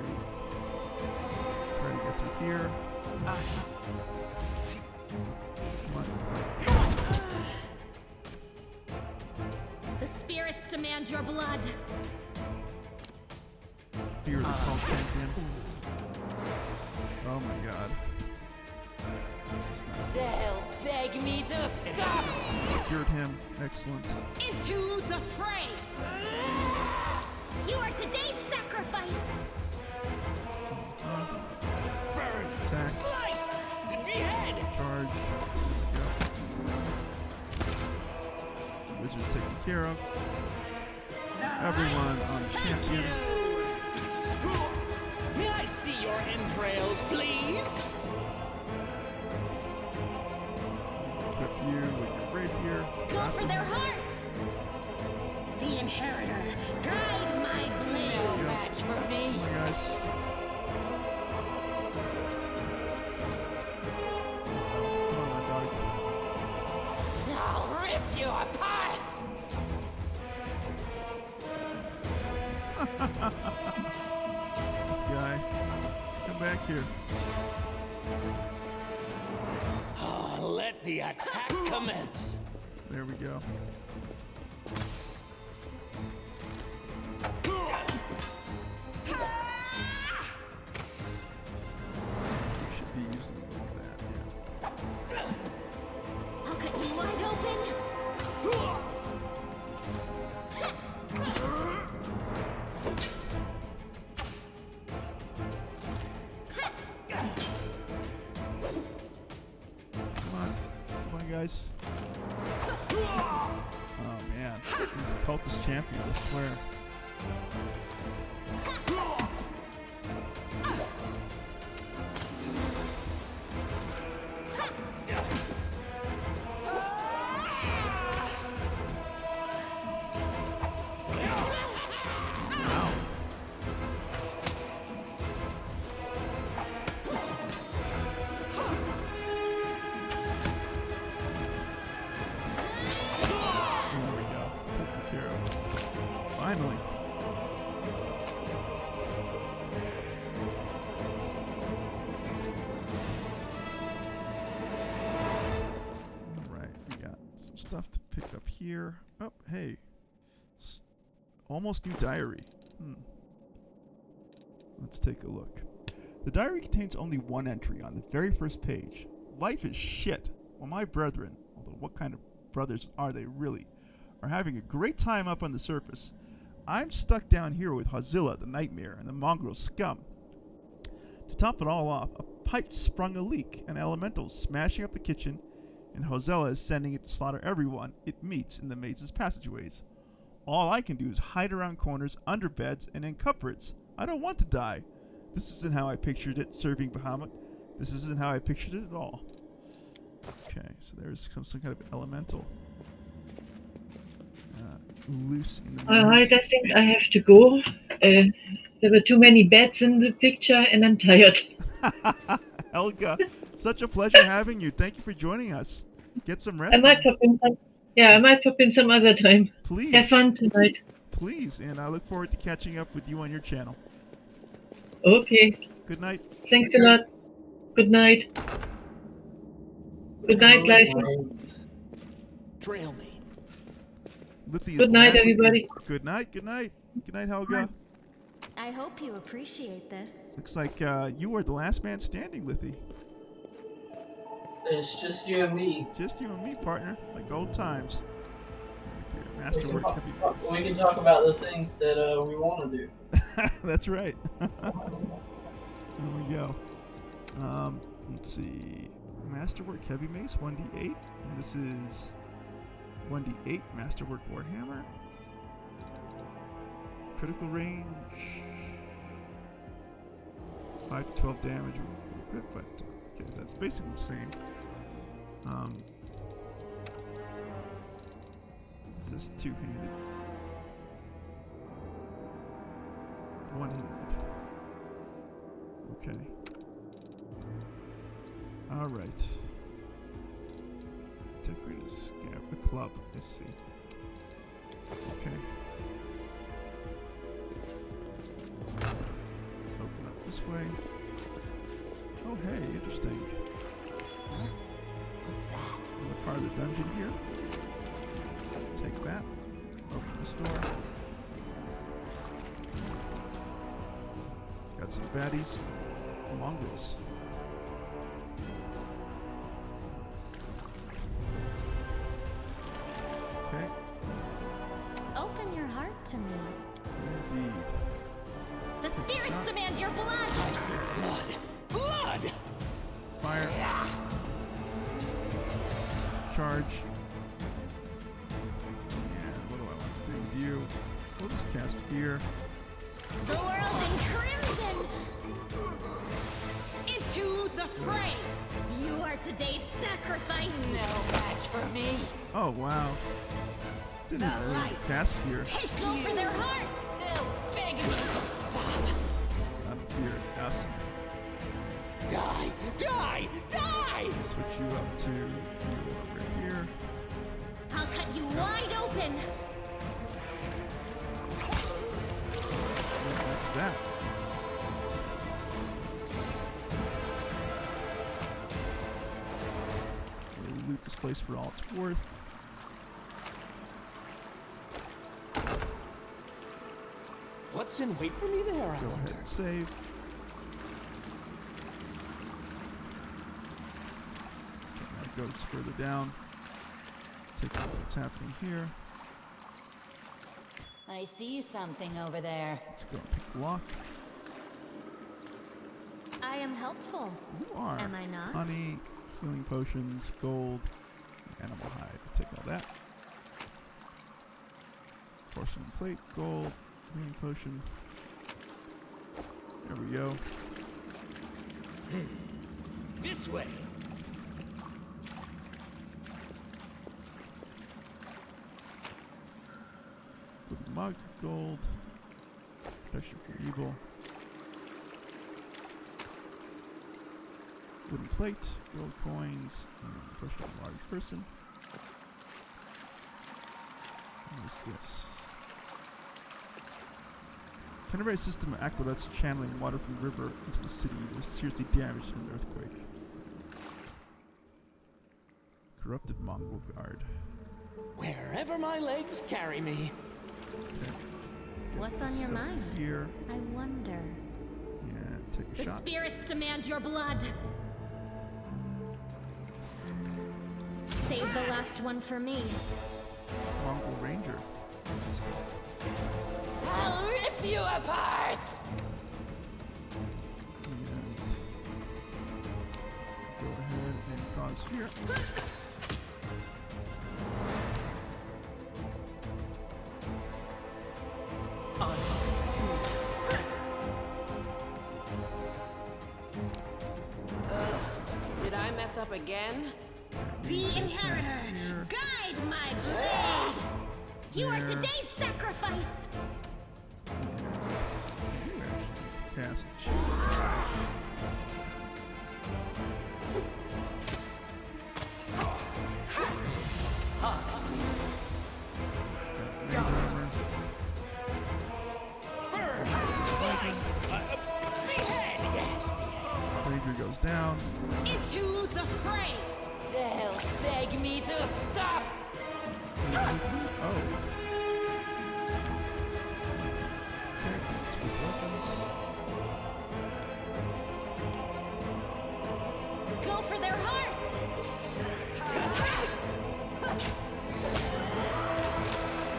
try to get through here. Come on. The spirits demand your blood. Fear the cult champion. Oh my god. This is not They'll beg me to stop. Cured him. Excellent. Into the fray! You are today's sacrifice. Burn! Attack. Slice! Behead! Charge. Go. Wizard's taken care of. Everyone on champion. May I see your entrails, please? Equip you with your rapier. Go for their hearts. The Inheritor, guide my blade! No match for me. Come on, guys. Come on, my dog. I'll rip you apart. This guy. Come back here. Let the attack commence. There we go. We should be using that, yeah. I'll cut you wide open. Come on, guys. Oh man, these cultist champions, I swear. Finally. Alright, we got some stuff to pick up here. Oh, hey. Almost new diary. Let's take a look. The diary contains only one entry on the very first page. Life is shit. Well, my brethren, although what kind of brothers are they really, are having a great time up on the surface. I'm stuck down here with Hozilla, the nightmare, and the mongrel scum. To top it all off, a pipe sprung a leak, and elementals smashing up the kitchen, and Hozilla is sending it to slaughter everyone it meets in the maze's passageways. All I can do is hide around corners, under beds, and in cupboards. I don't want to die. This isn't how I pictured it, serving Bahamut. This isn't how I pictured it at all. Okay, so there's some kind of elemental. Loose in the Alright, I think I have to go. There were too many beds in the picture and I'm tired. Helga, such a pleasure having you. Thank you for joining us. Get some rest. I might pop in some other time. Please. Have fun tonight. Please, and I look forward to catching up with you on your channel. Okay. Good night. Thanks a lot. Good night. Good night, Lysa. Trail me. Good night, everybody. Good night, good night. Good night, Helga. I hope you appreciate this. Looks like you are the last man standing, Lithy. It's just you and me. Just you and me, partner. Like old times. Masterwork heavy mace. We can talk about the things that we want to do. That's right. There we go. Let's see. Masterwork heavy mace, 1d8. And this is 1d8 Masterwork Warhammer. Critical range. 5 to 12 damage. But okay, that's basically the same. This is two-handed. One-handed. Okay. Alright. Decorated scab. A club. Let's see. Okay. Open up this way. Oh, hey, interesting. Huh? What's that? Another part of the dungeon here. Take that. Open this door. Got some baddies. Mongrels. Okay. Open your heart to me. Indeed. The spirits demand your blood! I see blood. Blood! Fire. Charge. And what do I want to do with you? We'll just cast Fear. The world in crimson! Into the fray! You are today's sacrifice! No match for me. Oh, wow. Didn't The really light. cast Fear. Go for their hearts! They'll beg me to stop. Not Fear. Yes. Die! Die! Die! Switch you up to you over here. I'll cut you wide open! What's that? We'll loot this place for all it's worth. What's in wait for me there, I Go ahead wonder? and save. That goes further down. Take a look at what's happening here. I see something over there. Let's go and pick the lock. I am helpful. You are. Am I not? Honey, healing potions, gold, animal hide. Take all that. Porcelain plate, gold, healing potion. There we go. This way. Wooden mug, gold, protection from evil. Wooden plate, gold coins, and protection from a large person. What is this? Tenebrae system of aqueducts channeling water from the river into the city was seriously damaged in an earthquake. Corrupted Mongol guard. Wherever my legs carry me. Okay. What's on your mind? Here. I wonder. Yeah, take a The shot. spirits demand your blood. Save the last one for me. Mongol ranger. I'll rip you apart! And go ahead and cause fear. Did I mess up again? The Inheritor, guide my blade! You are today's sacrifice! You actually cast Ranger goes down. Into the fray! They'll beg me to stop! Oh. Okay, switch weapons. Go for their hearts!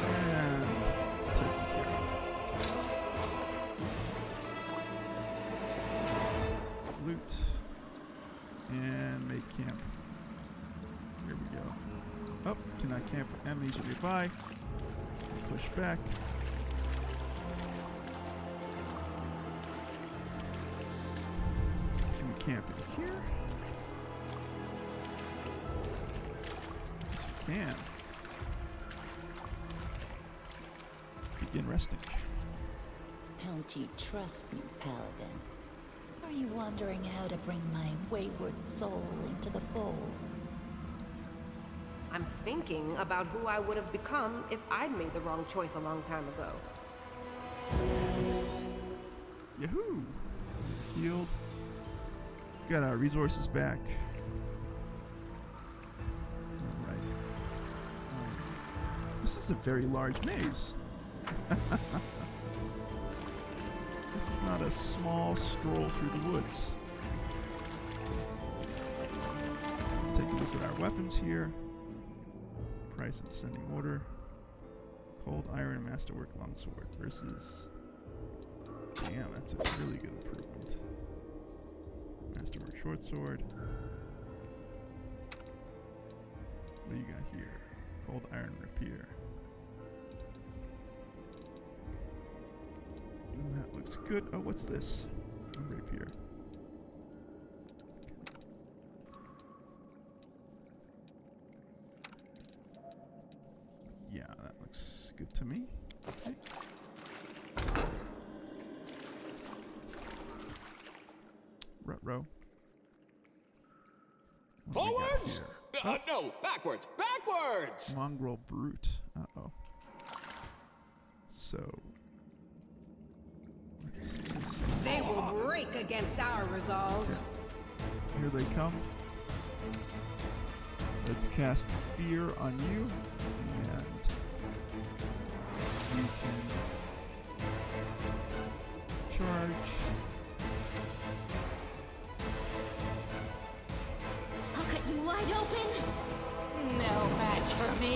And take care. Loot. And make camp. Here we go. Oh, cannot camp with enemies nearby. Push back. Can we camp in here? Yes, we can. Begin resting. Don't you trust me, Paladin? Are you wondering how to bring my wayward soul into the fold? I'm thinking about who I would have become if I'd made the wrong choice a long time ago. Yahoo! Healed. Got our resources back. Alright. This is a very large maze. This is not a small stroll through the woods. Take a look at our weapons here. Price in descending order. Cold Iron Masterwork Longsword versus... Damn, that's a really good improvement. Masterwork Shortsword. What do you got here? Cold Iron Rapier. Ooh, that looks good. Oh, what's this? A rapier. Yeah, that looks good to me. Okay. Ruh-roh. Forwards! No, backwards! Backwards! Mongrel Brute. Uh-oh. So... let's see this. They will break against our resolve. Okay. Here they come. Let's cast Fear on you, and you can charge. I'll cut you wide open! No match for me!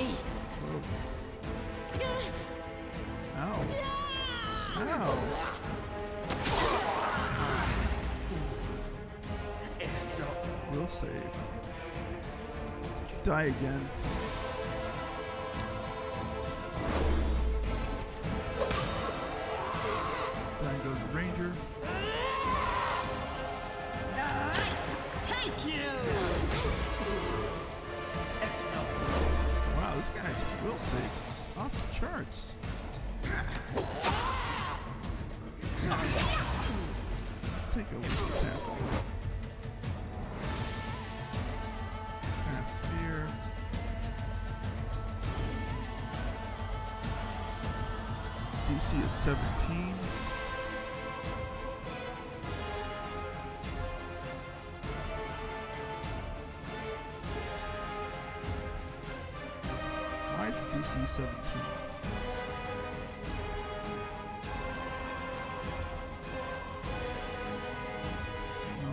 Ow. Ow. Will save. Did you die again? Down goes the ranger. Take you! Wow, this guy's will save is just off the charts. Let's take a look at what's happening. Sphere. DC is 17. 17.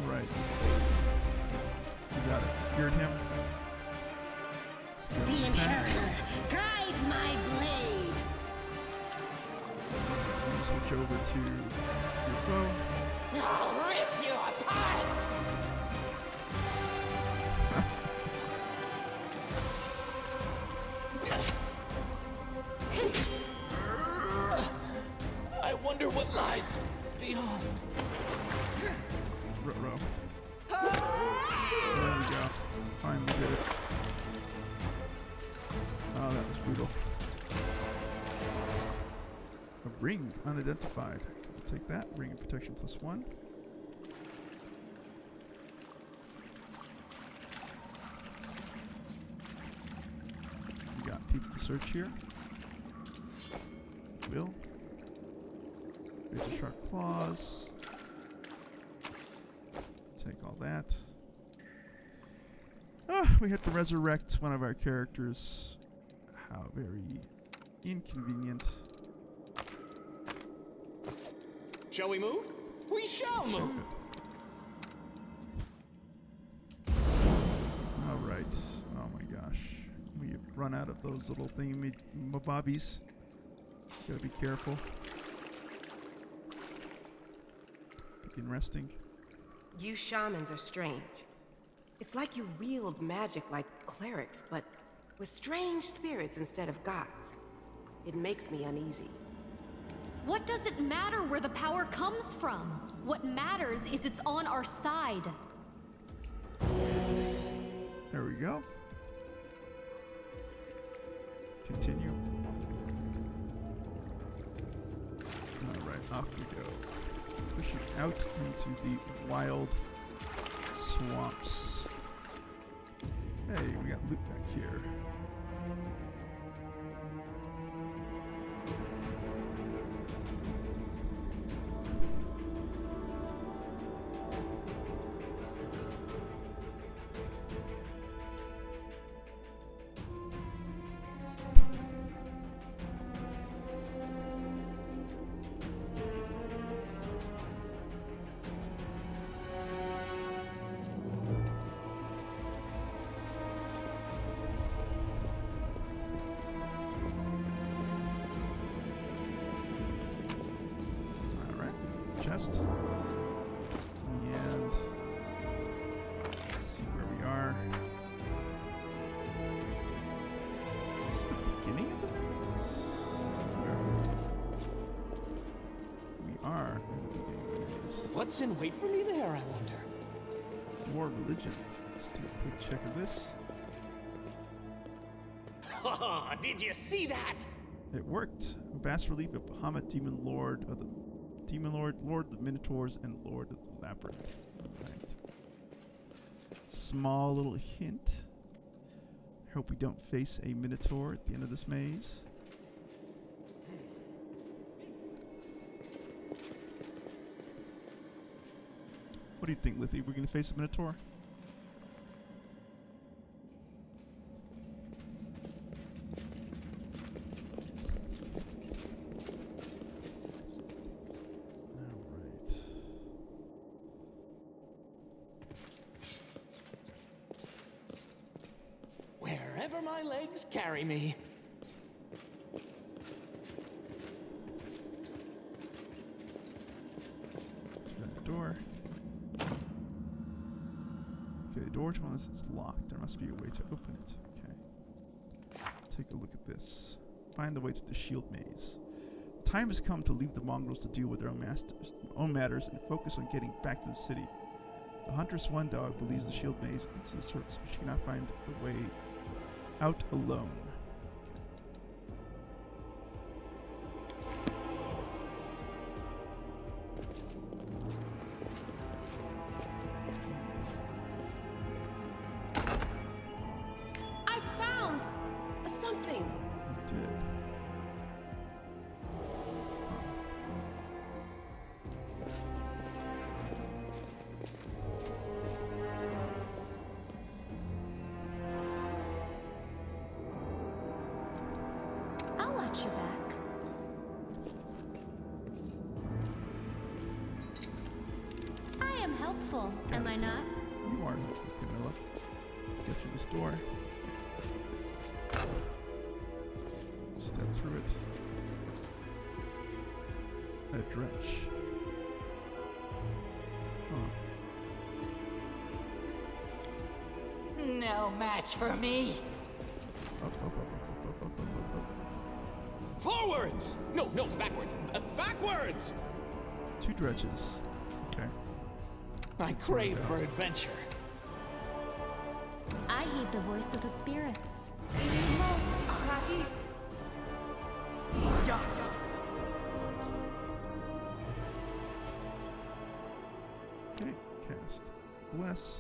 Alright. You got it. Cured him. The Inheritor, guide my blade. Switch over to your foe. I'll rip you apart! I wonder what lies beyond. Ruh-roh. There we go. Finally did it. Oh, that was brutal. A ring unidentified. We'll take that. Ring of protection +1. We got people to search here. Will. Razor sharp claws. Take all that. Ah, we have to resurrect one of our characters. How very inconvenient. Shall we move? We shall move! Alright. Oh my gosh. We've run out of those little thingy-mabobbies. Gotta be careful. Begin resting. You shamans are strange. It's like you wield magic like clerics, but with strange spirits instead of gods. It makes me uneasy. What does it matter where the power comes from? What matters is it's on our side. There we go. Continue. Alright, off we go. Pushing out into the wild swamps. Hey, we got loot back here. Chest. And see where we are. Is this the beginning of the maze? Where we are at the beginning of the maze. What's in wait for me there, I wonder? More religion. Let's do a quick check of this. Ha! Did you see that? It worked. A bas relief of Bahamut, Demon Lord of the Lord of the Minotaurs, and Lord of the Labyrinth. Right. Small little hint. Hope we don't face a Minotaur at the end of this maze. What do you think, Lithy? We're gonna face a Minotaur? Wherever my legs carry me. Door. Okay, the door to this is locked. There must be a way to open it. Okay. Take a look at this. Find the way to the shield maze. The time has come to leave the mongrels to deal with their own matters and focus on getting back to the city. The Huntress One Dog believes the shield maze leads to the surface, but she cannot find a way out alone. I found something. You did. watch your back. I am helpful, am I not? You are helpful, Camilla. Let's get through this door. Step through it. A drench. No match for me. Forwards! No, backwards. Backwards! 2 dredges. Okay. I crave for adventure. I heed the voice of the spirits. Yes! Okay, cast Bless.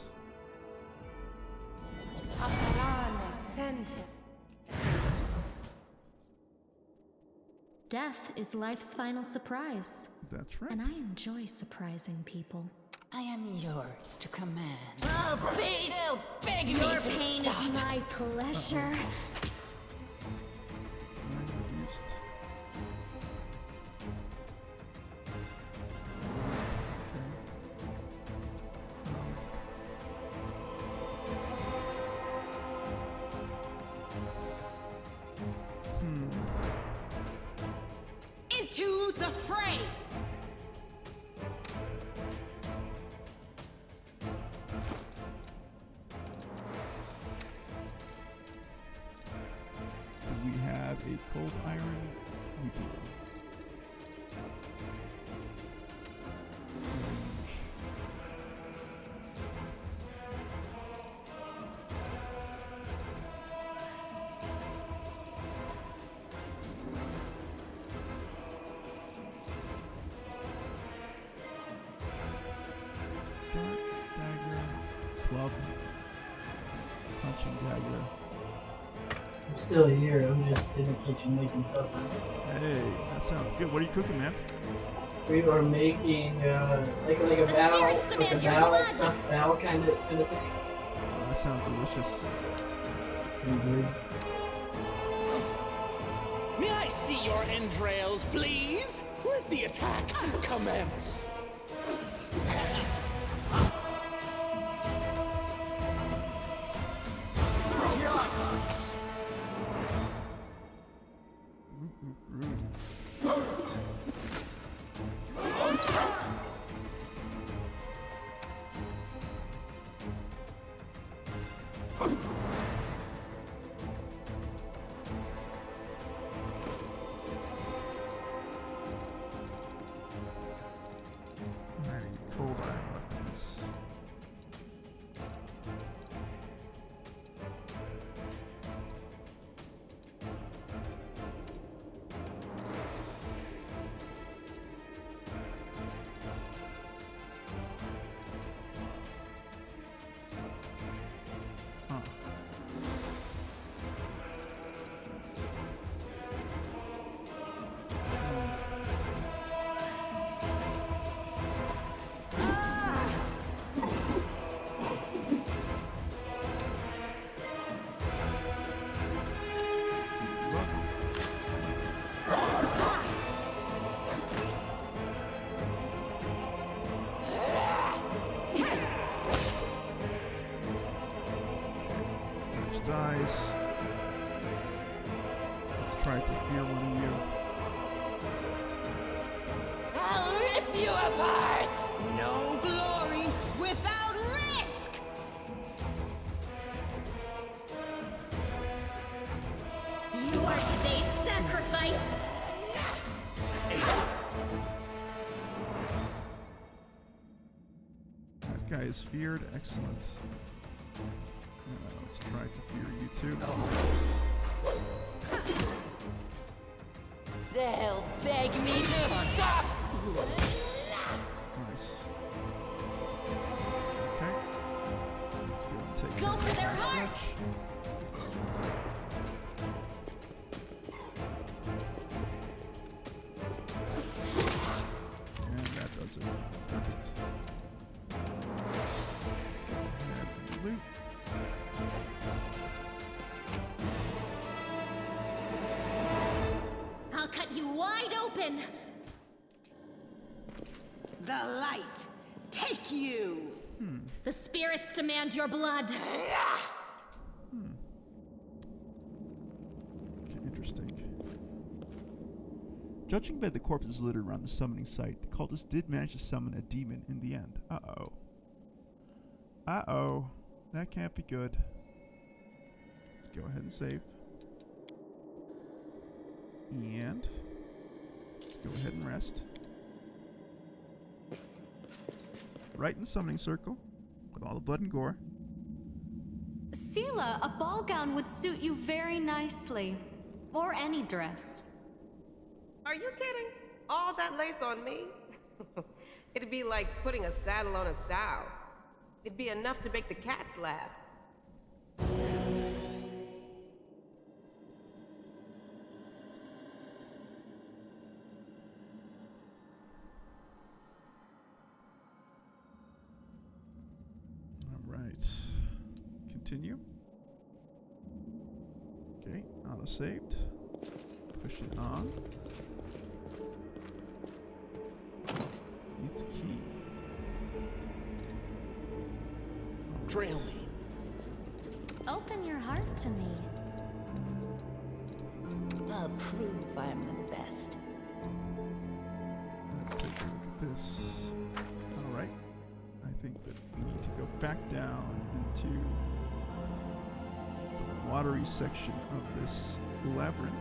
Death is life's final surprise. That's right. And I enjoy surprising people. I am yours to command. They'll beg me Your to pain stop. is my pleasure. Reduced. Into the fray! Do we have a cold iron? We do. Club. Punching dagger. I'm still here. I'm just in the kitchen making supper. Hey, that sounds good. What are you cooking, man? We are making like a bao, stuffed bao kind of thing. Oh, that sounds delicious. May I see your entrails, please? Let the attack commence. Cold iron weapons. Huh. Dies. Let's try to fear one of you. I'll rip you apart! No glory without risk! You are today's sacrifice! That guy is feared. Excellent. Let's try to fear you too. They'll beg me to stop! Nice. Okay. Let's go and take Go for their hearts! And that does it. Perfect. Let's go ahead and loot. open! The light, take you! The spirits demand your blood! Okay, interesting. Judging by the corpses littered around the summoning site, the cultists did manage to summon a demon in the end. Uh-oh. Uh-oh. That can't be good. Let's go ahead and save. And let's go ahead and rest. Right in the summoning circle, with all the blood and gore. Sela, a ball gown would suit you very nicely. Or any dress. Are you kidding? All that lace on me? It'd be like putting a saddle on a sow. It'd be enough to make the cats laugh. Alright. Continue. Okay, auto saved. Push it on. It's a key. Trail me. Open your heart to me. I'll prove I'm the best. Let's take a look at this. Alright. I think that we need to go back down into the watery section of this labyrinth.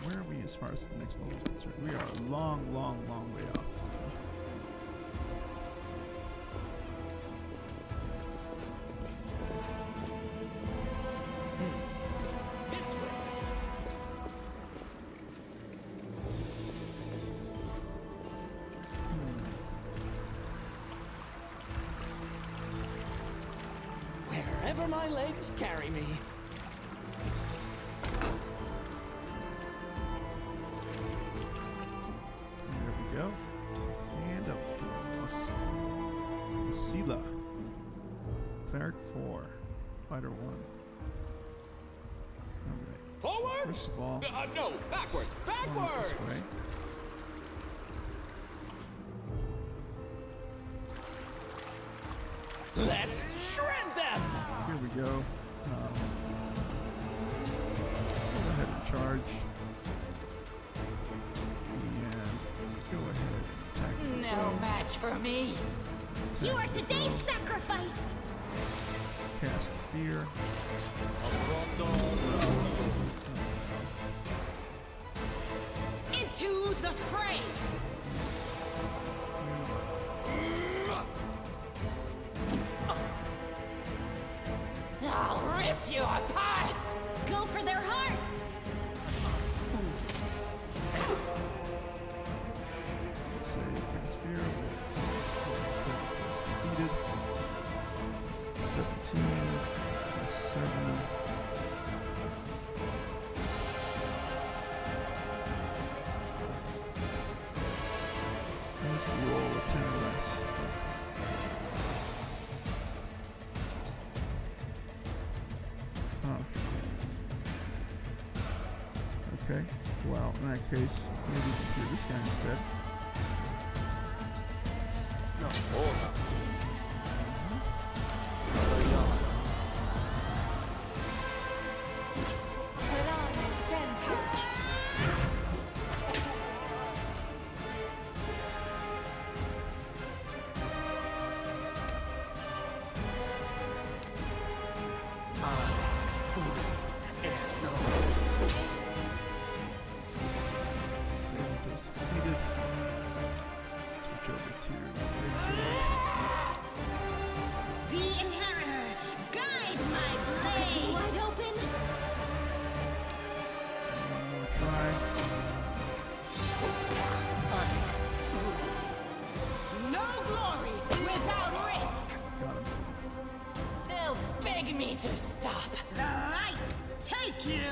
Where are we as far as the next level is concerned? We are a long, long, long way off. This way. Wherever my legs carry me. There we go. And up. Sela. Cleric 4. Fighter 1. Alright. Forwards! First of all, No, backwards! going Backwards! this way. Let's shred them! Here we go. Go ahead and charge. And go ahead and attack. No match for me. You are today's sacrifice! Cast Fear. Into the fray! I'll rip you apart! Go for their hearts! Say Cast Fear. Succeeded. 17. 7. Let's roll a 10 or less. Huh. Okay. Well, in that case, maybe we can clear this guy instead. Put on the center. Saving throw succeeded. Switch over to Razor. The Inheritor, guide my blade! Wide open! One more try. No glory without risk! Got him. They'll beg me to stop. The light, take you!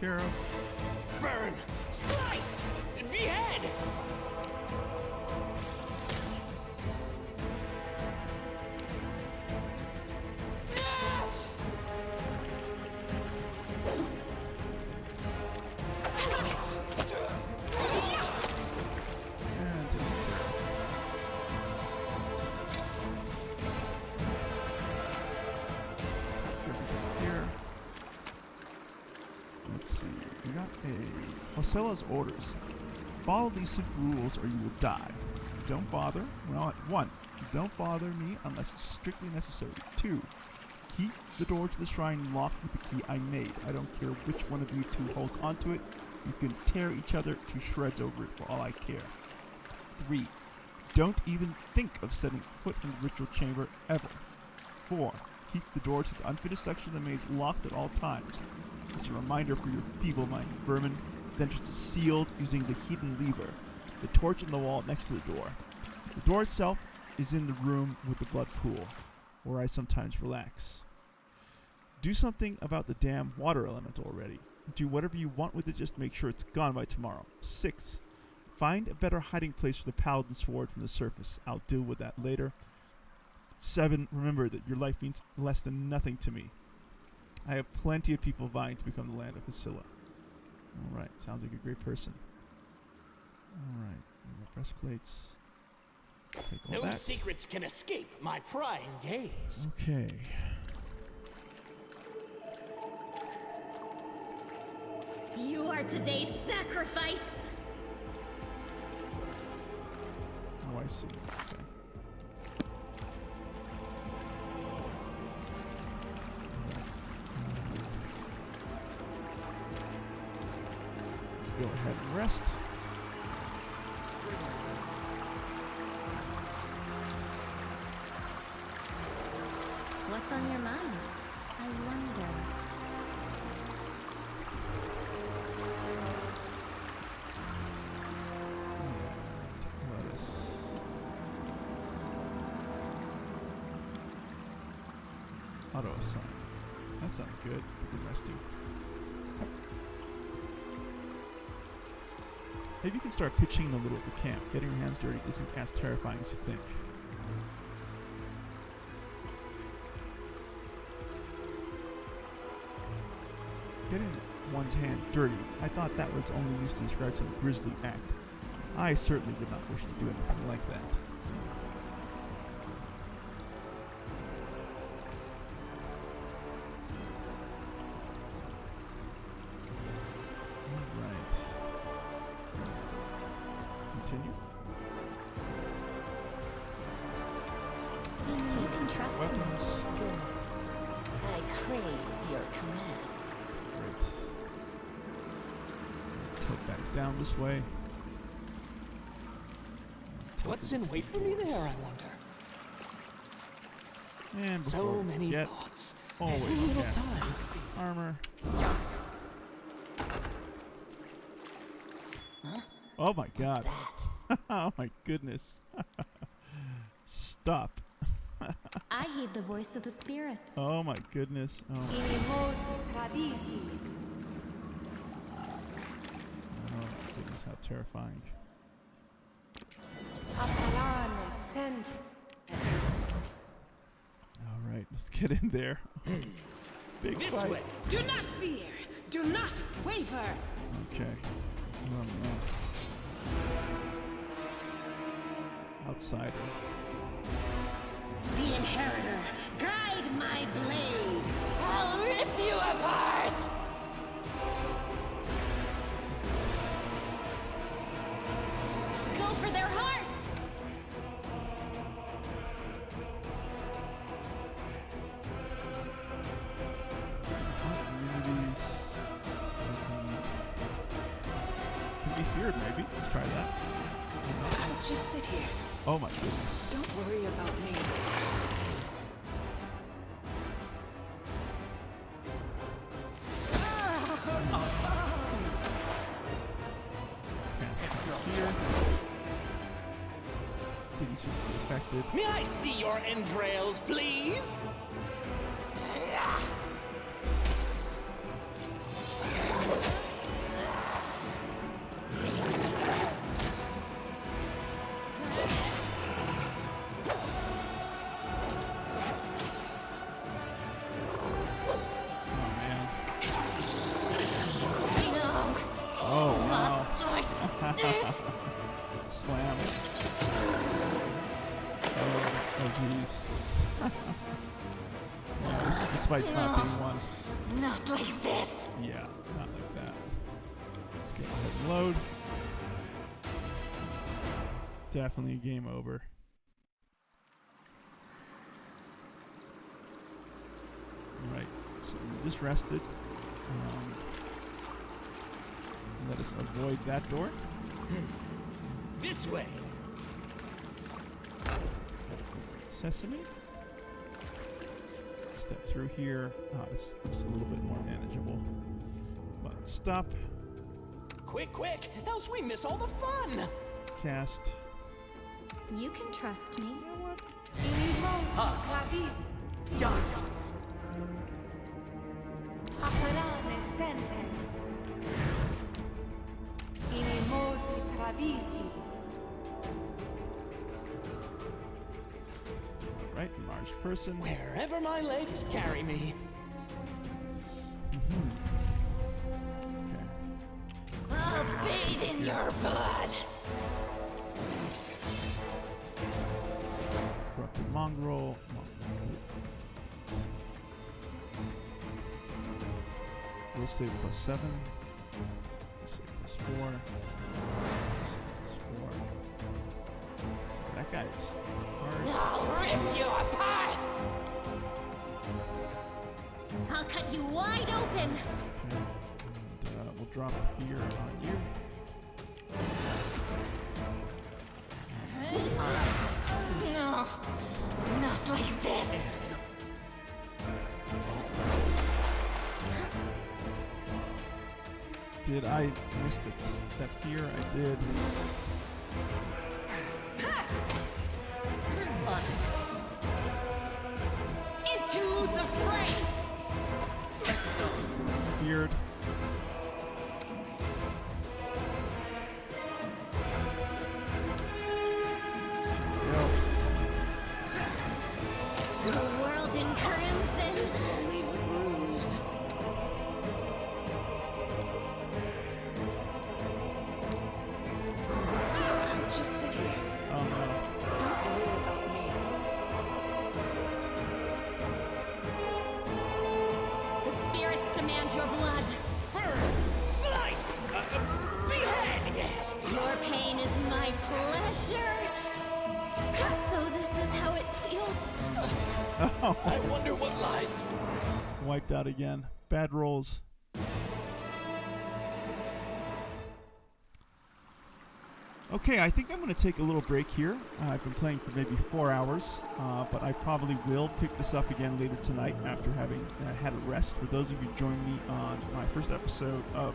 care of. Burn! Slice! Behead! Marcella's orders. Follow these simple rules or you will die. Don't bother. Well, 1. Don't bother me unless it's strictly necessary. 2. Keep the door to the shrine locked with the key I made. I don't care which one of you two holds onto it. You can tear each other to shreds over it for all I care. 3. Don't even think of setting foot in the ritual chamber ever. 4. Keep the door to the unfinished section of the maze locked at all times. It's a reminder for your feeble-minded vermin. The entrance is sealed using the hidden lever, the torch in the wall next to the door. The door itself is in the room with the blood pool, where I sometimes relax. Do something about the damn water elemental already. Do whatever you want with it, just make sure it's gone by tomorrow. 6. Find a better hiding place for the paladin sword from the surface. I'll deal with that later. 7. Remember that your life means less than nothing to me. I have plenty of people vying to become the land of Hycilla. Alright, sounds like a great person. Alright, breastplates. Take all No that. secrets can escape my prying gaze. Okay. You are today's sacrifice! Oh, I see. Okay. Go ahead and rest. What's on your mind? I wonder. Auto assign. That sounds good. Good resting. Maybe you can start pitching in the middle of the camp. Getting your hands dirty isn't as terrifying as you think. Getting one's hand dirty, I thought that was only used to describe some grisly act. I certainly would not wish to do anything like that. Continue. You can trust Weapons. me. Good. I crave your commands. Great. Let's head back down this way. What's in wait for me there, I wonder? And before So we many forget, thoughts. always So little get time. armor. Yes. Oh my god. Oh my goodness. Stop. I heed the voice of the spirits. Oh my goodness. Oh my goodness, how terrifying. Alright, let's get in there. Big This fight. way. Do not fear. Do not waver. Okay. Oh no. Outsider. The Inheritor, guide my blade. I'll rip you apart. Go for their hearts! Communities. Can be feared, maybe. Let's try that. Just sit here. Oh my goodness. Don't worry about me. Here. Didn't seem to be affected. May I see your entrails, please? jeez. Yeah, this fight's not being won. Not like this. Yeah, not like that. Let's go ahead and load. Definitely a game over. Alright, so we just rested. Let us avoid that door. This way. Sesame. Step through here. This looks a little bit more manageable. But stop. Quick, quick, else we miss all the fun. Cast. You can trust me. Hugs. Yes. Right, enlarged person. Wherever my legs carry me. Okay. I'll bathe in your blood. Corrupted mongrel. Will save +7. Will save +4. Will save +4. That guy is hard. I'll rip you apart. I'll cut you wide open. Okay. And we'll drop here on you. No, not like this. Did I miss that step here? I did. Into the fray. Beard. The world in crimson. Leave a bruise. Just sit here. Oh no. Don't worry about me. The spirits demand your blood. Slice! Behead, yes! Your pain is my pleasure. So this is how it feels. Oh. I wonder what lies. Wiped out again. Bad rolls. Okay, I think I'm going to take a little break here. I've been playing for maybe 4 hours, but I probably will pick this up again later tonight after having had a rest. For those of you who joined me on my first episode of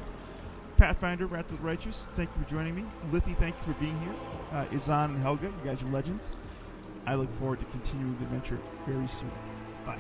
Pathfinder, Wrath of the Righteous, thank you for joining me. Lithy, thank you for being here. Izan and Helga, you guys are legends. I look forward to continuing the adventure very soon. Bye.